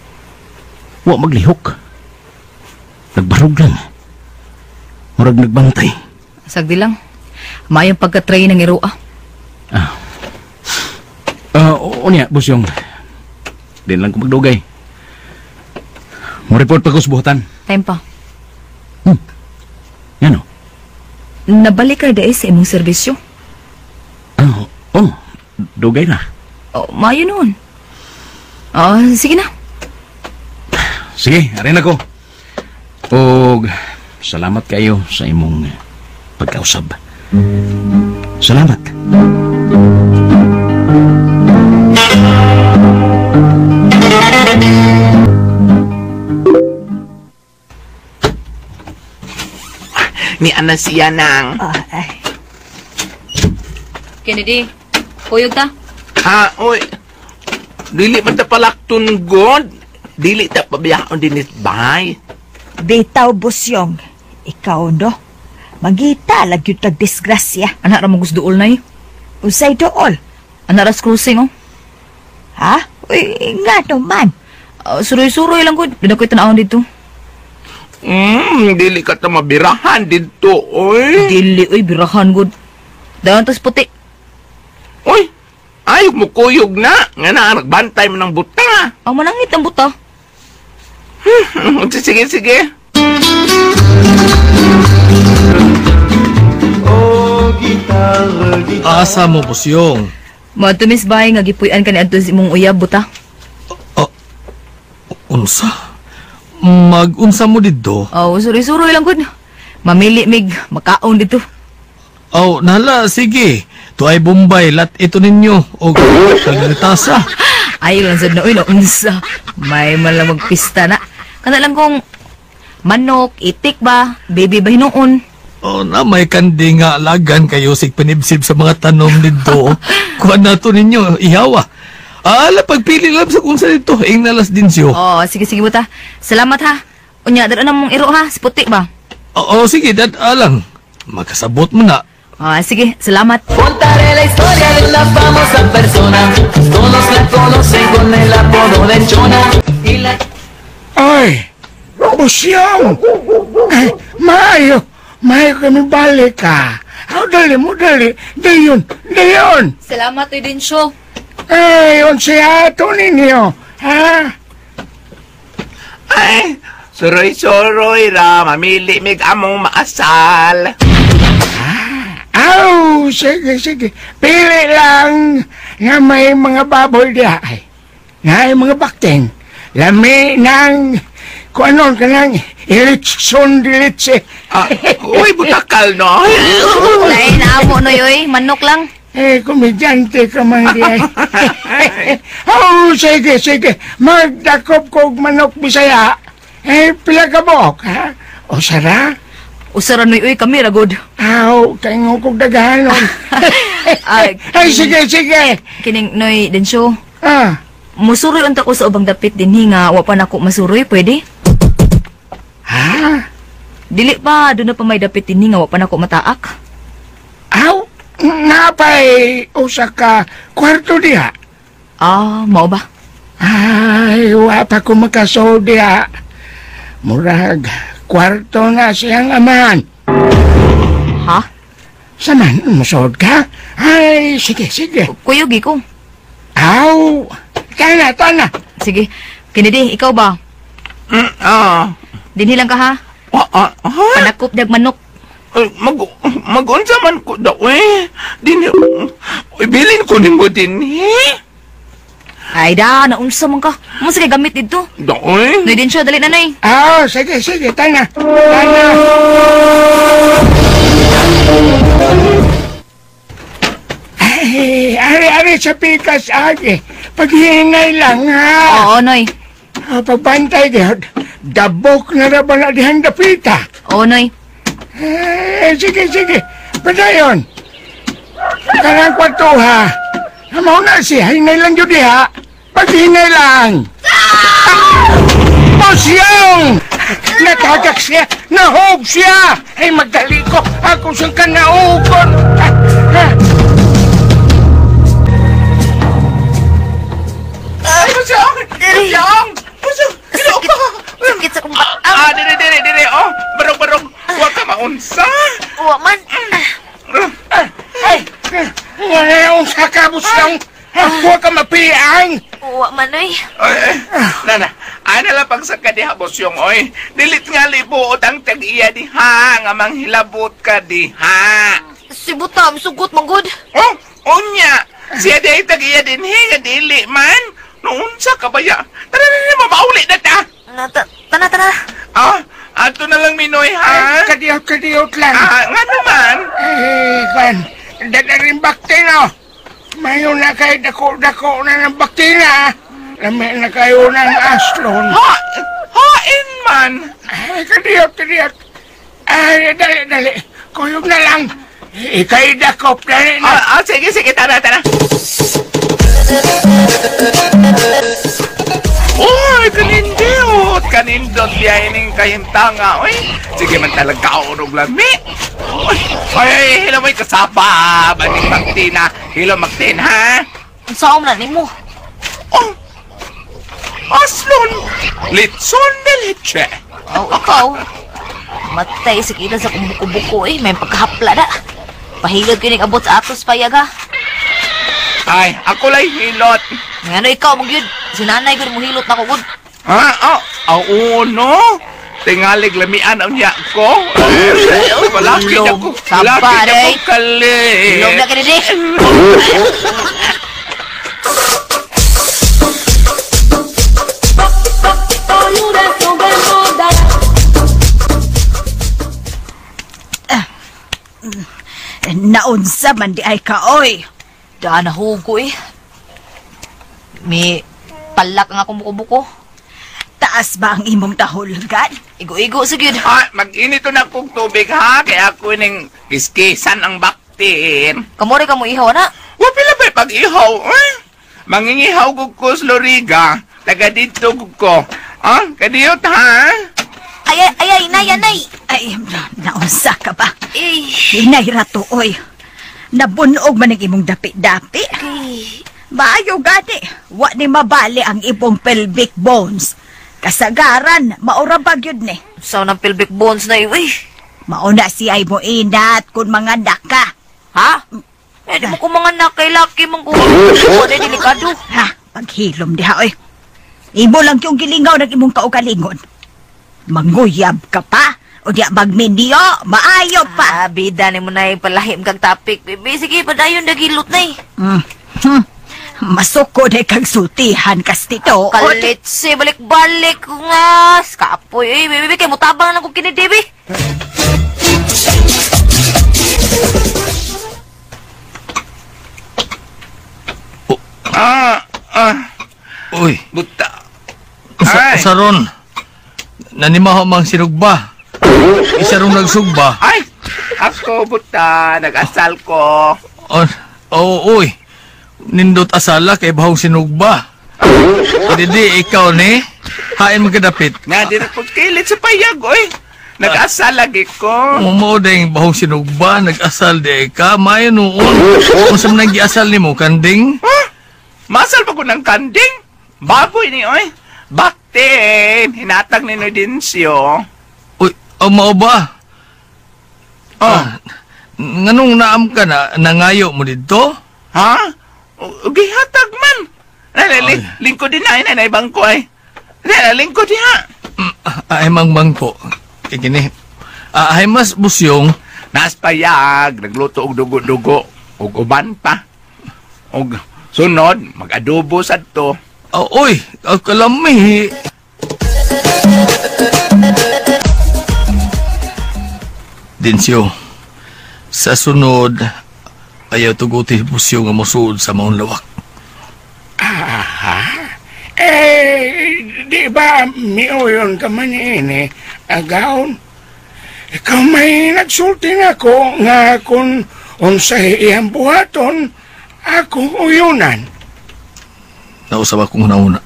Wa maglihok. Nagbarog lang. Murag nagbantay. Sagdi lang. Mayang pagka-tray ng iro O niya, Bosyong. Din lang ko magdugay. Mo-report pa ko sa buhatan. Time pa. Yan o. Nabalik ka dahil sa imong serbisyo. Dugay na. Oh, mayo noon. Sige na. Sige, arin ako. Og salamat kayo sa imong pagkausab. Salamat. Ni ana siya nang. Kennedy, kuyog ta? Oy. Dili man ta palakton god. Dili ta pabiyaon dinit bahay. Bitaw, Busyong. Ikaw, no? Magita, lagyot tag disgrasya. Anak ra mo gusto dool na eh. Usay dool. Anak ras cruising, oh. Ha? Uy, nga naman. Suroy-suroy lang ko. Dina ko'y tanawon dito. Dili ka ta mabirahan dito, oy. Dili, oy, birahan, good. Dahan tas puti. Oy, ayog mo kuyog na. Nga na, nagbantay mo ng buta. Ang manangit ang buta. Sige. Asa mo, Busyong? Matumis bahay nga gipuyan ka ni Antos imong uyab, buta. Unsa? Mag-unsa mo dito? Suroy-suroy lang, good. Mamili, mig. Makaon dito. Nala, sige. Tuay Bombay, lat ito ninyo. O, kagalitasa. Ay, lansad na, uy, naunsa. May malang magpista na. Kana lang kung manok, itik ba, baby ba hinuon? Na may kandi nga alagan kayo sig panibsib sa mga tanom dito. Kuha na to ninyo, ihawa. Pagpili lang sa kung sa dito, nalas din siyo. Sige, buta. Salamat ha. Unya, dada na mong iro ha, si puti ba? Sige, alang. Magkasabot mo na. Sige, salamat. Contaré la historia de una famosa persona. Todos la conocen con el apodo de Chona. Ay, Busyong! Mayo kami balik ka. Dali. Dayon. Salamat, Edensyo. Unsa ato ninyo, ha? Ay, suroy-suroy ra. Mamili mig among maasal. Sige. Pili lang nga may mga baboy diha. Nga may mga bakting. Lami ng kung anon ka nang ilitson dilitse. Uy, butakal, no? Lain na amo, no, yoy. Manok lang. Komedyante ka man diya. Sige. Magdakop kog manok Bisaya. Pila ka bok, ha? O sara? Usara noy, uy, kami, ragod. Kay nga kog dagahanon. Sige. Kining, noy, Densyo. Musuroy unta ko sa ubang dapit din nga wapan ako masuroy, pwede? Ha? Dili pa, doon na pa may dapit din nga wapan ako mataak. Napay usa ka kwarto diha. Mao ba? Ay, wapa ko makasod diha. Murag, kwarto na siyang amahan. Ha? Saman, masod ka? Ay, sige. Kuyugi ko. Tana. Sige, Kennedy, ikaw ba? Dinhilang ka ha? Panakop dag manok. Mag-unsa man ko daw bilin ko nimo din Ay da, naunsa man ka. Masa kay gamit dito? Noy din siya, dali na nay. Sige, tana. Ari sa pikas agi. Paghingay lang ha. Oo, Noy. Pagbantay diha. Dabok na ba na dihang dapita? Oo, Noy. Sige. Padayon. Karang kwarto ha. Amaw na siya. Hinay lang yun diha. Paghinay lang. Busyong! Natagak siya. Nahog siya. Ay magdali ko. Ako siyang kanaugon. Busyong! Sakit sa kumbaang. Diri. Barong. Huwag ka maunsa. Huwag man. Ay! Ngayon sa kabusyong! Huwag ka mapiang! Uwa man ay. Nana, ano lang pang sa kadiha, Bosyong, oy. Dilit nga libuot ang tag-iya diha, nga manghilabot ka diha. Si Butam, sugot manggod. Oh, unya. Siya di tag-iya din nga dili man. Noon sa kabaya. Tara na, mabauli na ta. Tana. Ato na lang, Minoy, ha? Kadiyot lang. Nga naman. Kan, dadaring bakti, no? Mayo na kayo dako-dako na ng bakti na. Lami na kayo ng aslon. Hain man. Kadiyot. Dali. Kuyog na lang. Ikay dakop, dali na. Sige, tara. Uy, kanindot biyahining kahintanga, oy. Sige man talaga urog lami. Ay, hilo mo'y kasaba. Baning magtina. Hilo magtin, ha? Saan na ni mo? Aslon! Litson de leche. Ikaw. Matay sa kita sa kumbuko-buko eh. May pagkahapla na. Pahilod ko yung abot sa atos payag ha. Ay, ako lay hilot. Ano ikaw magyud? Sinanay ko mo hilot na ko gud. No? Tingalig lamian ang niya ko. Malaki na ko. Sabar eh. Kali. Ilog na ka na di. Naunsa man di ay kaoy. Daan na hugo eh. May palak nga akong buko-buko. Taas ba ang imong tahulgan? Igo-igo sigid. Mag-inito na kong tubig ha. Kaya ako ning kiskisan ang baktin. Kamori ka mo ihaw na? Wapila ba'y pag-ihaw? Mangingihaw ko Loriga. Taga dito ko. Kadiyot ha? Ay, nay. Ay, naunsa ka ba? Hinay rato, oy. Nabunog man ang imong dapi-dapi. Maayo gani, wa ni mabali ang ibong pelvic bones. Kasagaran, maura ba yun ni? Saan ang pelvic bones na iwi? Mauna si ay mo inat kung mga daka. Ha? Di mo kung mga nakay-laki mong kuha na delikado. Ha, paghilom diha, oy. Imo lang yung gilingaw ng imong kaugalingon. Manguyab ka pa? O di magmindiyo, maayo pa. Bida ni mo na yung palahim kag topic. Sige, padayon nagilot na eh. Masuko na kag sultihan kastito. Kalitsi, balik-balik ko nga. Kapoy eh. Bibi, kayo mutabang na kong kinidibi. Uy. Buta. Saron. Nanimaho mang sinugba. Isa rong nagsugba. Ay! Ako, buta. Nag-asal ko. Uy. Nindot asala kay bahong sinugba. Hindi, ikaw ni. Hain magkadapit. Nga, di na po kilit sa payag, oy. Nag-asal lagi ko. Umo ding bahong sinugba. Nag-asal di ka. Mayo noon. Kung saan nag-iasal ni mo, kanding? Masal pa ko ng kanding. Baboy ni, oy. Baktin. Hinatag ni Nodincio. Uy, mao ba? Nganong naam ka na, nangayo mo dito? Ha? Gihatag man. Lingkod din na, inay bangko ay. Lingkod din ha. Ay mang bangko. Kini. Ay mas busyong. Nas payag, nagluto og dugo-dugo. Og uban pa. Og sunod, mag-adobo sad to. Uy, kalami. Dinsyo, sa sunod, ayaw tuguti busyo nga mosuod sa maong lawak. Di ba miuyon ka man ini, agaon? Ikaw may nagsulti na ko nga kung unsay iyang buhaton, akong uyunan. Nausap akong nauna.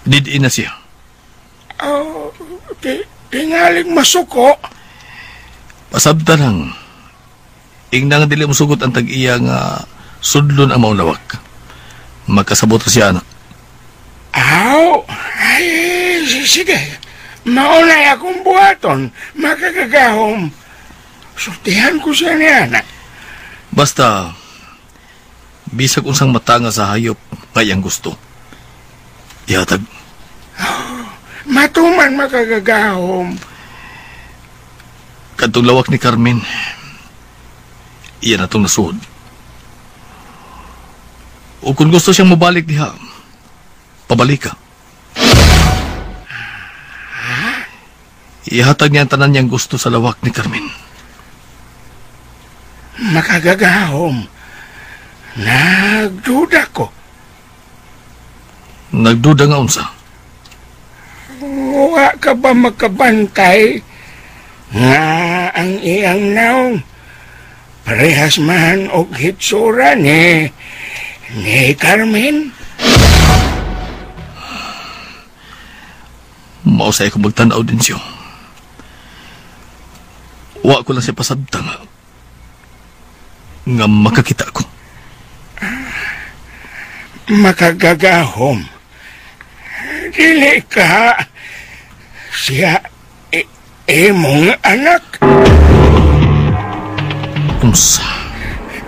Didi na siya. Tingaling masuko. Pasabta lang. Ingnang dili mo sugot ang tag-iya nga sudlon ang maulawak. Magkasabot siya anak. Ay, sige. Maunay akong buhaton. Makakagahom. Sultihan ko siya ni anak. Basta, bisag unsang matanga sa hayop kay ang gusto. Ihatag. Matuman makagagahom. Kadtong lawak ni Carmen, iyan atong nasuod. O kung gusto siyang mabalik diha, pabalik ka. Ihatag niya ang tanan niyang gusto sa lawak ni Carmen. Makagagahom. Nagduda ko. Nagduda nga unsa? Wa ka ba makabantay nga ang iyang naong parehas man og hitsura ni Carmen? Mausay ko magtanaw din siya. Wa ko lang siya pasabta nga makakita ko. Makagagahom. Dili ka siya imong anak. Unsa?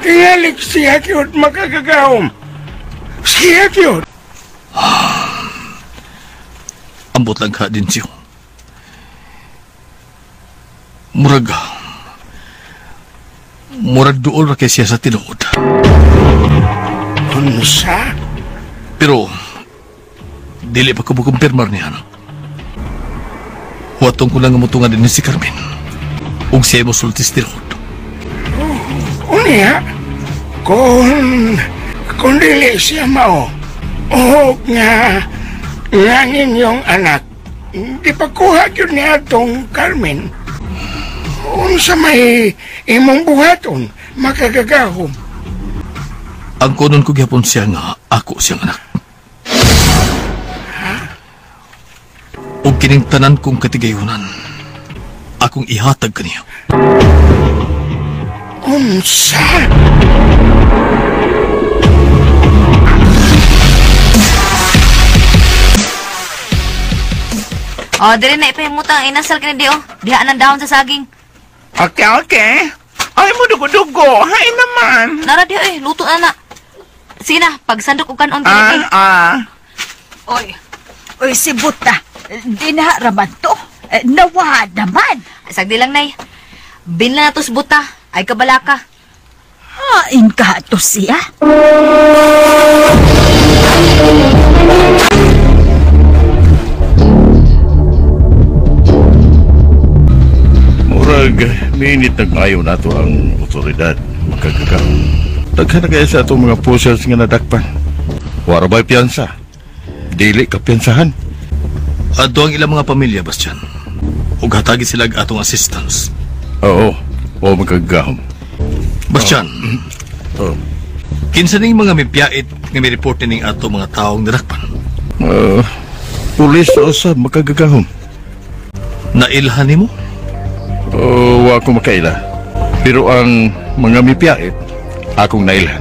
Tinalik siya kyot makagagahom. Siya kyot. Ambot lang ka din siya. Murag dool ra kay siya sa tinuod. Unsa? Pero dili pa ko kumpirmar niya. Huwatong ko lang amutungan din si Carmen. Ug siya mo sultis tinuod. Unya, kung dili siya mao, o nga ninyong anak, di pa kuha yun niya itong Carmen. Unsa may imong buhaton, makagagahom. Ang kunon ko gyapon siya nga ako siyang anak. O kining tanan kong katigayunan, akong ihatag kaniya. Unsa? Oh, dili na ipahimutang inasal ka na di, oh. Dihaan ang dahon sa saging. Okay. Ay mo dugo-dugo. Hay naman. Nara di, luto na na. Sige na, pagsandok ko kanon. Oy, si Buta. Di na raman to. Nawa naman. Sagdi lang, Nay. Binla na to si Buta. Ay kabalaka. Hain ka to siya. Murag, minit na kayo na to ang otoridad. Makagagahom. Daghan na kaya sa itong mga pushers nga nadakpan. Wara ba'y piyansa? Dili ka piyansahan. Ato ang ilang mga pamilya, Bastian. Ug hatagi sila atong assistance. Oo, makagagahom. Bastian, kinsa ning mga mipyait nga may report ning ato mga taong nadakpan? Pulis o sa makagagahom. Nailhan nimo? Wa ko makaila. Pero ang mga mipyait, akong nailhan.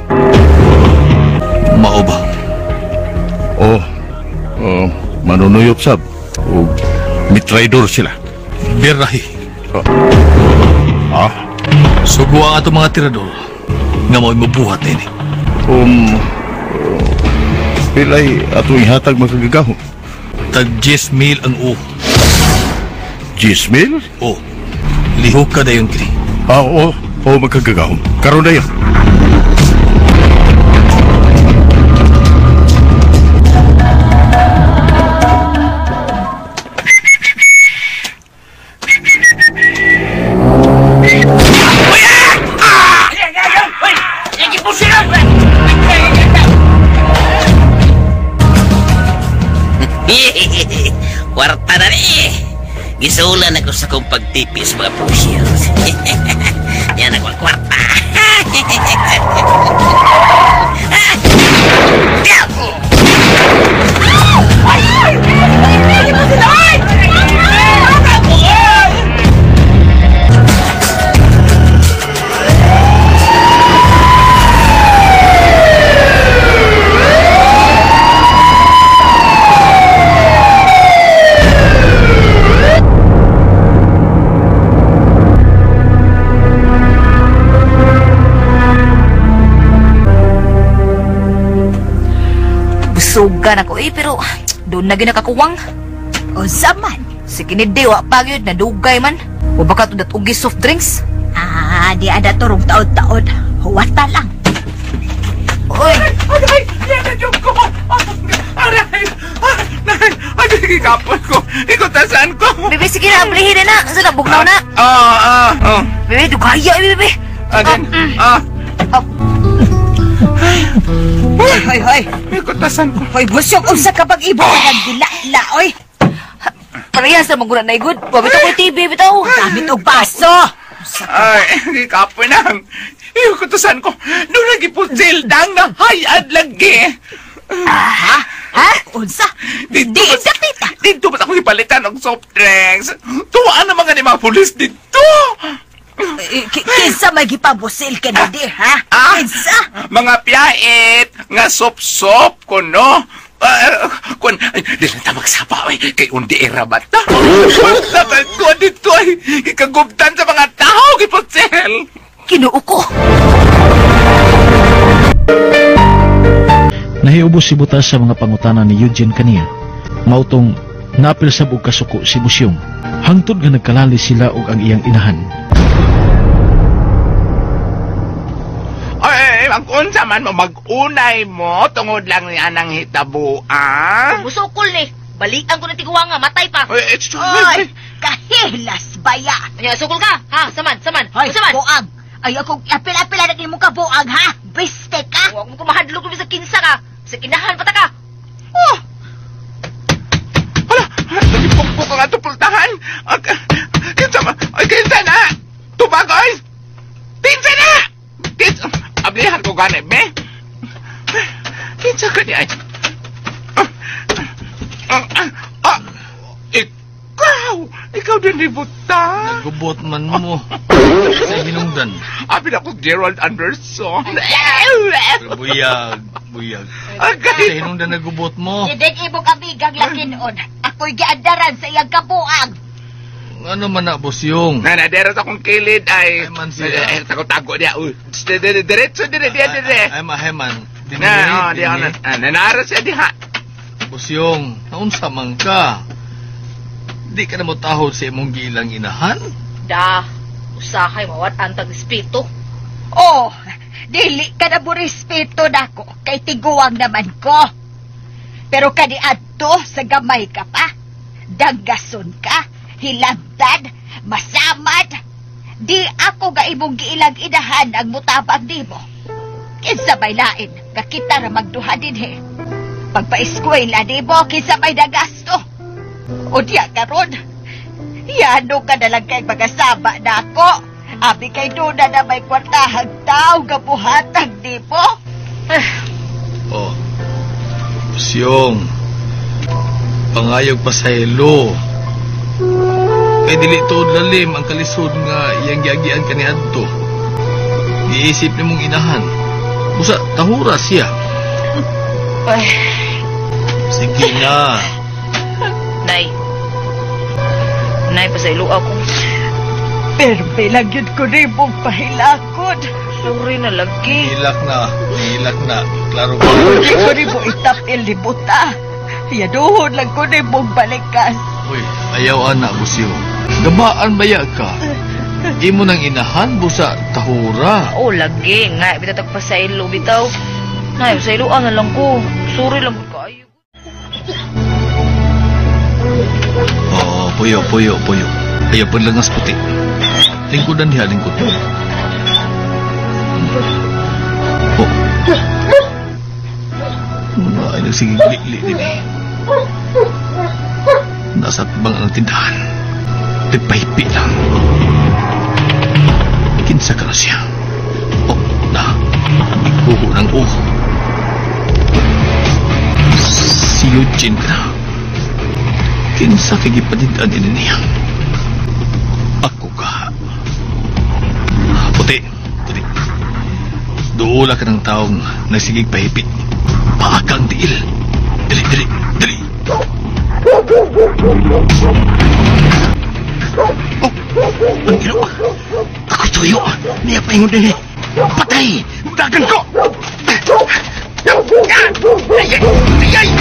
Mao ba? Manunuyop sab. O mitraidor sila. Birahi. Sugo ang ato mga tirador nga mo'y mabuhat nini. Pilay ato ihatag makagagahom. Tag 10,000 ang o. 10,000? O. Lihok ka dayon kini. Oo, magkagagahom. Karon dayon. Kwarta na rin. Gisulan ako sa kong pagtipis mga pushers. Yan ako ang kwarta. Sugan ako pero doon na ginakakuwang. O zaman? Sige ni Dewa pagyod na dugay man. O baka tudat ugi soft drinks. Di ada turong taon-taon. Huwata lang. Uy! Aray! Yan na yung ko! Aray! Aray! Kapon ko! Ikutasan ko! Bebe, sige na, blihin na. Saan na, bugnaw na? Bebe, dugaya, bebe. Hoy! Ikutasan ko! Hoy, busyok, unsa ka pag-ibo ka nagdila, oy! Parehas na maguna na igod. Wabit ako yung TV, bitaw. Gamit og baso! Ay, kapon nang! Ikutusan ko! Nung nagiputsil dang na hayad lagi! Ha? Unsa? Dito ba't ako ipalitan ng soft drinks? Tuwaan naman nga ni mga pulis dito! Kinsa may gipabusil ka na di, ha? Kinsa? Mga piyait, nga sop-sop ko, no? Di lang ta magsapa, kay undi irabata. Dapat ko dito ay ikagubtan sa mga tao, kiputsil! Kinuo ko! Nahiubos si Butas sa mga pangutana ni Eugene kaniya. Mautong napil sa bug kasuko si Busyong. Hangtod nga nagkalali sila og ang iyang inahan. Ay, ang unsa man mo mag-unay mo tungod lang ni anang hitabuan. Musukol ni. Balikan ko na tiguwa nga, matay pa. Oy, kahilas baya. Anya, sukol ka. Ha, saman. Hoy, buang. Ay, ako apil-apila na mo ka buang, ha? Biste ka? Huwag mo kumahadlog ko sa kinsa ka. Sa kinahan pata ka. Hala, nagipukpuk ang ato pultahan. Kinsa na. Tubagoy. Kinsa na. Ablihan ko ganit, be. Kinsa ka niya. Ikaw din ni Buta. Nagubot man mo. Sa hinungdan. Apin ako Gerald Anderson. Buyag. Sa hinungdan nagubot mo. Didin ibog abigang lakinon. Ako'y giandaran sa iyang kabuang. Ano man na, Busyong? Nanadero sa kong kilid ay... Heman siya. Tago-tago niya. Diretso, dire. Ay, maheman. Nanara siya diha. Busyong, naunsa man ka? Di ka na mo tahod sa imong gilang inahan? Da, usahay mawat antag espito. Oh, dili ka na mo respeto nako kay tiguang naman ko. Pero kani adto sa gamay ka pa. Danggason ka, hilangtad, masamad. Di ako ga imong giilang inahan ang mutabang nimo. Kinsa may lain, kakita na magduha din he. Pagpa-eskwela nimo, kinsa may nagasto. O diya karon, yano ka na lang kay magasama na ako. Abi kay Duna na may kwartahang tao gabuhatag di po. Oh, Busyong, pangayog pa sa hilo. Kay dili tuod lalim ang kalisod nga iyang giagian ka ni adto. Giisip ni mong inahan. Busa, tahura siya. Sige na. Nay, pasaylo ako. Pero bilang ko rin mong pahilakod. Sorry na lagi. Nihilak na. Klaro ba? Hindi ko rin mo itapil ni Buta. Yaduhon lang ko rin mong balikas. Uy, ayaw anak, Busyong. Gabaan baya ka? Di mo nang inahan, busa, tahura. Oo, lagi. Nga, bitatag pasaylo, bitaw. Nay, pasayloan na lang ko. Sorry lang ko kayo. Oh, puyo. Ayaw pa lang as puti. Lingkudan diha, lingkod. Oh. Ay, nagsigig li din eh. Nasa bang ang tindahan. Nagpahipi lang. Kinsa ka na siya. Oh, na. Ikuho ng uho. Si Eugene ka na. Kinsa kagipadidaan din niya. Ako ka. Puti. Duula ka ng taong nagsigig pahipit. Paakang diil. Dali. Oh, ang ginawa. Ako tuyo. Niya paingon din eh. Patay! Dagan ko! Ay!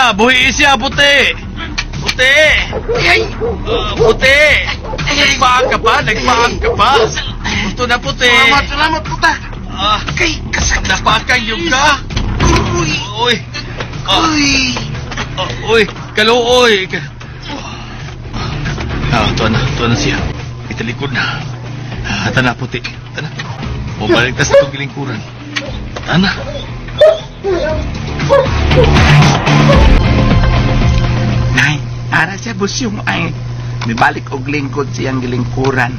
siya, buhi siya, puti. Puti. Puti. Nagpaang ka pa, Gusto na, puti. Salamat, puta. Kay kasag napakayog ka. Uy. Uy, kaluoy. Tuwa na siya. Italikod na. Tana, puti. Tana. O balik na sa itong gilingkuran. Tana. Nay, para siya busyong ay mibalik og lingkod siyang gilingkuran.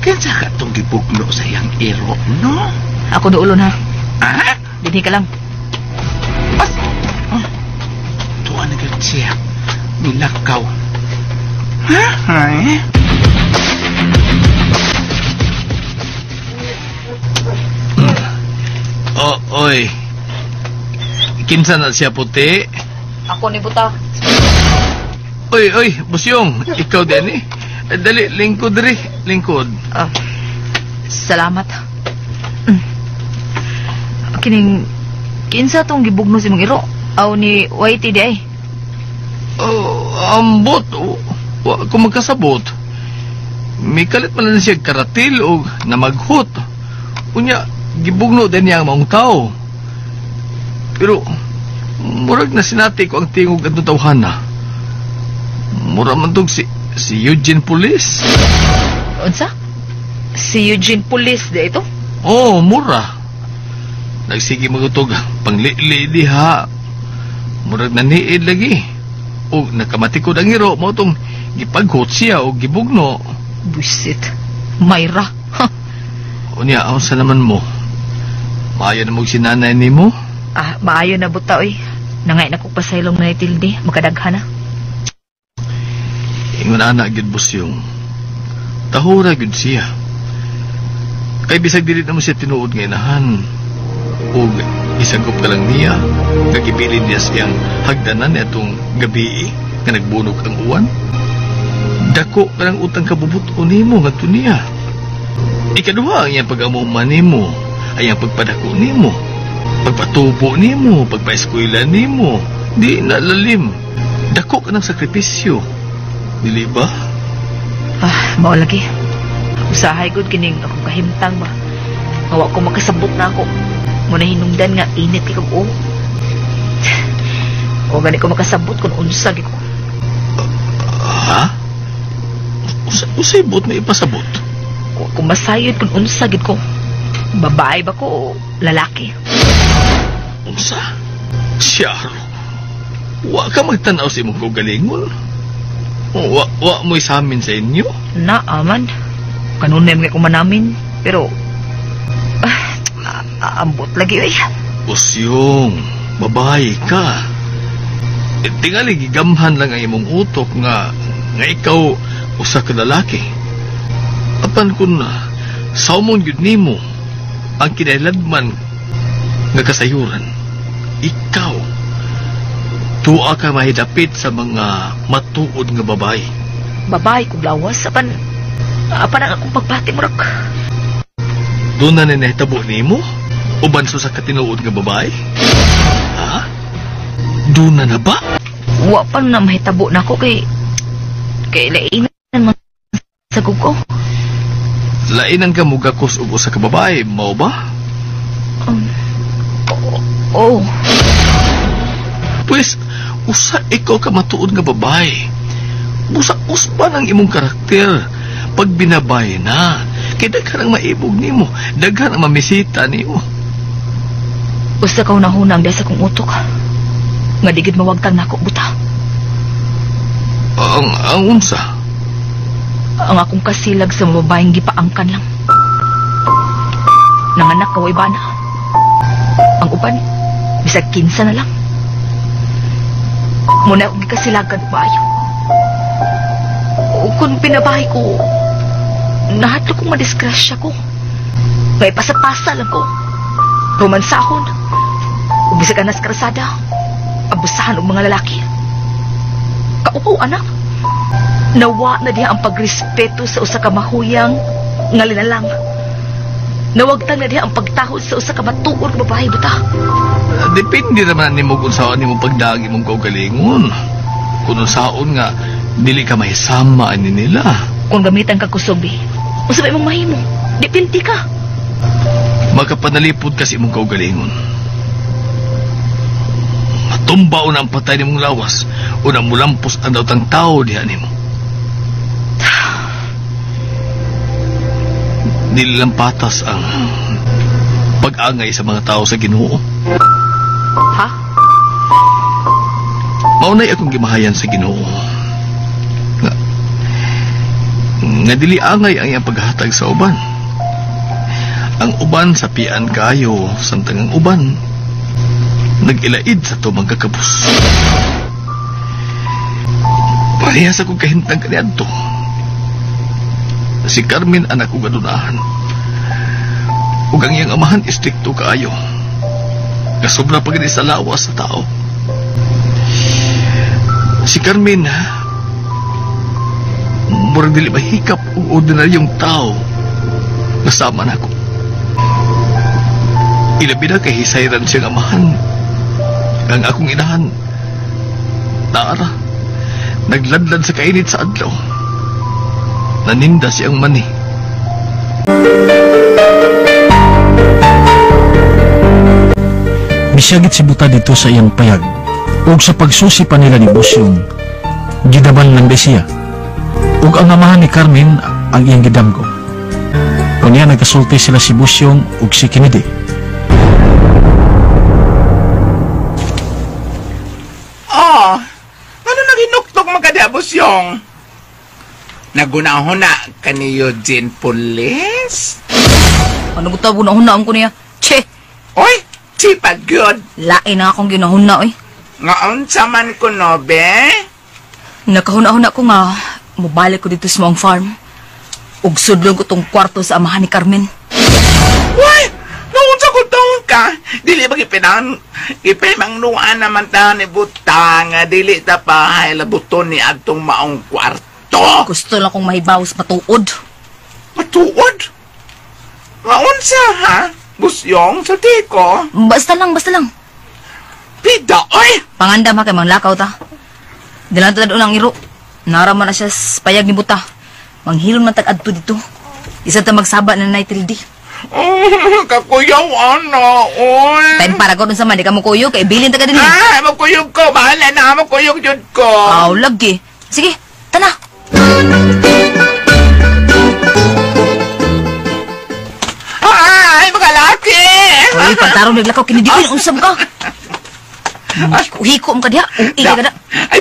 Kinsa ka itong gibugno sa iyang iro, no? Ako doon ha. Ha? Dinhi ka lang. Tuwa na gano'n siya. Nilakaw. Ha? Oy. Kinsa na siya, puti? Ako ni buta. Oy, busyong. Ikaw din eh. Dali, lingkod rin. Lingkod. Salamat. Kinsa tong gibugno si mong iro? Aw ni Whitey di ay? Ambot. Kung magkasabot. May kalit man na siya karatil o namaghot. Unya, gibugno din niya ang maong tao. Pero, murag na sinati ko ang tingog at nutawhana. Mura man tong si Eugene Police. Unsa? Si Eugene Police di ito? Oo, mura. Nagsige magutog panglili diha. Murag naniid lagi. O nakamatikod ang iro mo itong gipaghot siya o gibugno. Buisit. Mayra. O niya, sa naman mo. Maayo na mong sinanay ni mo? Maayo na buta oy. Nangay na kong pasaylong na itildi. Magkadaghan na. Ingon anak gid busyong. Tahura gid siya. Kay bisag dili na mo siya tinuod nga inahan. O isagop ka lang niya. Kagibilin niya siyang hagdanan itong gabi nga nagbunog ang uwan. Dako ka ng utang kabubuto nimo nga niya. Ikaduha ang iyang pag-amuman nimo, ay ang pagpadako nimo, pagpatubo nimo, pagpaeskwela nimo. Di nalalim. Dako ka ng sakripisyo. Dili ba? Mao lagi. Usahay gud kining akong kahimtang ba. Awa ko makasabot na ako. Muna hinungdan nga init kay kog o. O gani ko makasabot kung unsag ko. Ha? Usay bot may ipasabot? Kung masayod kung unsag ko. Babae ba ko o lalaki? Unsa? Siyaro. Wa ka magtanaw sa imong kagalingon. Wa mo isamin sa inyo? Aman. Kanunay mga kumanamin. Pero ambot lagi ay. Usyong, babae ka. Tingali gigamhan lang ang imong utok nga ikaw usa ka lalaki. Apan kun saumon gyud nimo ang kinailadman nga kasayuran. Ikaw tuwa ka mahidapit sa mga matuod nga babae. Babae kung lawas apan ang akong pagbati mo rak. Doon na nahitabo nimo? Uban sa katinuod nga babae? Ha? Doon na ba? Wa pa na mahitabo na ako kay lainan man sa ko. Lainan ka mo gakos og usa ka babae, mao ba? Oo. Pues, usa ikaw ka matuod nga babae. Usa-uspan ang imong karakter. Pag binabay na, kay daghan ang maibog nimo, daghan ang mamisita nimo. Usa ka unahunang desa kong utok. Nga digid mawagtang nako buta. Ang unsa? Ang akong kasilag sa babaeng gipaangkan lang. Nanganak kaway bana. Ang uban, bisag 15 na lang. Muna akong gikasilagan maayo. O kung pinabahay ko, nahatlo kong madiskrasya ko. May pasapasa lang ko. Romansahon. Ubisa ka nas karasada. Abusahan ng mga lalaki. Kaupo, anak. Nawa na diha ang pagrespeto sa usa ka mahuyang nga linalang. Nawagtang na diha ang pagtahod sa usa ka matuod nga babae buta. Depende naman nimo kung saan nimo pagdagi mong kaugalingon. Kung saan nga dili ka mahisama ani nila. Kung gamitan ka kusubi, usabay mong mahimo. Dipinti ka. Makapanalipod kasi mong kaugalingon. Matumba o ang patay nimong lawas o na mulampos ang daw tao diha nimo. Nilang patas ang pag-angay sa mga tao sa Ginoo. Ha? Maunay akong gimahayan sa Ginoo. Nga dili angay ang iyang paghatag sa uban. Ang uban sa pian kayo, samtang ang uban nag-ilaid sa to magkakabus. Parehas akong kahintang kaniadto. Si Carmen anak ko gadunahan. Ug ang iyang amahan istrikto kaayo. Kasobra pa gani sa lawas sa tao. Si Carmen murag dili mahikap og ordinaryong tao nasama nako. Ilabi na kay hisayran siyang amahan. Ang akong inahan naara nagladlad sa kainit sa adlaw. Naninda siyang mani. Misyagit si buta dito sa iyang payag ug sa pagsusi pa nila ni Busyong gidaban lang siya ug ang amahan ni Carmen ang iyang gidamgo. Kunya nagkasulti sila si Busyong ug si Kennedy. Ano naginuktok magkada Busyong? Nagunahon na kani Eugene Pulis? Ano ko tawag hunahon ko niya? Che! Oy! Che pa good! Lain na akong ginahuna, oy. Ngaon sa man ko, no, be? Nakahuna-huna ko nga, mabalik ko dito sa mong farm. Ug sudlon ko tong kwarto sa amahan ni Carmen. Uy! Noon sa kutong ka, dili ba ipimangnuan naman ta ni Butang, dili ta pa labuton ni Agtong maong kwarto. Gusto lang kong mahibawas matuod. Matuod? Ngaon sa, ha? Busyong, sa tiko? Basta lang. Pida, oy! Pangandam ha kay mang lakaw ta. Dilan ta doon ang iro. Naraman na siya sa payag ni Buta. Manghilom na tag-adto dito. Isa ta magsaba na naitildi. Kakuyaw, ano, oy! Time para ko dun sa man, di ka mo kuyog, kay bilin ta ka din. Magkuyog ko. Bahala na, magkuyog yun ko. Lagi. Sige, tana. Ay, mga laki! Uy, pagtarong naglakaw, kinidiin, unsam ka. Hiko mo ka diha, uwi ka na. Ay,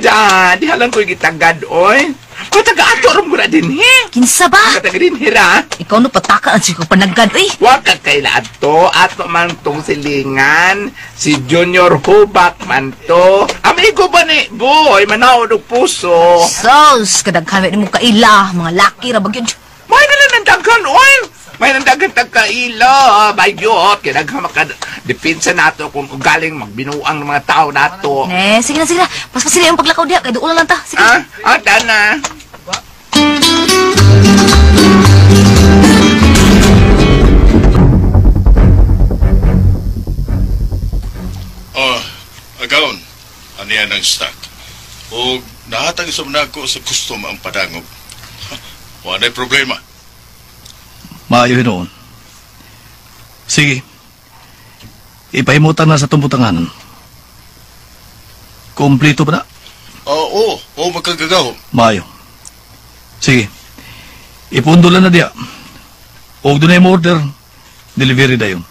di halang ko'y gitagad, oy. Ko taga-ato rin mo na din, he. Kinsa ba? Kataga din, hira. Ikaw no patakaan siya ko panagad, eh. Huwag ka kaila ato, ato man tong silingan, si Junior Hubak man to. Amigo ba ni, boy, manaod og puso. Sos, kadaghan mo kaila, mga laki ra bagyod. May nalang nandaghan, oy. May nandagan tagkaila, bayot, kinagha makadepinsa nato kung galing magbinuang ng mga tao nato. Sige na. Paspasilay ang paglakaw diya, kaya doon lang ta. Sige. Tana. Agaon, aniyan ang stock. O nahatag sa manako sa custom ang padangog. Wala problema. Maayo noon. Sige. Ipahimutan na sa tumbutangan. Kompleto ba na? Oo, magkagagaw. Maayo. Sige. Ipundulan na diya. O doon na order, delivery na yun.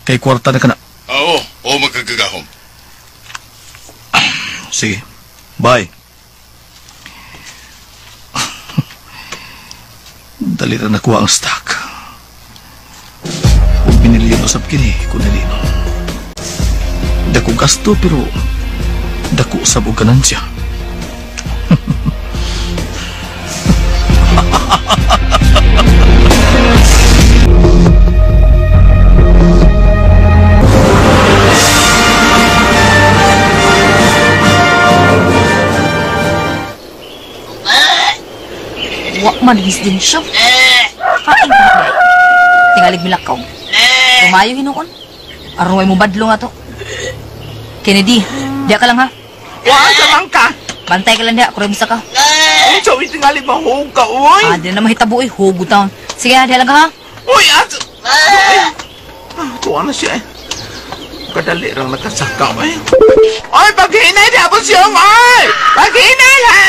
Kay kwarta na ka na. Oo, magkagagahom. Sige. Bye. Dali na nakuha ang stock. Kung pinili yun usap kini, kunilino. Dako gasto pero dako usap o ganansya. Wak man din siya. Kain ba? Tingalig milakaw. Tumayo hinuon. Aron way mo badlo nga to. Kennedy, diya ka lang ha. Wa ka ka. Bantay ka lang diya, kuremsa ka. Ang sawi tingali mahog ka, uy. Di na mahitabo eh, hugo taon. Sige ha, diya lang ka ha. Uy, tuwa na siya eh. Kadali lang nakasaka eh. Oy, paghinay di ako siyang, oy! Paghinay ha!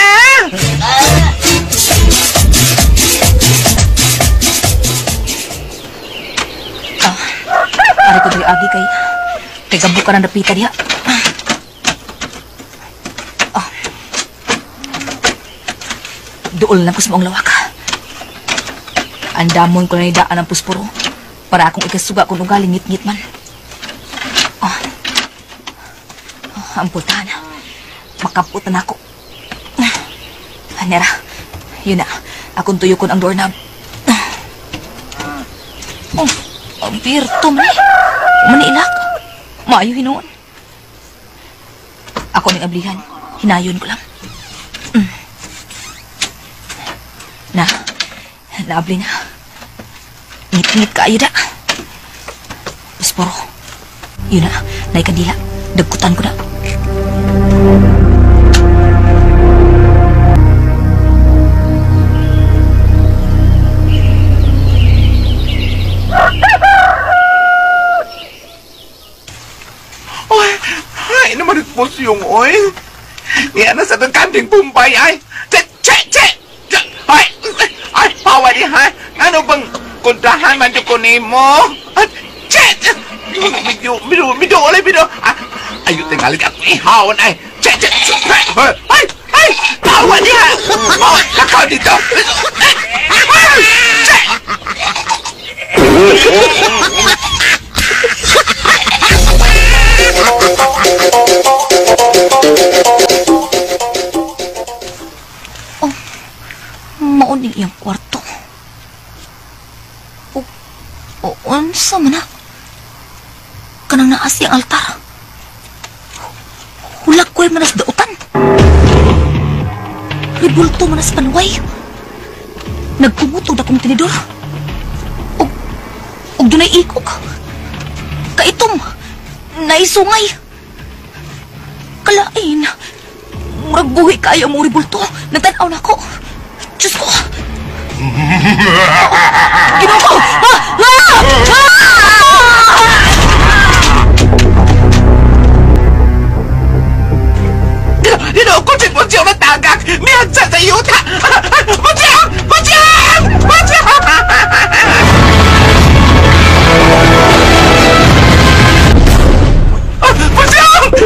Ari ko dili agi kay gabok ka ng dapita diha. Duol lang ko sa maong lawak. Andamon ko na idaan ang puspuro para akong ikasuga kung ugaling ngit-ngit man. Ang pultahan. Makaputan ako. Nera, yun na. Akong tuyukon ang doorknob. Ang birto man eh. Manilak. Maayo hinuon. Ako ning ablihan. Hinayon ko lang. Naabli na. Ngit-ngit ka ayo da. Pusporo. Yun na. Naikandila. Dagkutan ko na. Ay, naman itpos yung oil. Yan na sa kanding pumpay ay. Che! Ay, pawa di ha. Ano bang kontrahan man ko ni mo? Che! Bido, olay bido. Ayo tingali ka ihawon ay. Che! Ay, pawa di ha. Oh, nakaw dito. Che! Mauning iyang kwarto. Unsa man na? Kanang naas iyang altar. Hulak ko'y manas dautan. Ribulto manas panway. Nagkumutog akong tinidor. Og dunay ikog. Kaitom. Naisungay. Kalain. Murag buhi kayo mong ribulto. Nagtanaw na ako. Diyos ko! Ginaw ko! Ginaw ko si Pusyong na tagak! Miyagsa sa yuta!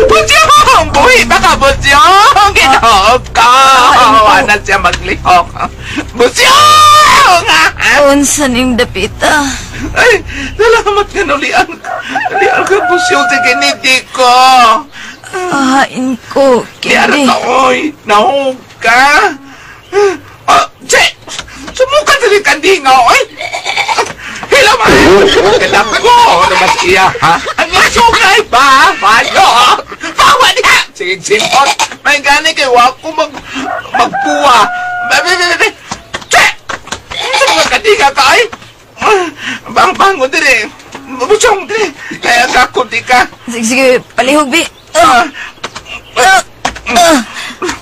Pusyong! Buhi ba ka, Pusyong? Ginaw ka! Wala siya maglihok. Pusyong! Unsa ning dapita? Ay, salamat nga nulian. Nulian ka, Pusyong, sa kiniti ko. Ahain ko, Kennedy. Lian ka, oy. Nahog ka. Che! Sumuka sa likandinga, oy. Hila man. Magkadap ko. Ano mas iya, ha? Ang nasungay ba? Paano? Pawa niya! Sige, simpot. May gani kayo ako magpuwa. Che! Saan magkandinga ka, oy? Bang-bango dire. Pusyong dire. Kaya kakot di ka. Sige, palihog, Bi.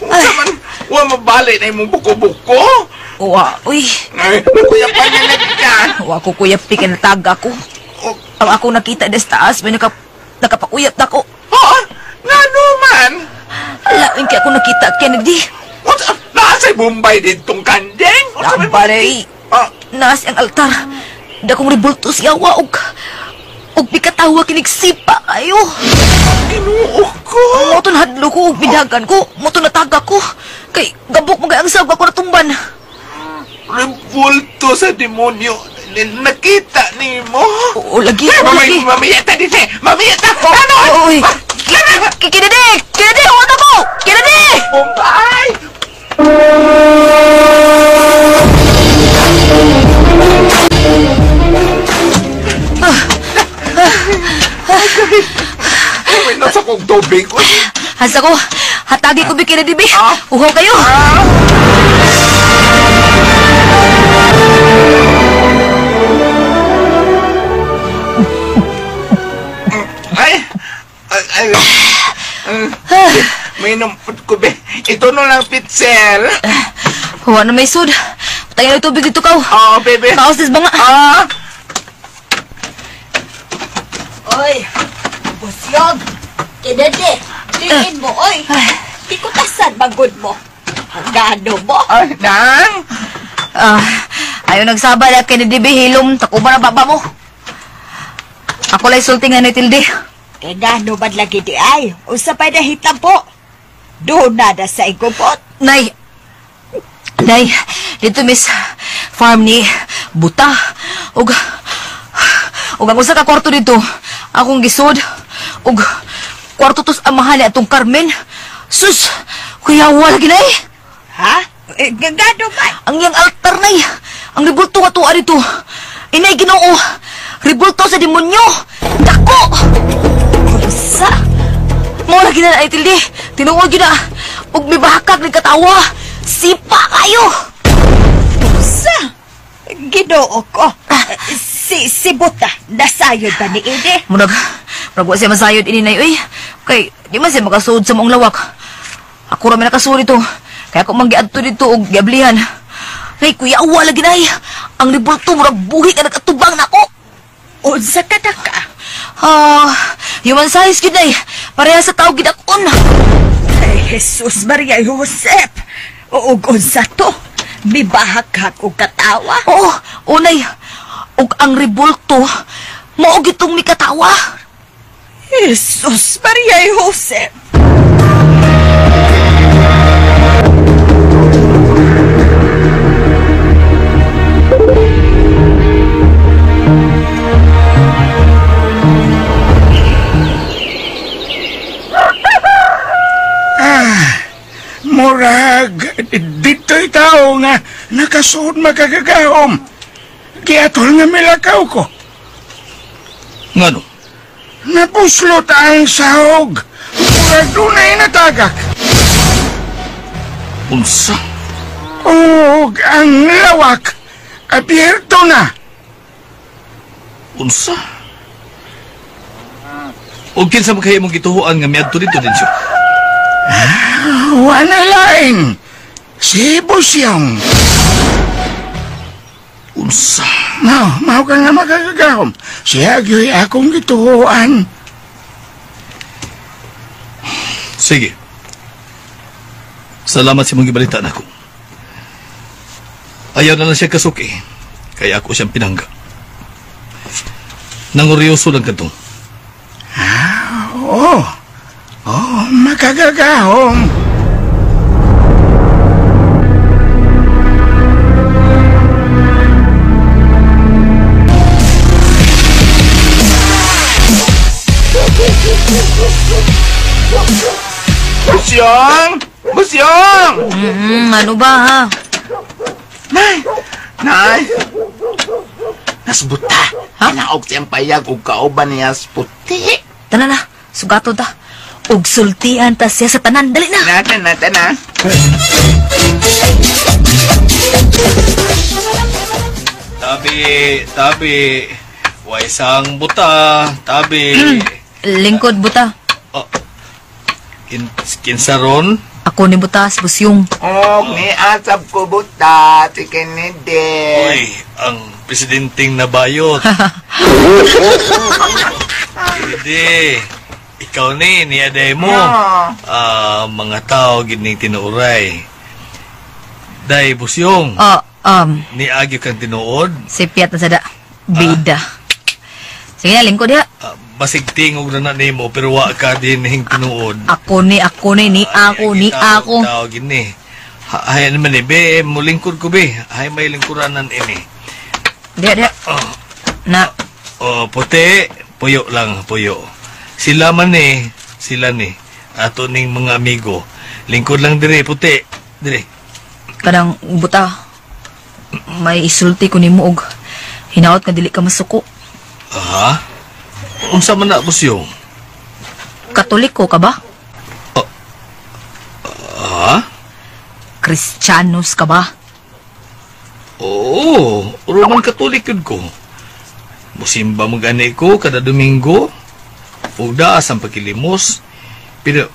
Saman, wa mabalik na imong buko-buko. Wa, uy. Ay, nakuya pa niya ka. Wa ko kuya pi ka nataga ko. Ang ako nakita des taas, may nakapakuyap na ko. Ha? Nga naman? Lain kaya ako nakita, Kennedy. Nasa Bombay ditong kandeng? Nampare, naas ang altar. Dakong ribulto siya, og bikatawa kinigsipa kayo. Inuo ko. Moto na hadlo ko, bidagan ko. Moto na taga ko. Kay gabok mga ang sawa ko natumban. Ribulto sa demonyo. Nakita ni mo? Oo, lagi. Mamiyata din eh. Mamiyata. Ano? Uy. Kennedy! Kennedy! Huwag ako! Kennedy! Bombay! Ay, nasa kong tubig ko. Hasa ko, hatagi ko bikin na dibi. Uhaw kayo. ito no lang pitzel. Huwag na may sud. Patayin na tubig dito ka. Oo, bebe. Kaos ba nga? Oy, Busyog. Kinede, liin mo, oy. Di ko tasan magod mo. Hangado mo. Nang? Ayaw nagsabay na kinidibi hilom. Takuba na baba mo. Ako lang sulti nga ni Tilde. Gano ba lagi di ay? Usapay na hitam po. Doon na sa igupot. Nay, dito miss, farm ni Buta. Ug ang usa ka kwarto dito, akong gisod. Ug kwarto tos amahan ni atong Carmen. Sus, kuyawa lagi nay. Ha? Gagano ba? Ang yang altar nay, ang ribulto nga tuwa dito. Inay Ginoo, ribulto sa demonyo. Dako! Usa? Mo lagi na ay Tilde. Tinuod yun na. Ug may bahakag ng katawa. Sipa kayo! Usa? Ginoo ko. Si Buta, nasayod ba ni Ede? Murag wa siya masayod ini nay, uy. Kay, di man siya makasuod sa mong lawak. Ako rami nakasuod dito. Kaya ako manggiadto dito og giablihan. Nay, kuya, awa lagi nay. Ang ribulto, murag buhi ka nagkatubang na ako. Unsa ka na ka? Human size yun nay. Pareha sa tao gidakon. Ay, Jesus Maria Josep. Uog unsa to? Mibahaghag og katawa? Oo, unay. Ug ang ribulto, maog itong mikatawa. Jesus Maria Josep. Murag, dito'y tao nga nakasuod magagagahom. Kiyatol nga milakaw ko. Ngano? Napuslot ang sahog. Murag dunay natagak. Unsa? Ug ang lawak, abierto na. Unsa? O kinsa man kayo mong gituhuan nga miadto dito din siya? Wala laing. Si Busyong. Unsa? Mao ka nga magagagahom. Siya gyo'y akong gituhuan. Sige. Salamat sa mong gibalita na ako. Ayaw na lang siya kasuki. Kaya ako siyang pinangga. Nanguryoso lang katong. Oo. Magagagahom. Busyong! Ano ba ha? Nay! Nasbuta. Ha? Naog siyang payag ug kauban niya puti. Tanan na, sugato ta. Ug sultian ta siya sa tanan. Dali na. Nata na. Tabi. Waisang buta. Tabi. Lingkod buta. Kinsaron? Ako ni butas, Busyong. Ni asab ko buta, si Kennedy. Uy, ang presidenting nabayot. Hindi. Ikaw niyaday mo. Mga tao gining tinuuray. Day, Busyong. Niagyo kang tinuod? Sipiat na sada. Bida. Sige na, lingkod ya. Basig tingog na nimo pero wa ka din hing tinuod. Ako ni. Tao gini. Hay naman be, mo lingkod ko be. Hay may lingkuranan ini. Dia. Na. Puti, puyo lang, puyo. Sila ni. Ato ning mga amigo. Lingkod lang dire, puti. Dire. Kadang buta. May isulti ko ni Muog. Hinaot ka dili ka masuko. Unsa man na, Busyong? Katoliko ka ba? Kristiyanos ka ba? Oo, Roman Katolik yun ko. Musimba mo gani ko kada Domingo. Ug daas ang pagkilimos.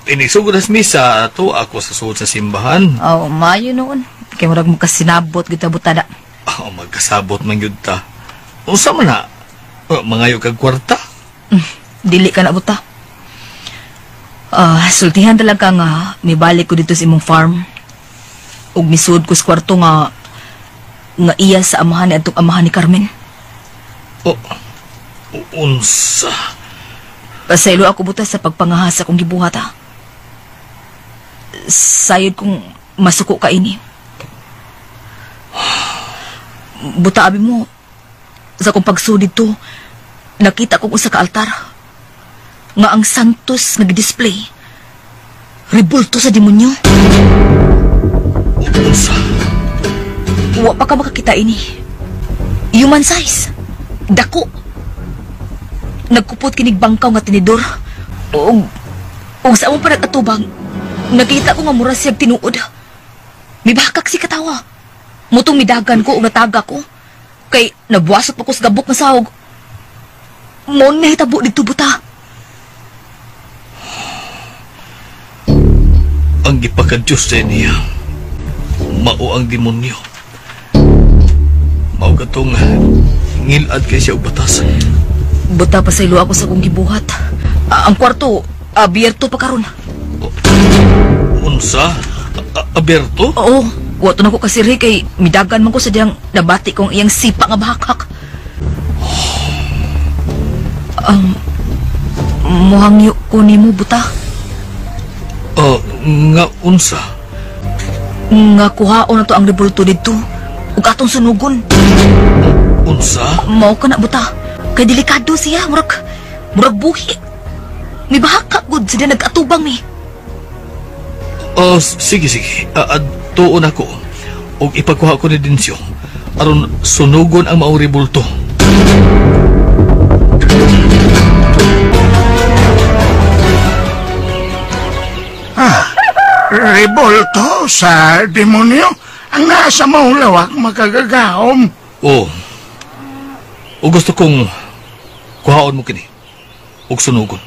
Inisugod as misa to ako sa suod sa simbahan. Oh, mayo noon. Kaya murag mo kasinabot kita butada. Oh, magkasabot man yun ta. Unsa man na? Mangayo kag kwarta? Dili ka na buta. Sultihan talaga nga may balik ko dito sa imong farm. Ug misud ko sa kwarto nga iya sa amahan ni atong amahan ni Carmen. Oh, unsa? Pasaylo ako buta sa pagpangahasa kong gibuhat ha. Sayod kong masuko ka ini. Buta abi mo, sa kong pagsudid to, nakita kong usa ka altar. Nga ang santos nag-display. Ribulto sa demonyo. Unsa? Wa pa ka makakita ini. Human size. Dako. Nagkupot kinig bangkaw nga tinidor. Og sa among panag-atubang, nakita ko nga mura siyag tinuod. Mibakak si katawa. Mutong midagan ko o nataga ko. Kay nabuwasot pa ko sa gabok na sahog. Mon may hitabo dito buta. Ang gipakadyos sa niya, mao ang demonyo. Mao katong ngilad kay siya og batasan. Buta pa sa ilo ako sa kong gibuhat. Ang kwarto, abierto pa karon. Unsa? Abierto? Oo. Wato na ko kasi rin kay midagan man ko sa diyang nabati kong iyang sipa nga bahakak. Muhangyo ko ni mo, buta. Nga unsa? Nga kuhaon na to ang rebulto dito. Ug atong sunugon. Unsa? Mao ka na, buta. Kay delikado siya, murag buhi. May bahaka gud sila nag-atubang mi. Sige. Tuon ako. Og ipagkuha ko ni Dinsyo. Aron sunugon ang maong rebulto. Rebulto sa demonyo? Ang nasa maulawak makagagahom. Oo. O gusto kong kuhaon mo kini. Og sunugon.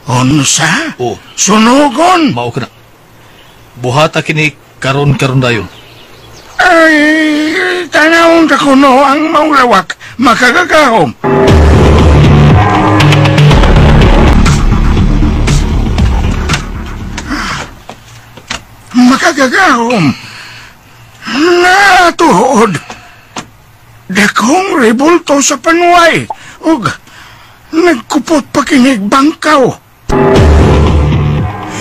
Unsa? Oo. Sunugon? Mao ka na. Buhata kini karon dayon. Ay, tanawon ka kuno ang maulawak makagagahom. Makagagahom? Natuhod. Dakong rebulto sa panuway. Ug nagkupot pa kinig bangkaw.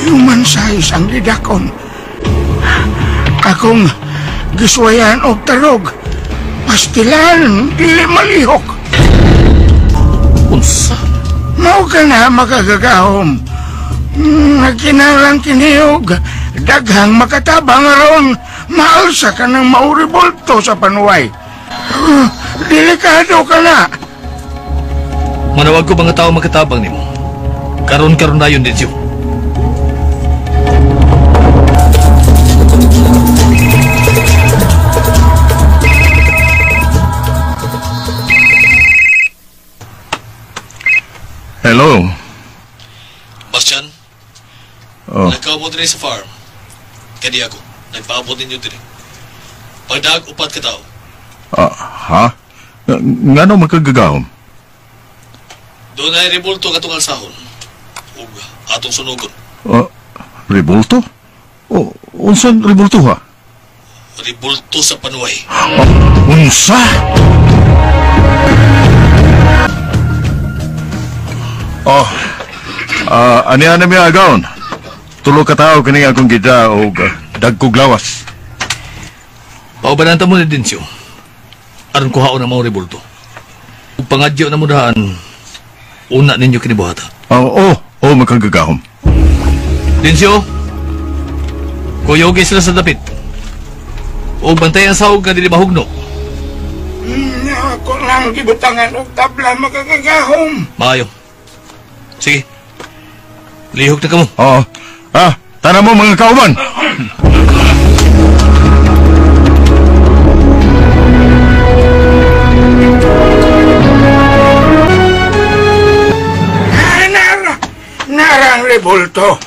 Human size ang gidakon. Akong giswayan og tarog. Pastilan, dili malihok. Unsa? Mao ka na makagagahom. Nagkinalang kiniog. Daghang makatabang aron. Maalsa ka ng mauribolto sa panuway. Delikado ka na. Manawag ko mga tao makatabang nimo. Karon dayon din siyo. Hello. Bastian, nagkaabot rin sa farm. Kadi ako, nagpaabot ninyo din. Pagdag upat ka tao. Ha? Nga no magkagagahom? Doon ay rebulto katong alsahon. Ug atong sunugon. Rebulto? Unsan rebulto ha? Rebulto sa panuway. Unsa? Ani mi agawon. Tulo ka tao kini akong gida og dagkog lawas. Paubananta mo ni Dinsyo. Aron kuhaon ang mga rebulto. Ug pangadyo na mo dahan, una ninyo kinibuhata. Magkagagahom. Dinsyo, kuyogi sila sa dapit. O bantay ang sahog nga dili mahugno. Ako lang gibutangan og tabla makagagahom. Maayo. Sige. Lihok na ka mo. Tana mo mga kauban. bulto.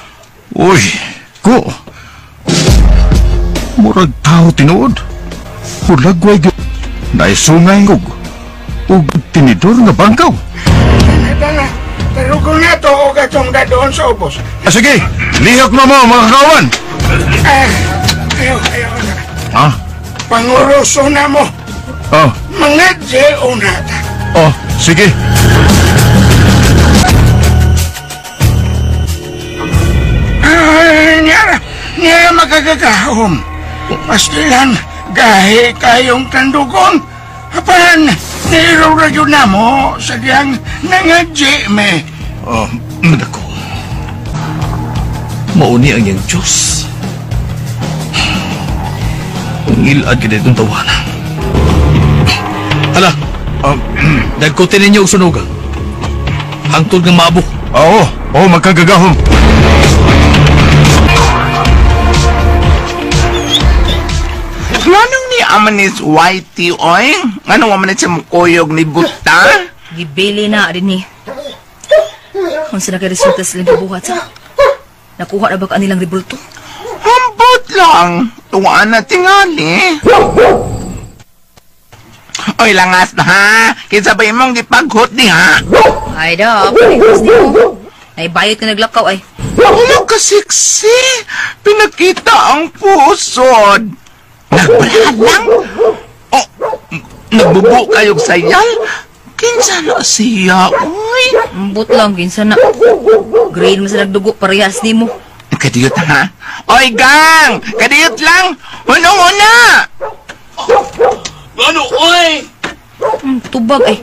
Uy, ko. Murag tao tinuod. Hulagway gyud. Naisungay ngog. Ug tinidor nga bangkaw. Tana, tarugong na to o gatong dadoon sa ubos. Sige, lihok na mo mga kawan. Ayaw na. Ha? Panguruso na mo. Oh. Mga J.O. na ta. Oh, sige. Niya magagagahom. Pastilan, gahe kayong tandugon. Apan, nirura yun na mo sa diyang nangadji me. Oh, madako. Mauni ang iyang Diyos. Ang ilad ka ditong tawanan. Hala, nagkutin ninyo ang sunugan. Hangtod ng mabo. Oo, magkagagahom. Nganong ni Amanis Whitey, oy? Nganong Amanis siya mukuyog ni Buta? Gibili na rin ni. Kung sila kay resulta silang gibuhat sa. Nakuha na ba ka nilang ribulto? Hambot lang. Tuwaan na tingali. Oy, langas na ha. Kinsabay mong gipaghot ni ha. Ay da, parehas di mo. Ay, bayot ka naglakaw ay. Ano ka siksi? Pinakita ang pusod. Nagbalang? Oh, nagbubo kayong sayal? Kinsa na siya, uy? Ambot lang, kinsa na. Green mo sa nagdugo, parehas di mo. Kadiyot ha? Oy, gang! Kadiyot lang! Una! Ano, oy? Tubag ay.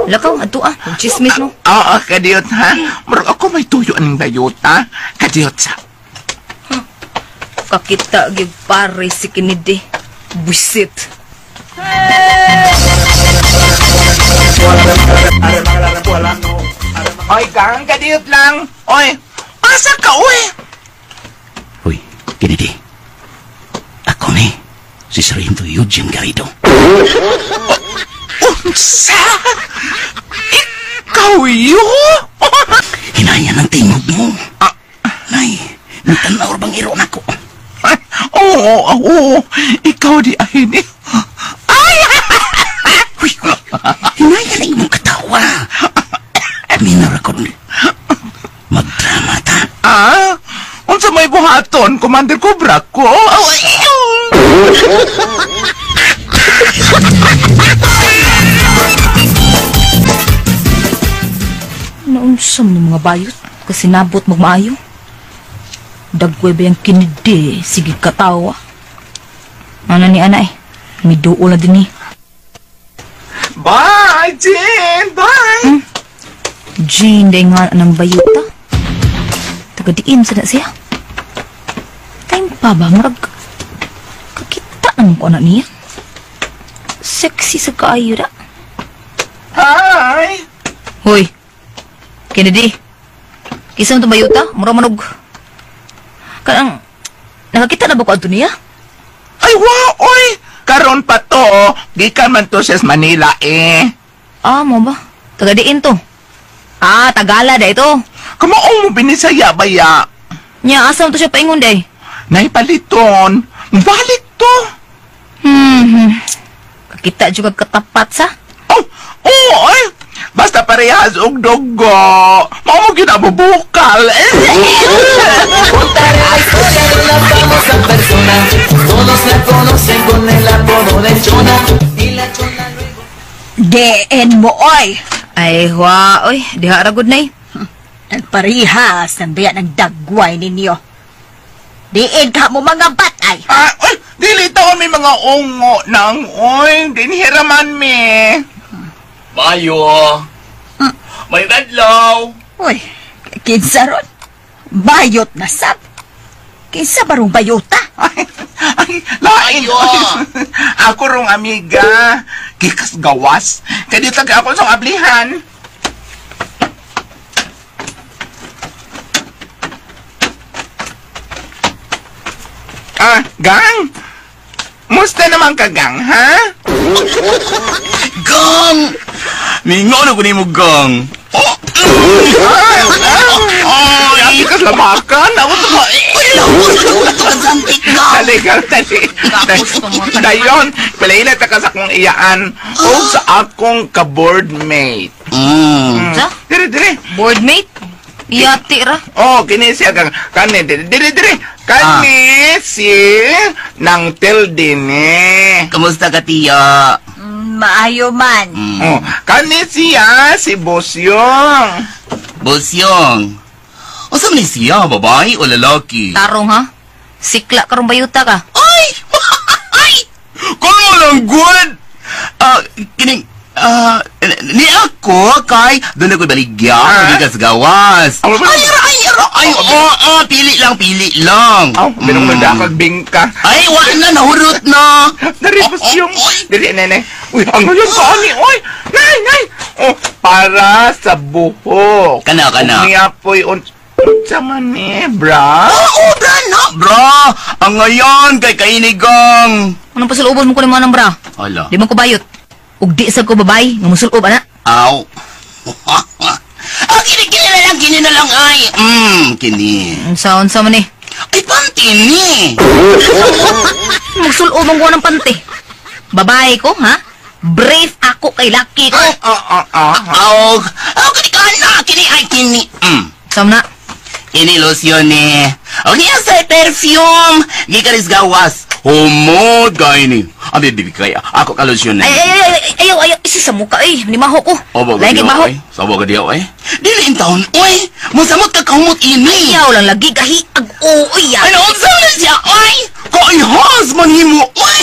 Lakaw, ato kung chismis mo. Oo, kadiyot ha? Marag ako may tuyo ang dayot ha? Kadiyot sa. Kakita, give pare si Kennedy. Buisit. Oy, gang! Kadiyot lang! Oy! Asa ka, uy! Uy, Kennedy. Ako ni, si Sargento Eugene Garrido. Unsa? Ikaw yun? Hinaya ng tingog mo. Nay, natanaw bang iro na ko? Oo, ikaw di ahin eh. Ay! Uy, hinaya na imong katawa. Minara ko magdrama ta. Unsa may buhaton, Commander Cobra ko? Naunsam ni mga bayot kasi nabot magmaayo. Dagway ba yung Kennedy? Sige katawa. Ano ni ana eh? May duo na din eh. Bye, Jean! Bye! Jean, day nga ng bayota. Taga-diin sa na siya. Time pa ba? Marag kakitaan ko na niya. Sexy sa kaayo na. Hi! Hoy! Kennedy! Kisang ito bayota? Muramanog. Kanang, nakakita na ba ko ito niya? Ay, oy! Karon pa to, gikan man to sa Manila eh. Mo ba? Taga-diin to. Tagala da ito. Kamaong mo binisaya ba ya? Nya, asam to siya paingon day? Naipaliton. Balik to. Kakita juga katapat sa? Oy! Basta parehas og dugo. Mao mo ginabubukal. Contaré la historia de una famosa persona. Todos la conocen con el apodo de Chona. Y la Chona luego... Deen mo, oy! Ay, oy. Diha ragod na eh. Nagparihas ng biya ng dagway ninyo. Diin ka mo mga batay. Oy! Dili taon may mga ungo nang, oy. Dinhiraman me. Mayo. May dadlaw. Uy, kinsa ron? Bayot na sab. Kinsa barong bayota? Ay, lain. Ako rong amiga. Kikas gawas. Kaya dito ako sa ablihan. Gang? Musta naman ka, gang, ha? Gang! Mingaw na ko ni mo, gang. Ay, kaslabakan. Ako ito mo. Dali ka, dali. Dayon, palaila ta ka sa akong iyaan o sa akong ka-boardmate. Sa? Dire. Boardmate? Iyati ra. Oh, kini siya kang kani dire. Kani si nang Tildine. Kamusta ka, tiya? Maayo man. Oh, kani siya si Bosyong. Bosyong. O saan ni siya, babae o lalaki? Tarong ha? Sikla karong bayuta ka. Ay! Kung mo lang good! Ni ako, kay, doon ako baligya, magigas gawas. Ay, pili lang. Binong mandakag bingka. Ay, wala na, nahurot na. Dari, Bosyong. Dari, nene. Uy, ang ngayon pa, ani, oy. Nay. Oh, para sa buhok. Kana. Niya po'y sama ni, bra. Oo, bra. Ang ngayon, kay kainigang. Anong pasulubon mo ko ni manang bra? Hala. Di man ko bayot. Ug di sa ko babay, nga musulob ana. Aw. Kini na lang ay. Kini. Unsa man ni? Ay, panty ni. Magsulob ang ko ng panty. Babae ko, ha? Brave ako kay laki ko. Aw. Kini. Sama na. Kini lotion ni. O niya sa perfume. Gikaris gawas. Humod kay ni. Abi bibi kaya. Ako ka lotion na. Ayaw. Isi sa muka eh. Manimaho ko. Lagi maho. Sabo ka diyaw eh. Dili in taon. Oy. Musamot ka kahumot ini. Ayaw lang lagi kahiag. Uy. Ano ang na siya? Oy. Kay has manhimo. Oy.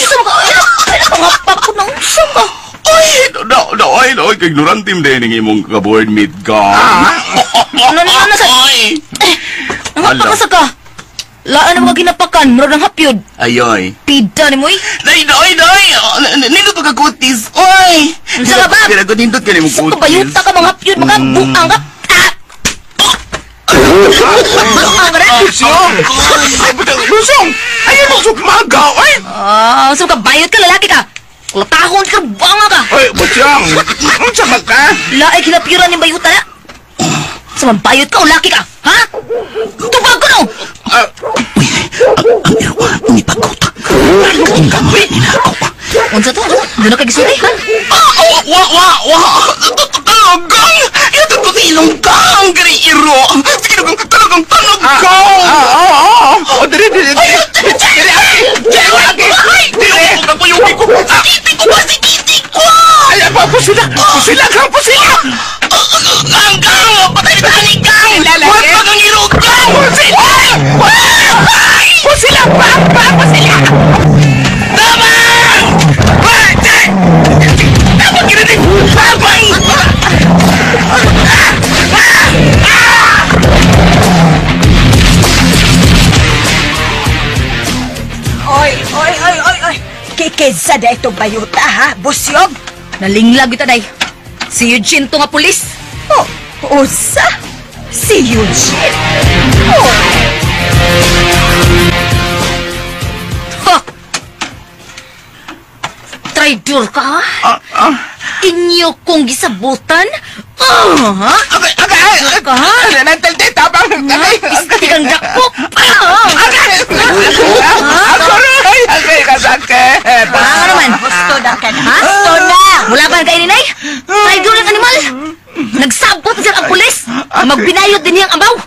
Pangapak ko ng sama. Oy. Oy. Kay ignorantim din ng imong ka-board mate ka. Ano sa... Oy. Nangapakasa ka. Laan ang mga ginapakan, maro ng hapyod. Ayoy. Pida ni mo eh. Day. Nindot ka kutis. Oy. Sa ba? Nindot ka ni mong kutis. Sa kabayuta ka mga hapyod, mga buang ka. Bosyong! Ayaw mo sukmagaw, ay! So kabayot ka, lalaki ka. Kulatahon ka, buang ka. Ay, Bosyong! Ang sama ka? Laay kinapyuran ni bayuta na. Sa mabayot ka o laki ka, ha? Tubag ko no! Ang irwa, umipagkota. Ang gamay nila ako pa. Unsa to? Doon na kagisulay, ha? Talagang! Ito ko sa ilong kang gari iro. Talagang Oo. Dili. Ay, pusila kang pusila! Gang! Patay na tani, gang! Huwag pa kang iro, gang! Pusila! Pusila! Tabang! Tabang kinating! Tabang! Oy! Kikinsa na itong bayuta, ha? Bosyong? Nalinglag ito, day. Si Eugene to nga pulis. Oh, usa? Si Eugene? Ha! Traidor ka, ha? Inyo kong gisabutan? Ha? Ka, ha? Nantalde, tabang! Isti kang dakpok! Agay kasakit! Ano naman? Gusto na ka na? Ha? Gusto na! Mula ba kayo ninay? Traidor ng animal! Nagsabot siya ang pulis! Magbinayot din niyang amaw!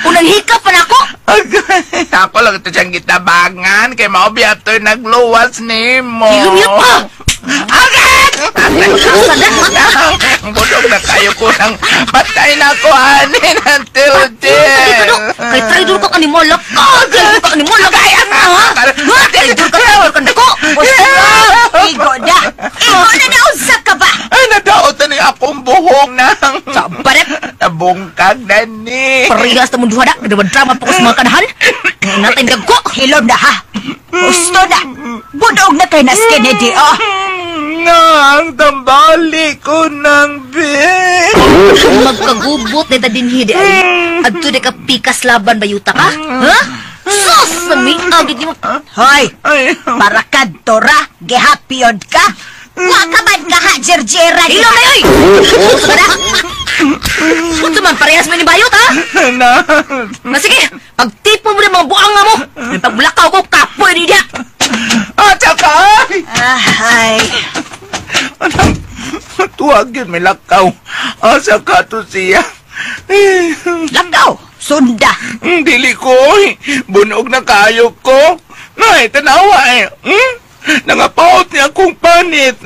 Unang hikap pa na ako! Ako lang ito siyang gitabangan kay maubiyato nagluwas ni mo. Hilumiyot pa! Agad! Budog na kayo ko ng patay na ko, hanin until death. Kay traidor kang animal ka! Traidor kang animal ka! Traidor ka dako! Igo na! Naunsa ka ba? Ay, nadaot na niya akong buhong nang Sabaret! nabungkag na ni. Parehas na mong duhada! Nagdawa-drama pa ko sa mga kanahan! Natin dagko! Hilom na, ha? Gusto na! Budog na kay Nas Kennedy, oh! Nang tambali ko ng bed. Magkagubot na dinhide ay. Adto na ka pikas laban bayuta ka? Ha? Sus! Namiagid ni mo. Hoy! Para kadtora, gihapyod ka? Wa ka man ka ha, Jerjera? Ilo na yoy! Gusto ka na? Ito man, parehas mo ni Bayot, ha? Na sige, pagtipo mo ng mga buang nga mo. May pagbulakaw ko, kapoy ni dia. Tsaka ay! Ay, Anang, tuwag yun, may lakaw. Asa ka to siya? lakaw, sunda. Dili ko, bunog na kayo ko. Nay, tanawa eh. Nangapaot niya akong panit.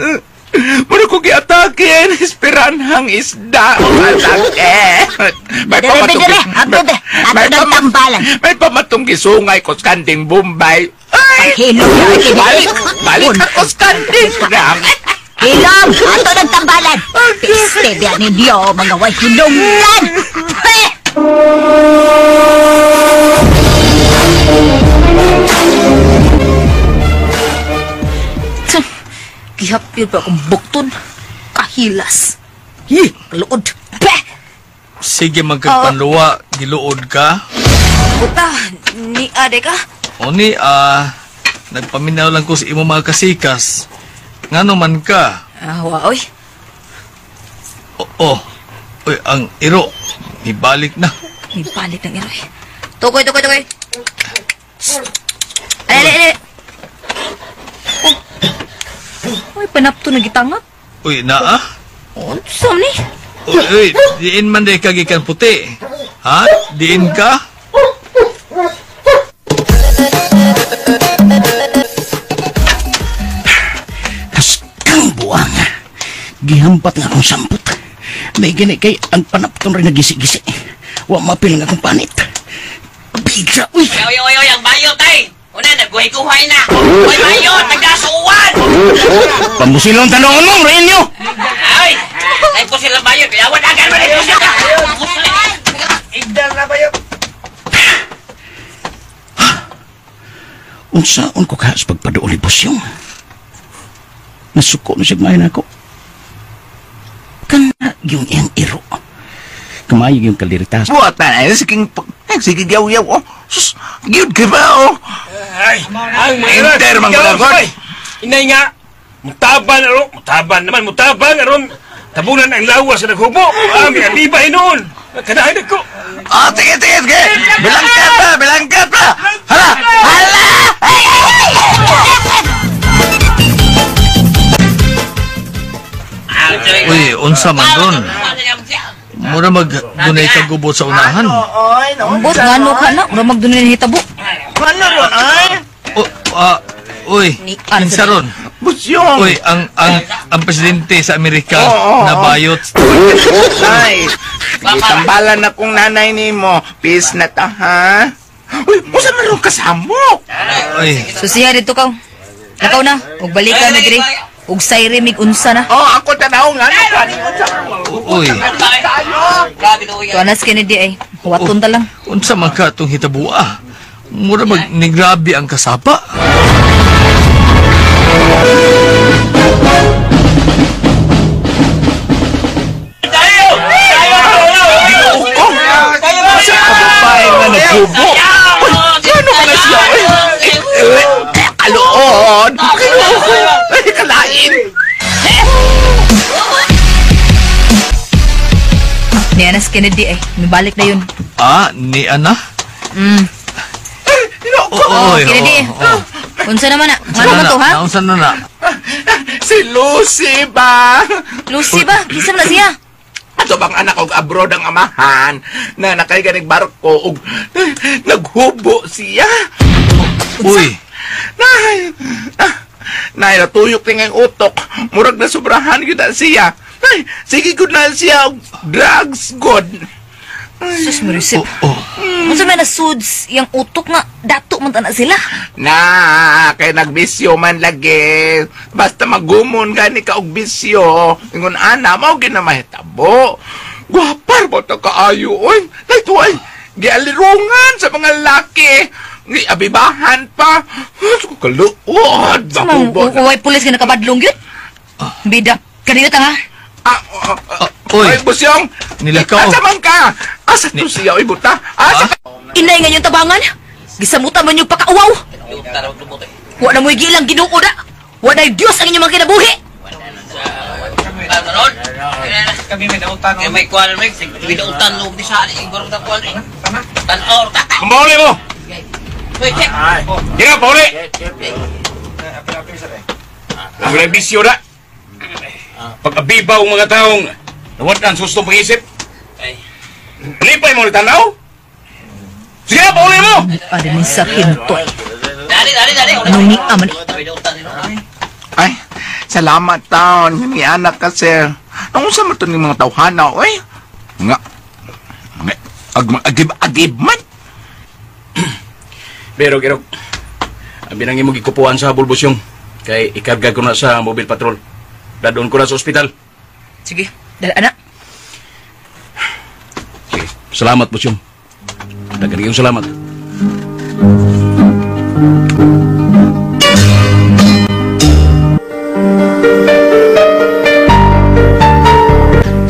Muna ko giatakin, esperanhang isda. Masakit. May Dire, ato ng tambalan. May pamatong gisungay ko sa kanding Bombay. Ay! Hilong na Balik! Balik ako sa kanding! Hilong, ato ng tambalan. Piste diyan ninyo, mga way hilonggan. Gihapil pa akong bukton. Kahilas. Hi, kaluod. Peh! Sige magkagpanluwa, giluod ka. Puta, ni ade ka? Oni, nagpaminaw lang ko sa imo mga kasikas. Ngano man ka? Waoy. Oy, ang iro. Ibalik na. Ibalik ng iro eh. Tukoy. Ale. Uy, panapto na gitangat. Uy, naa? Saan ni? Uy, diin man day kagikan puti. Ha? Diin ka? Haskang buwang. Gihampat nga akong sampot. May gani kay ang panapton rin nagisi-gisi. Wa mapil nga akong panit. Bigla, uy! Oy, ang bayot ay! Una, nagguhay-guhay na! Uy, bayot! Nagkasuwan! Pamusilong tanong mo, Renyo! Ay! Ay po sila bayot! Kaya wadagan mo na ito siya! Igdal na bayot! Unsaon ko kahas pagpaduuli bosyong? Nasuko na siya mahin ako. Kana yung iyang iro. Kamayag yung kaliritas. Buat na eh, sige yaw-yaw, oh. Sus, giyod ka ba, oh. Ay, ang mga Enter, mga lagot. Inay nga, mutaban aron, tabunan ang lawas sa naghubo. May alibay noon. Kanahin ko. Oh, sige. Bilangkat pa. Hala! Uy, unsa man ron? Mura mag-dunay kagubot sa unahan. Ambot, ngano ka na? Mura magdunay na hitabo. Ano ron, ay? Uy, kinsa ron? Busyong. Uy, ang presidente sa Amerika na bayot. Ay, itambalan na kong nanay ni mo. Peace na ta, ha? Uy, musa meron kasamo? Uy. Susiha dito ka. Nakaw na, ug balik ka Madre. Ug sayre mig unsa na. Oh, ako tanaw nga no. Uy. Tuanas Kennedy ay. Huwaton ta lang. Unsa man ka tong hitabua? Mura magnigrabe ang kasapa. Naghubo. Ano ka na siya? Kaloon! Kalain! Ni Anas Kennedy ay. Nibalik na yun. Ni Ana? Kennedy. Unsa naman na? Ano man to, ha? Unsa na? Si Lucy ba? Lucy ba? Kisa na siya? Ato bang anak og abroad ang amahan na nakaiganig barko og naghubo siya. Uy. Nay, natuyok tingay utok. Murag na sobrahan gyud na siya. Ay, sige gud na siya og drugs god. Sus Marisip. Unsa man na suds yang utok nga dato man na sila. Kay nagbisyo man lagi. Basta magumon gani ka og bisyo. Ingon ana mao gid na mahitabo. Guwapar ba ta kaayo oy? Dayto ay gialirungan sa mga laki. Ni abibahan pa. Kaluod. Uway pulis ka nakabadlong yun? Bida, kanina ta nga. Uy. Ay, Busyong. Nilakaw. Asa man ka? Asa to siya, oy buta? Asa ka? Inay nga yung tabangan. Gisamutan man yung pakauwaw. Wala mo'y gilang ginuo na. Wala Diyos ang inyong mga kinabuhi. kami may nautan. Kaya may kuwan, may pinautan loob ni sa aling barang na kuwan. Tanaw, tata. Kumauli mo! Wait, check. Di nga, pauli! Ang mga bisyo na. Pag-abibaw ang mga taong nawat ang sustong pag-isip. Lipay mo ni tanaw? Sige na, pauli mo! Ada ni sa hintoy. Dari. Nuni aman. Ay, salamat taon. Ni anak ka, sir. Ang usama ito ng mga tawhana, oy. Nga. Agib man. Pero, ang binangi mo gikupuan sa bulbusyong. Kay ikarga ko na sa mobile patrol. Dadon ko na sa ospital. Sige, dala anak. Sige, salamat busyong. Dagan yung salamat.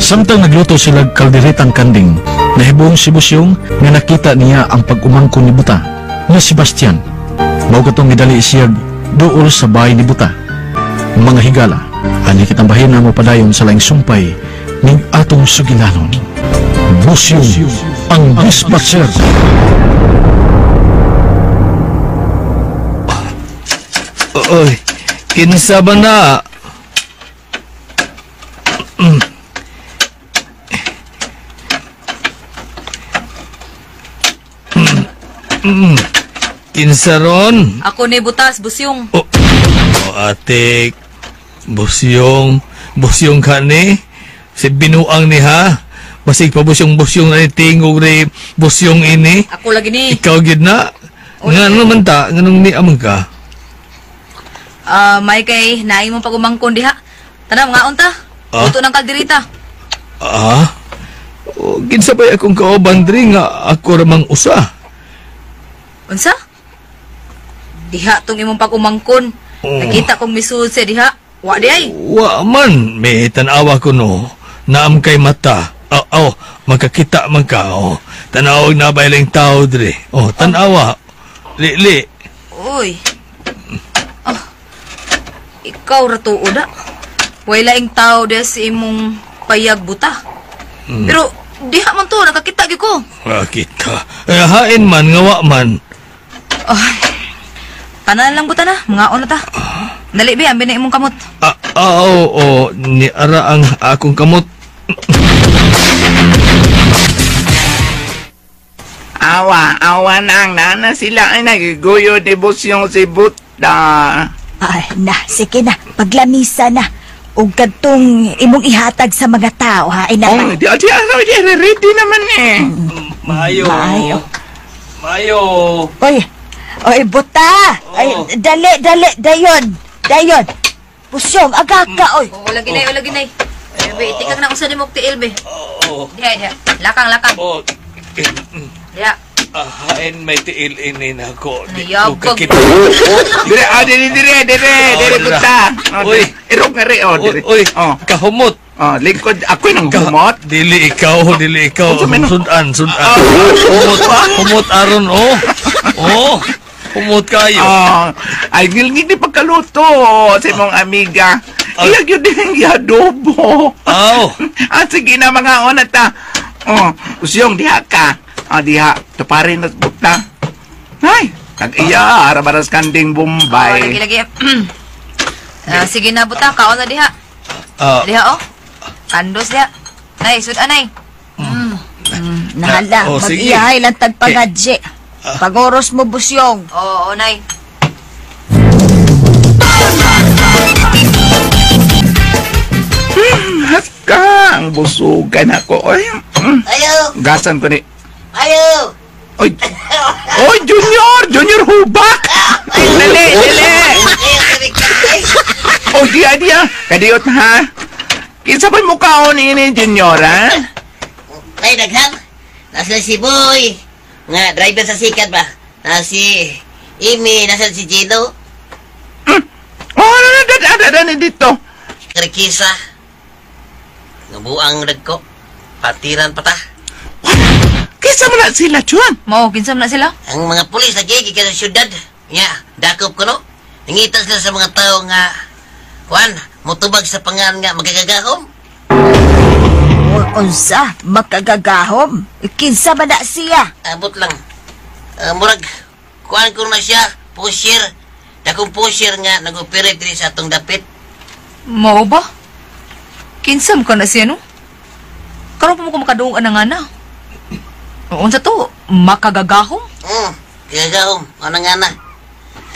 Samtang nagluto sila kalderetang kanding, nahibong si Busyong nga nakita niya ang pag-umangko ni Buta na si Bastian. Mao katong midali siyag duol sa bahay ni Buta. Mga higala, ani kitang bahin mo padayon sa laing sumpay ning atong sugilanon. Busyong ang dispatcher. Oy, kinsa ba na? Kinsa ron? Ako ni Butas, Busyong. Ate, busyong ka ni? Si binuang ni ha? Basig pa busyong na ni tingog ni busyong ini? Ako lagi ni. Ikaw gid na? Nga naman ta, nganong ni amang ka? May kay naay mong pagumangkon diha. Tanang nga unta. Luto ng kalderita. Kinsa ba akong kauban diri nga ako ramang usa? Unsa? Diha tong imong pagumangkon. Nakita kong misuod siya diha. Wa di ay. Wa man, may tanawa ko no. Naam kay mata. Makakita man ka. Tanawag na ba ilang tao diri? Tanawa. Li. Uy. Ikaw ratuo da. Way laing tao des imong payag buta. Pero diha man to nakakita gyud ko. Kita. Hain man ngawa man. Tanan lang buta na, mga na ta. Dali bi ambi na imong kamot. Ni ara ang akong kamot. Awa nang nana sila ay nagiguyo di Busyong si Buta. Sige na, paglamisa na. Ug kadtong imong ihatag sa mga tao, ha? Di ready naman eh. Mayo. Oy, Buta! Ay, dali, dayon. Busyong, aga ka, oy. Lagi nay. Be, tikag na usa ni mok tiil be. Diha. Lakang. Diha. Hain may tiil ini na ko. Nayabag. Dire Buta. Uy, irog nga rin, dire. Uy, kahumot. Lingkod, ako yung humot. Dili ikaw. Sundan. Humot aron, humot kayo. Ay, gilgid di pagkaluto sa mong amiga. Iyag yun din yung adobo. Sige na mga onat ta. Usyong, diha ka. Diha, tuparin at Buta. Ay, tag-iya, arabaras kanding Bombay. Lagi. Sige na Buta, kaon na diha. Diha, kandos diha. Nay, sudanay. Nahala, mag-iyahay lang tagpagadje. Pagoros mo, Busyong. Oo, nay. Haska, ang busugan ako. Ayaw. Gasan ko ni. Ayaw. Oy, Junior hubak. Dali. Dia. Kadiyot ha. Kinsa ba mukhaon ini Junior ha? Ay, daghang. Nasa si Boy. Nga, driver sa sikat ba? Si Amy, nasa si Gino. Ano dito? Karikisa. Nabuang nagko. Partiran pa ta. Kinsa man na sila, Juan? Kinsa man na sila? Ang mga pulis lagi, kaya sa syudad. Dakop ko no. Nangitas na sa mga tao nga, Juan, mutubag sa pangan nga magagagahom. Unsa, makagagahom? Kinsa ba na siya? Abot lang. Murag, kuhaan ko na siya, pusher. Dakong pusher nga, nag-operate rin sa atong dapit. Mao ba? Kinsam ka na siya, no? Karon pa mo ko makaduong anang ana. Unsa to? Makagagahom? Gagahom. Ano nga na?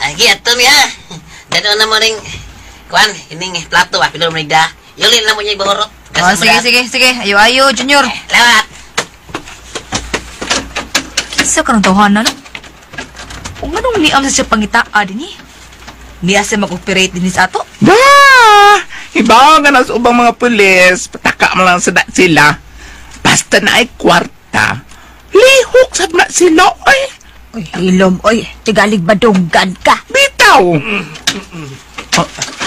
Agi, ato niya. Ganoon na mo rin, kuhaan, ining plato, pilor mo nigda. Yulin lang mo niya ibahorot. Sige. Ayo, Junior. Lawat. Kinsa ka ng tawhanan, no? Kung anong niam sa siya pangitaa din eh. Niya siya mag-operate din sa ato. Iba nga na sa ubang mga pulis, pataka mo lang sa sila. Basta na ay kwarta, lihok sa na sila, ay. Uy, hilom, oy, tigalig badunggan ka. Bitaw!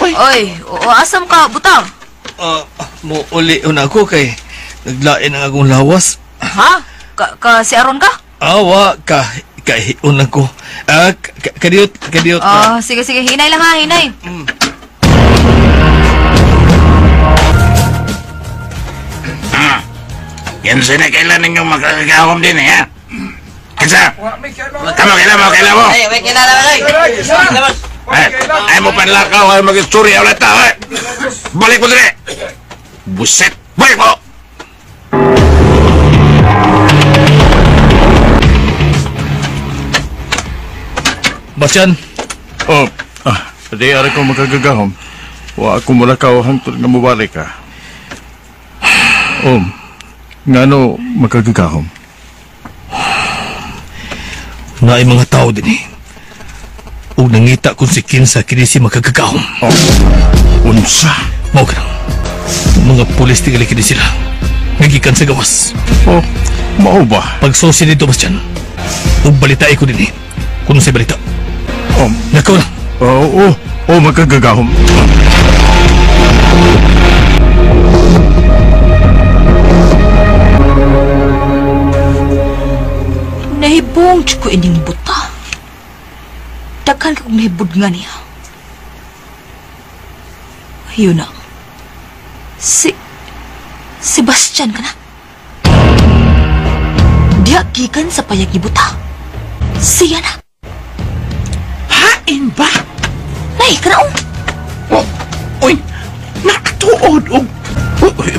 Oy, asam ka, butang? Mo uli na ako kay naglain ang akong lawas. Ha? Si Aron ka? Awa, kahiun ako. Kadiyot. Sige, hinay lang ha, hinay. Yan sa na kailan ninyong magkakahom din eh, ha? Kansa? Kailan mo? May kilala. Ay mo panlakaw, ay mag-istorya ulit tao, eh. Balik mo dire. Buset, balik mo! Bastian. Pwede ara ko magkagagahom. Wa ako mulakaw hangtod nga mubalik ka. Ngano magkagagahom? Naay mga tao din eh. O nangita kung si Kinsa kini si magkagagahom. Unsa? Mao ka lang. Mga pulis tingali kini sila. Nagikan sa gawas. Mao ba? Pagsosi dito, Bastian. Balitai ko din eh. Kung sa balita. Nakaw lang. Magkagagahom. Nahibong ko ining buta. Daghan ka kong nahibod nga niya. Ayun na. Sebastian ka na. Diagikan sa payag ni buta. Siya na. Hain ba? Nay, ka na Uy, nakatuod o.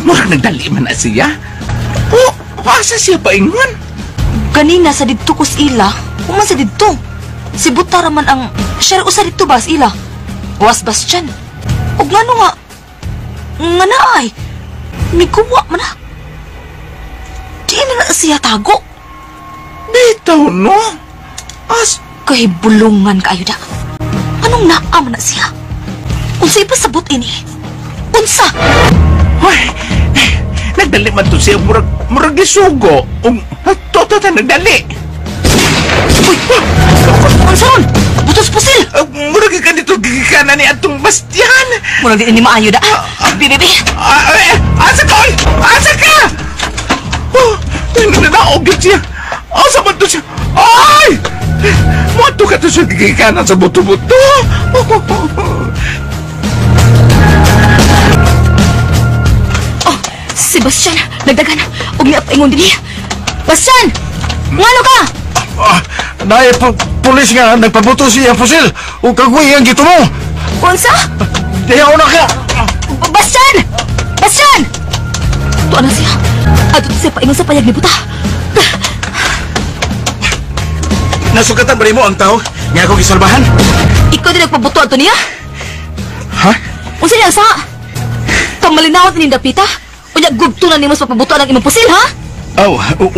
Murag nagdali man na siya. Asa siya pa ingon? Ganina sa didto ko sa ila. Kuman sa didto. Si buta raman ang share usa didto ba sa ila. Was Bastian. Og ngano nga. Nga na ay. Miguwa man na. Di na siya tago. Bitaw no? Kahibulungan ka ayuda. Anong naam na siya? Unsa ipasabot ini? Unsa? Ay, nagdali man to siya. Murag lisugo. Toto nagdali. Uy! Unsa ron? Butos pusil! Murag ka dito gigikanan ni atong Bastian. Murag di ini maayo da. Bibi! Asa ka! Asa ka! Nanaog siya. Asa man to siya? Ay! Mato ka to siya gigikanan sa buto-buto. Si Bastian, nagdagan. Huwag niya paingon din niya. Bastian! Ngano ka? Dahil pulis nga nagpabuto siya pusil. O kagwi ang gito mo. Unsa? Diyaw na ka. Bastian! Bastian! Tuwa na siya. Ato siya paingon sa payag ni buta. Nasugatan ba rin mo ang tao? Nga akong isalbahan? Ikaw din nagpabuto ato niya? Ha? Unsa niya sa? Pamalinawat ni Dapita? Unya gugto na ni mas papabuto ang imong pusil, ha?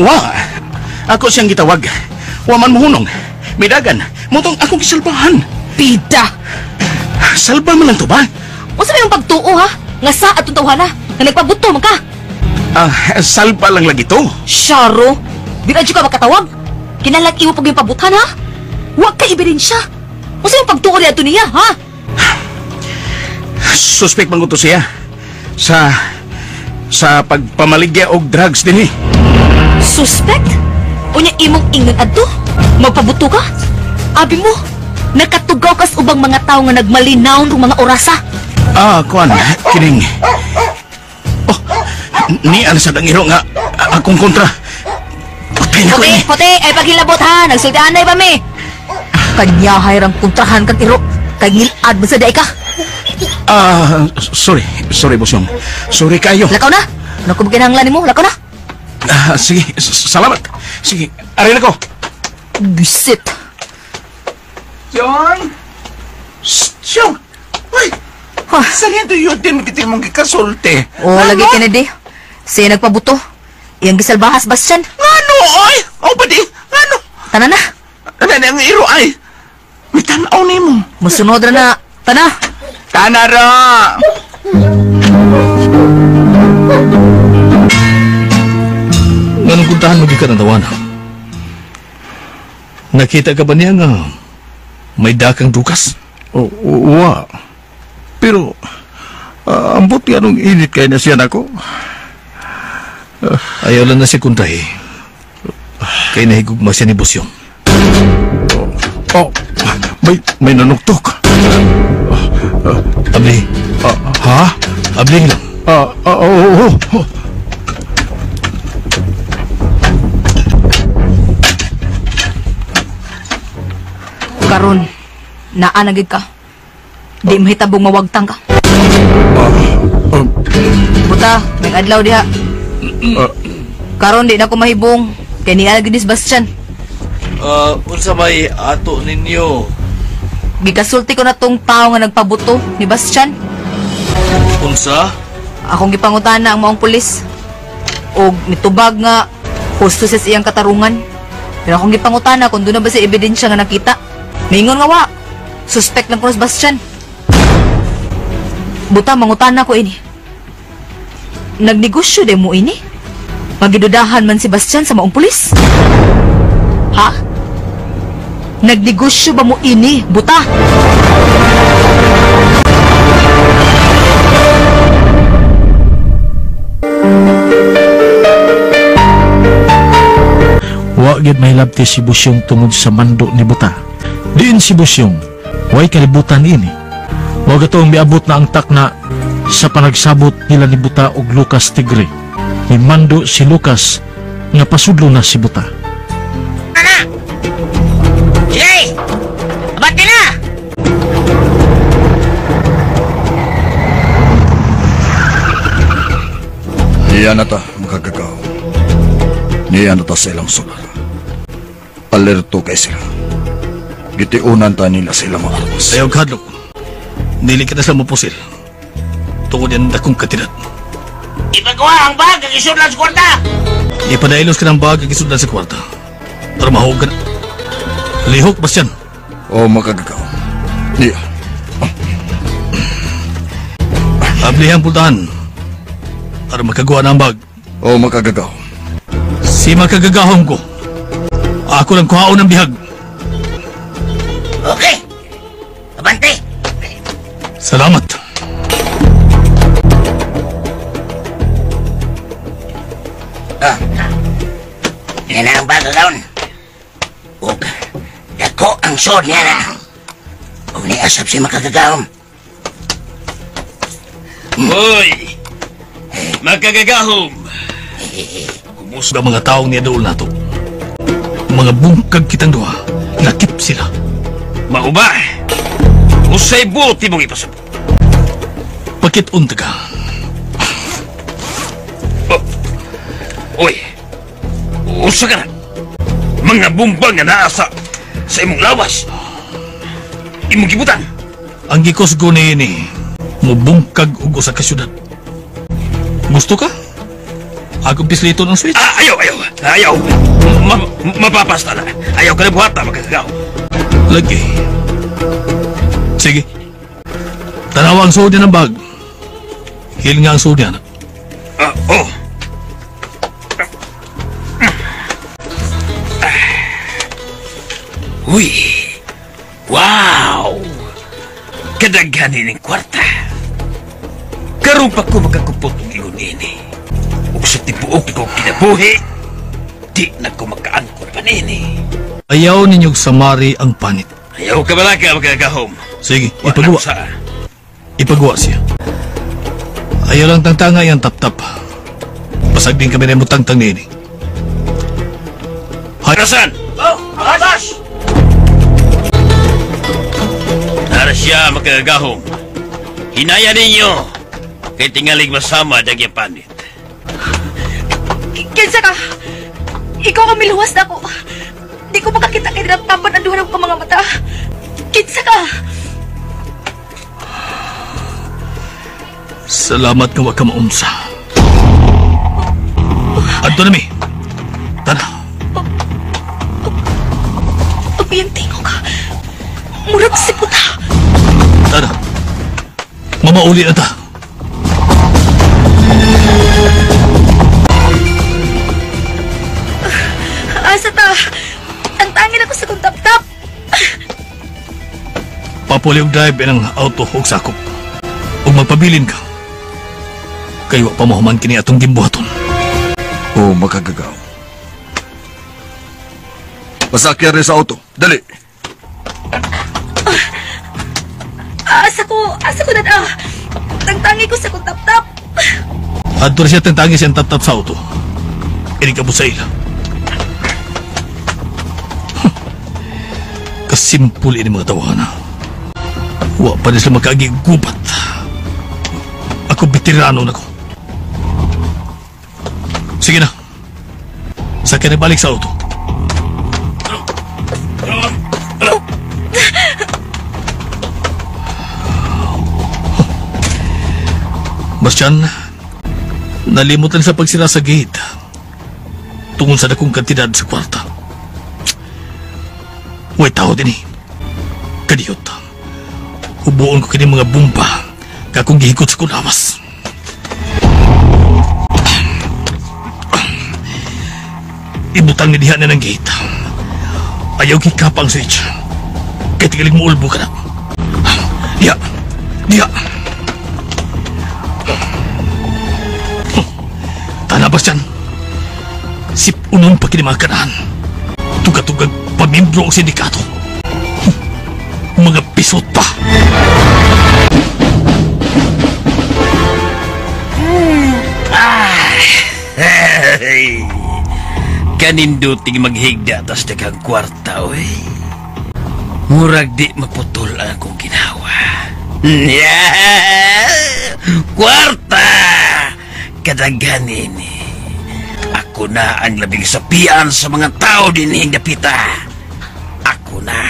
Wa. Ako siyang gitawag. Wa man muhunong. Midagan. Mutong akong isalbahan. Pida! Salba man lang to ba? Unsa may pagtuo, ha? Nga sa atong tawhana nga nagpabuto man ka? Salba lang lagi to. Sharo, di na ka makatawag. Kinalaki mo pag yung pabutan, ha? Huwag ka ebidensya. Unsa yung pagtuo niya niya, ha? Suspect man ko to siya. Sa pagpamaligya og drugs din eh. Suspect? Unya imong ingon adto? Magpabuto ka? Abi mo, nakatugaw kas ubang mga tao nga nagmalinaw ng mga orasa. Kuan, kining. Ni ang sa dangiro nga akong kontra. Patay na ko Puti, ini. puti, ay paghilabot ha. Nagsultihan na ba mi? Kanyahay rang kontrahan kang iro. Kagilad mo sa day ka. Sorry bosyong. Sorry kayo. Lakaw na. Ano kung kinahanglan mo? Lakaw na. Sige, salamat. Sige, aray na ko. Bisit. John! John! Uy! Saan yan doon din kita mong kikasulti? Lagi Kennedy. Siya nagpabuto. Iyang gisalbahas, Bastian. Ano, oy? O ba di? Ano? Tana na. Ano na ang iro ay? May tanaw ni mo. Musunod na. Tana. Tana ra! Nganong kuntahan mo di ka ng tawana? Nakita ka ba niya nga may dakang dukas? Wa. Pero, ambot nga nung init kay na siya nako. Ayaw lang na si Kuntahi. Kaya nahigugma siya ni Bosyong. May nanuktok. Abli. Ha? Abli lang. Oo. Karon, naanagid ka. Di mahitabong mawagtang ka. Buta, may adlaw diha. Karon di na ko mahibong. Kaya nialagid ni Bastian. Unsa may ato ninyo? Gigasulti ko na tong tao nga nagpabuto ni Bastian. Unsa? Akong gipangutana ang maong pulis. O mitubag nga husto sa iyang katarungan. Pero akong gipangutana kung doon na ba sa ebidensya nga nakita. Mingon nga wa. Suspect lang ko na si Bastian. Buta, mangutana ko ini. Nagnegosyo din mo ini? Magidudahan man si Bastian sa maong pulis? Ha? Nagnegosyo ba mo ini, buta? Wa gid mahilabti si Busyong tungod sa mando ni Buta. Diin si Busyong, way kalibutan ini. Wa gatong miabot na ang takna sa panagsabot nila ni Buta og Lucas Tigre. Ni mando si Lucas nga pasudlo na si Buta. Sige! Abati na! Niya na ta, makagagaw. Niya na ta sa ilang sulat. Alerto kay sila. Gitiunan ta nila sa ilang mga armas. Ayaw kadlok. Dili ka na sa mapusil. Tungod yan akong katirat. Ipagawa ang bag ang isod lang sa kwarta! Ipadailos ka ng bag ang isundan sa kwarta. Para mahog ka na. Lihok, Bastian. O makagagaw. Niya. Ablihan pultahan. Para makagawa ng bag. O makagagaw. Si makagagahong ko. Ako lang kuhaon ng bihag. Okay! Abante! Salamat. Yan na ang bagagaon. Ug, dako ang sword niya na. Ug niasap si makagagaon. Hoy! Magkagagahom! Kumusta mga taong niya doon nato? Mga bungkag kitang duha. Nakip sila. Mauba! Usay buti mong ipasap. Pakit-unta ka. Uy! Usa ka na! Mga bumbang nga naasa sa imong lawas! Imong gibutan! Ang gikusgo ni ini, mubungkag ugo sa kasyudad. Gusto ka? Akong pislito ng switch? Ayaw! Mapapasta na! Ayaw ka na buhat na magkagagaw! Lagi. Sige. Tanawa ang suod niya ng bag. Hil nga ang suod niya. Oh! Uy! Wow! Kadaghanin ng kwarta. Karoon pa ko magkakupot ng ingon ini. Ug sa tibuok ko kinabuhi, di na ko makaangkot pa nini. Ayaw ninyong samari ang panit. Ayaw ka malaka magkagahom. Sige, ipagawa. Ipagawa siya. Ayaw lang tangtanga yung tap-tap. sagding kami na mutang-tang nini. Harasan! Oh, Boss! Nara siya makagahong. Hinaya ninyo. Kay tingalig masama dagya panit. Kinsa ka? Ikaw ang miluwas na ako. Di ko makakita kay napapananduhan ako mga mata. Kinsa ka? Salamat nga wa ka maunsa. Adto na mi. Tana. Pagbiyantingo ka. Murag si puta. Tana. Mamauli na ta. Asa ta? Tangtangin ako sa kong tap-tap. Papuli og drive ng auto og sakop. Ug magpabilin ka. Kayo pa mahuman kini atong gimbuhaton. O makagagaw. Pasakyan rin sa auto. Dali. Asa ko na. Tangtangi ko sa kong tap-tap. Adto na siya tantangi siyang tap-tap sa auto. Ini ka busayla. Kasimpul ini mga tawana. Wa pa rin sila makagigubat. Ako bitirano na ko. Sige na. Sakyan na balik sa auto. Bastian, nalimutan sa pagsira sa gate. Tungkol sa dakong kantidad sa kwarta. Way tao din eh. Kadiyot. Hubuon ko kini mga bumba kakong gihikot sa kunawas. Ibutang ni diha na ng gate. Ayaw kikapang switch. Kaya tigaling mo ulbo ka na. Diha. Tana ba siyan? Sip unong pagkinimakanahan. Tugatugag pamimbro ang sindikato. Mga pisot pa. Kaninduting maghigda tas dagang kwarta, oy. Murag di maputol ang akong ginawa. Kwarta! Kadaganin eh. Ako na ang labing sapian sa mga tao din hingdapita. Ako na.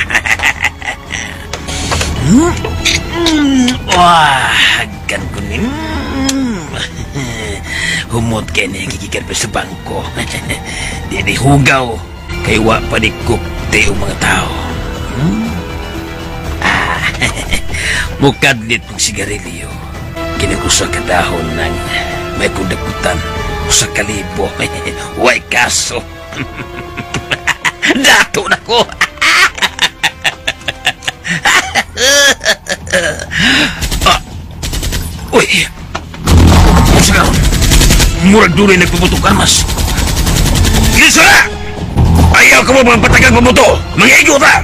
Wah, hagkan ko ni. Humot kayo na gigikan pa sa bangko. Di ni hugaw. Kay wa pa ni kupte ang mga tao. Mukadlit ng sigarilyo. Kinagusa ka dahon ng may kudakutan o sa kalibo. Way kaso. Dato na ko. Uy! Sige, murag duloy nagpuputok armas. Kilisa na! Ayaw ka mo patagang pamuto! Mangigo ta!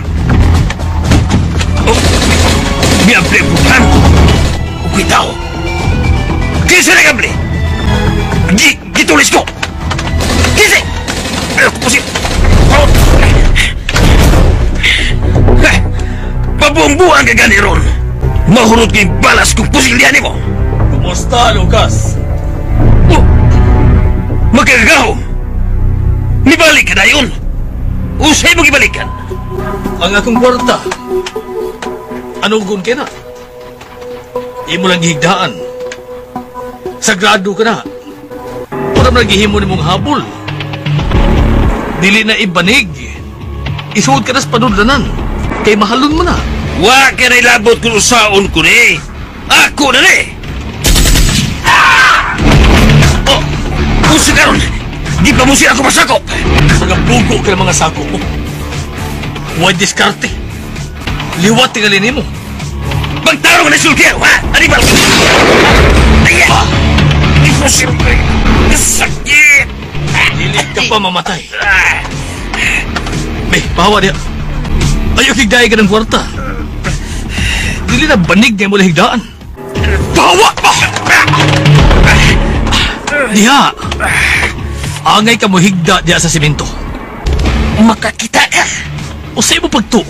Oh, miable putan! Uko'y tao! Kilisa na kable! Gitulis ko! Kilisa! Ayaw ko pusin! Pabuang-buang ka gani ron! Mahurot ko yung balas kung pusil diyan mo! Kumusta, Lucas? Magkagahom! Nibalik ka na yun! Usay mo ibalikan! Ang akong kwarta. Anong gun ka na? Imo lang gihigdaan. Sagrado ka na. Parang nagihimo ni mong habol. Dili na ibanig. Isuod ka na sa panudlanan. Kay mahalon mo na. Wa ka na ilabot kung usaon ko ni. Ako na ni! Oh! Pusa ka ron! Di pa mo siya ako masakop! Sa bugo ka ng mga sakop mo. Huwag diskarte. Liwat tingalinin mo. Magtarong na sulkero, ha? Anibal! Ayan! Imposible! Sakit! Lilit ka pa mamatay. Be, bawa niya. Ayaw higdaya ka ng kwarta. Dili na banig niya mula higdaan. Bawa! Diha! Angay ka mo higda diya sa simento. Makakita ka. O sa imo pagtuo.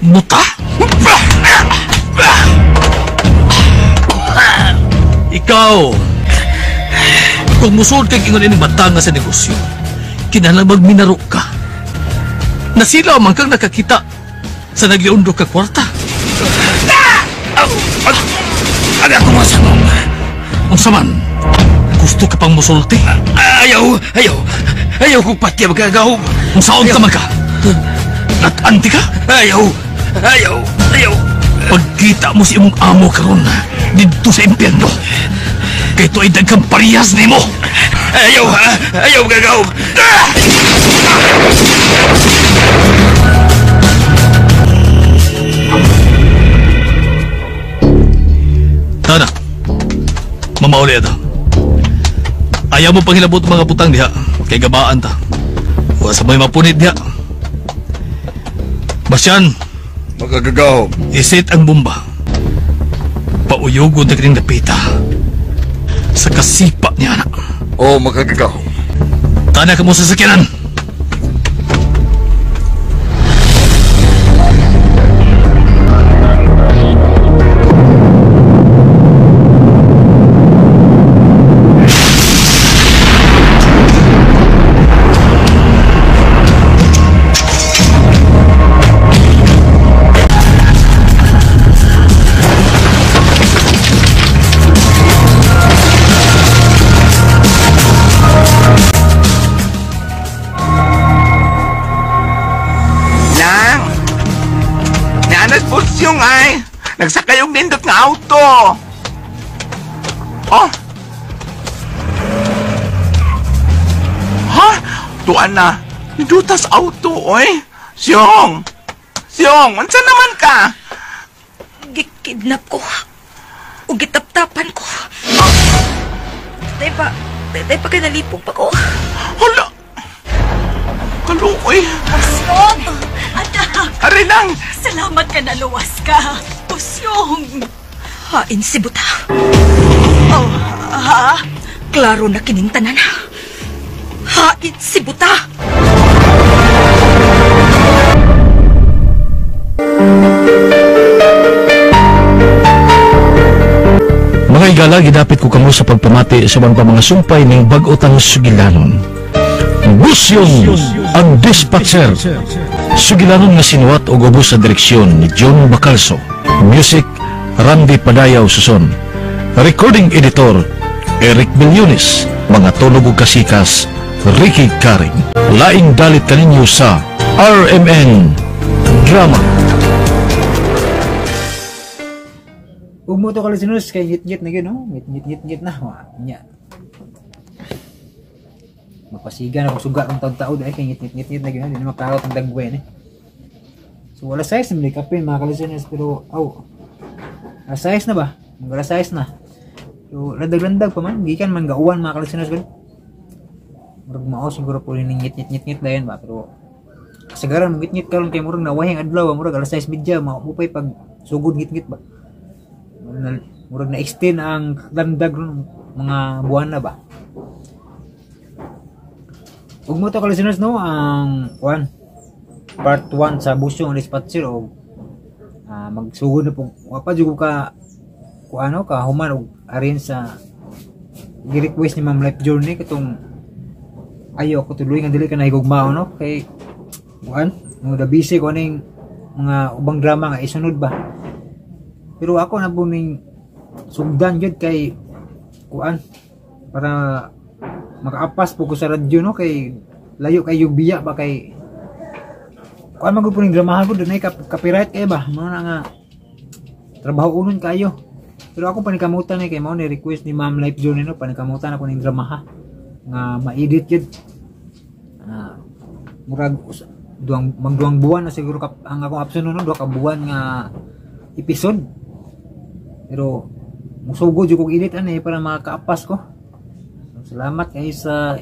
Muta? Ikaw, kung musod kang ingon ining batanga sa negosyo, kinahanglan magminaro ka. Nasilaw man kang nakakita sa nagliundo ka kwarta. Aga ko masanong. Unsa man, gusto ka pang musulti? Ayaw ko pati magagaw. Unsaon ka man ka? Natanti ka? Ayaw. Pagkita mo si imong amo karon dito sa impyerno, kay ito ay daghang parehas nimo. Ayaw gagaw. Tana, mamauli ata. Ayaw mo panghilabot mga putang diha, kay gabaan ta. Wa sa may mapunit diha. Basyan, Magagagaw. isit ang bomba. Pauyugon na kining napita sa kasipa niya anak. O magagagaw. Tana ka mo sa sakyanan. Busyong ay nagsakay yung nindot nga auto. Oh. Ha? Tuan na. Nindutas auto, oy. Siyong, unsa naman ka? Gikidnap ko. O gitaptapan ko. Day pa kayo nalipong pa ko. Hala. Kaluoy. Pusyong! Anak! Ari lang. Salamat ka naluwas ka. Pusyong! Hain si Buta. Oh, ha? Klaro na kining tanan. Hain si Buta. Mga igala, gidapit ko kamo sa pagpamati sa mga sumpay ng bag-otang sugilanon. Busyong ang dispatcher. Sugilanon nga sinuwat o ubos sa direksyon ni John Bacalso. Music, Randy Padayaw Suson. Recording editor, Eric Bilyones. Mga tunog ug kasikas, Ricky Karing. Laing dalit kaninyo sa RMN Drama. Ug mo to kalisinus kay ngit-ngit na gyud, no? Ngit na. Nya. Mapasigan ako suga ng taon-taon ay kay ngit na gyud, hindi makarot ang dagwen eh. So wala size ni kapin mga kalisinus pero size na ba? Wala size na. So landag-landag pa man, gikan man gauwan mga kalisinus gud. Murag mao siguro po ning ngit dayon ba pero kasagaran ngit karon kay murag nawahing adlaw, murag alas 6 media maupay pag sugod ngit ba. Murag na extend ang landag ron mga buwan na ba. Ug mo to kalisinus no ang part 1 sa Busyong Dispatcher o magsugod na po pa jud ka ka human og arin sa gi-request ni Ma'am Life Journey katong ayo ko tuloy nga dili ka nahigugmao no kay no da busy ko ning mga ubang drama nga isunod ba. Pero ako na po ning sugdan jud kay para makaapas po ko sa radyo no kay layo kay yung biya ba kay magud po ning drama ko dunay copyright kay ba mo na nga trabaho unon kayo. Pero ako panikamutan kay mao ni request ni Ma'am Life Journey no panikamutan ako ning drama nga ma-edit jud murag magduang buwan na siguro ang akong option no duha ka buwan nga episode. Pero musugod jud kog edit para makakaapas ko. So, salamat kay sa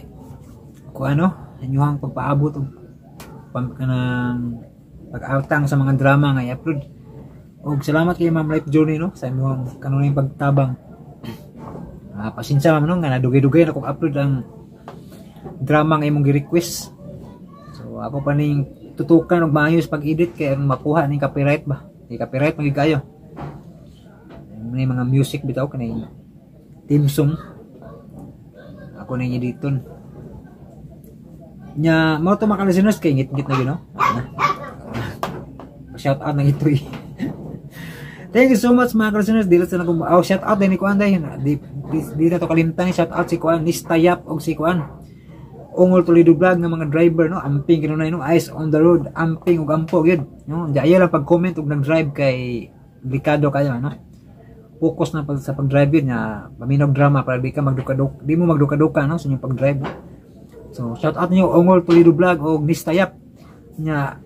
inyong pagpaabot og kanang pag-outang sa mga drama nga i-upload. Og salamat kay Ma'am Life Journey no sa imong kanunay pagtabang. Pasensya ma'am no nga nadugay-dugay na kog upload ang drama nga imong gi-request. So ako pa ning tutukan og maayos pag-edit kay makuha ning copyright ba. Di copyright magig kayo. May mga music bitaw kanay theme song. Ako na editon. Nya mo to mga listeners kay ngit-ngit na gino. Shout out na ito eh. Thank you so much mga listeners. Dili sa nako shout out din ni Kuan day. Di na to kalimtan ni shout out si Kuan Nistayap og si Kuan Ongol Toledo Vlog nga mga driver no, amping kinunay no, eyes on the road, amping ug ampo gyud no. Daya lang pag-comment ug nag-drive kay delikado kayo no. Focus na sa pag-drive yun nya, paminog drama para di ka magduka-duka, di mo magduka-duka no sa inyong pag-drive. No? So shout out niyo Ongol Toledo Vlog og Nistayap nya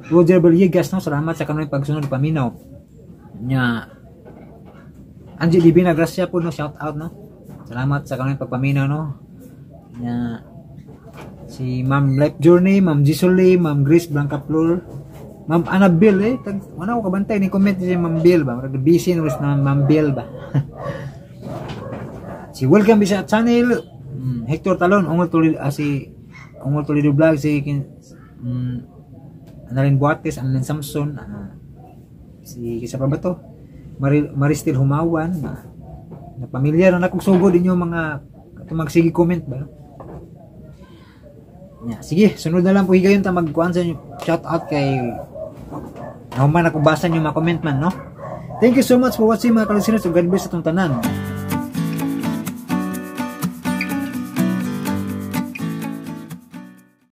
Roger Beliegas no, salamat sa kanang pagsunod paminaw. Nya Angie Divina Gracia po no, shout out no. Salamat sa kanang pagpaminaw no. Nya si Ma'am Life Journey, Ma'am Gisole, Ma'am Grace Blanca Flor, Ma'am Annabelle wala ko kabantay ni comment si Ma'am Bill ba, busy na na Ma'am Bill ba. Si Welcome Bisa Channel, Hector Talon, Ongol Toledo, si Ongol Toledo Vlog, si Annalyn Buates, Annalyn Samson, si kisa pa ba to? Maristil Humawan, na pamilyar na akong sugod inyo mga magsige comment ba. Yeah, sige, sunod na lang po higayon ta magkuan sa inyo. Shout out kay nahuman ako basa niyo mga comment man no. Thank you so much for watching mga listeners. God bless sa tong tanan.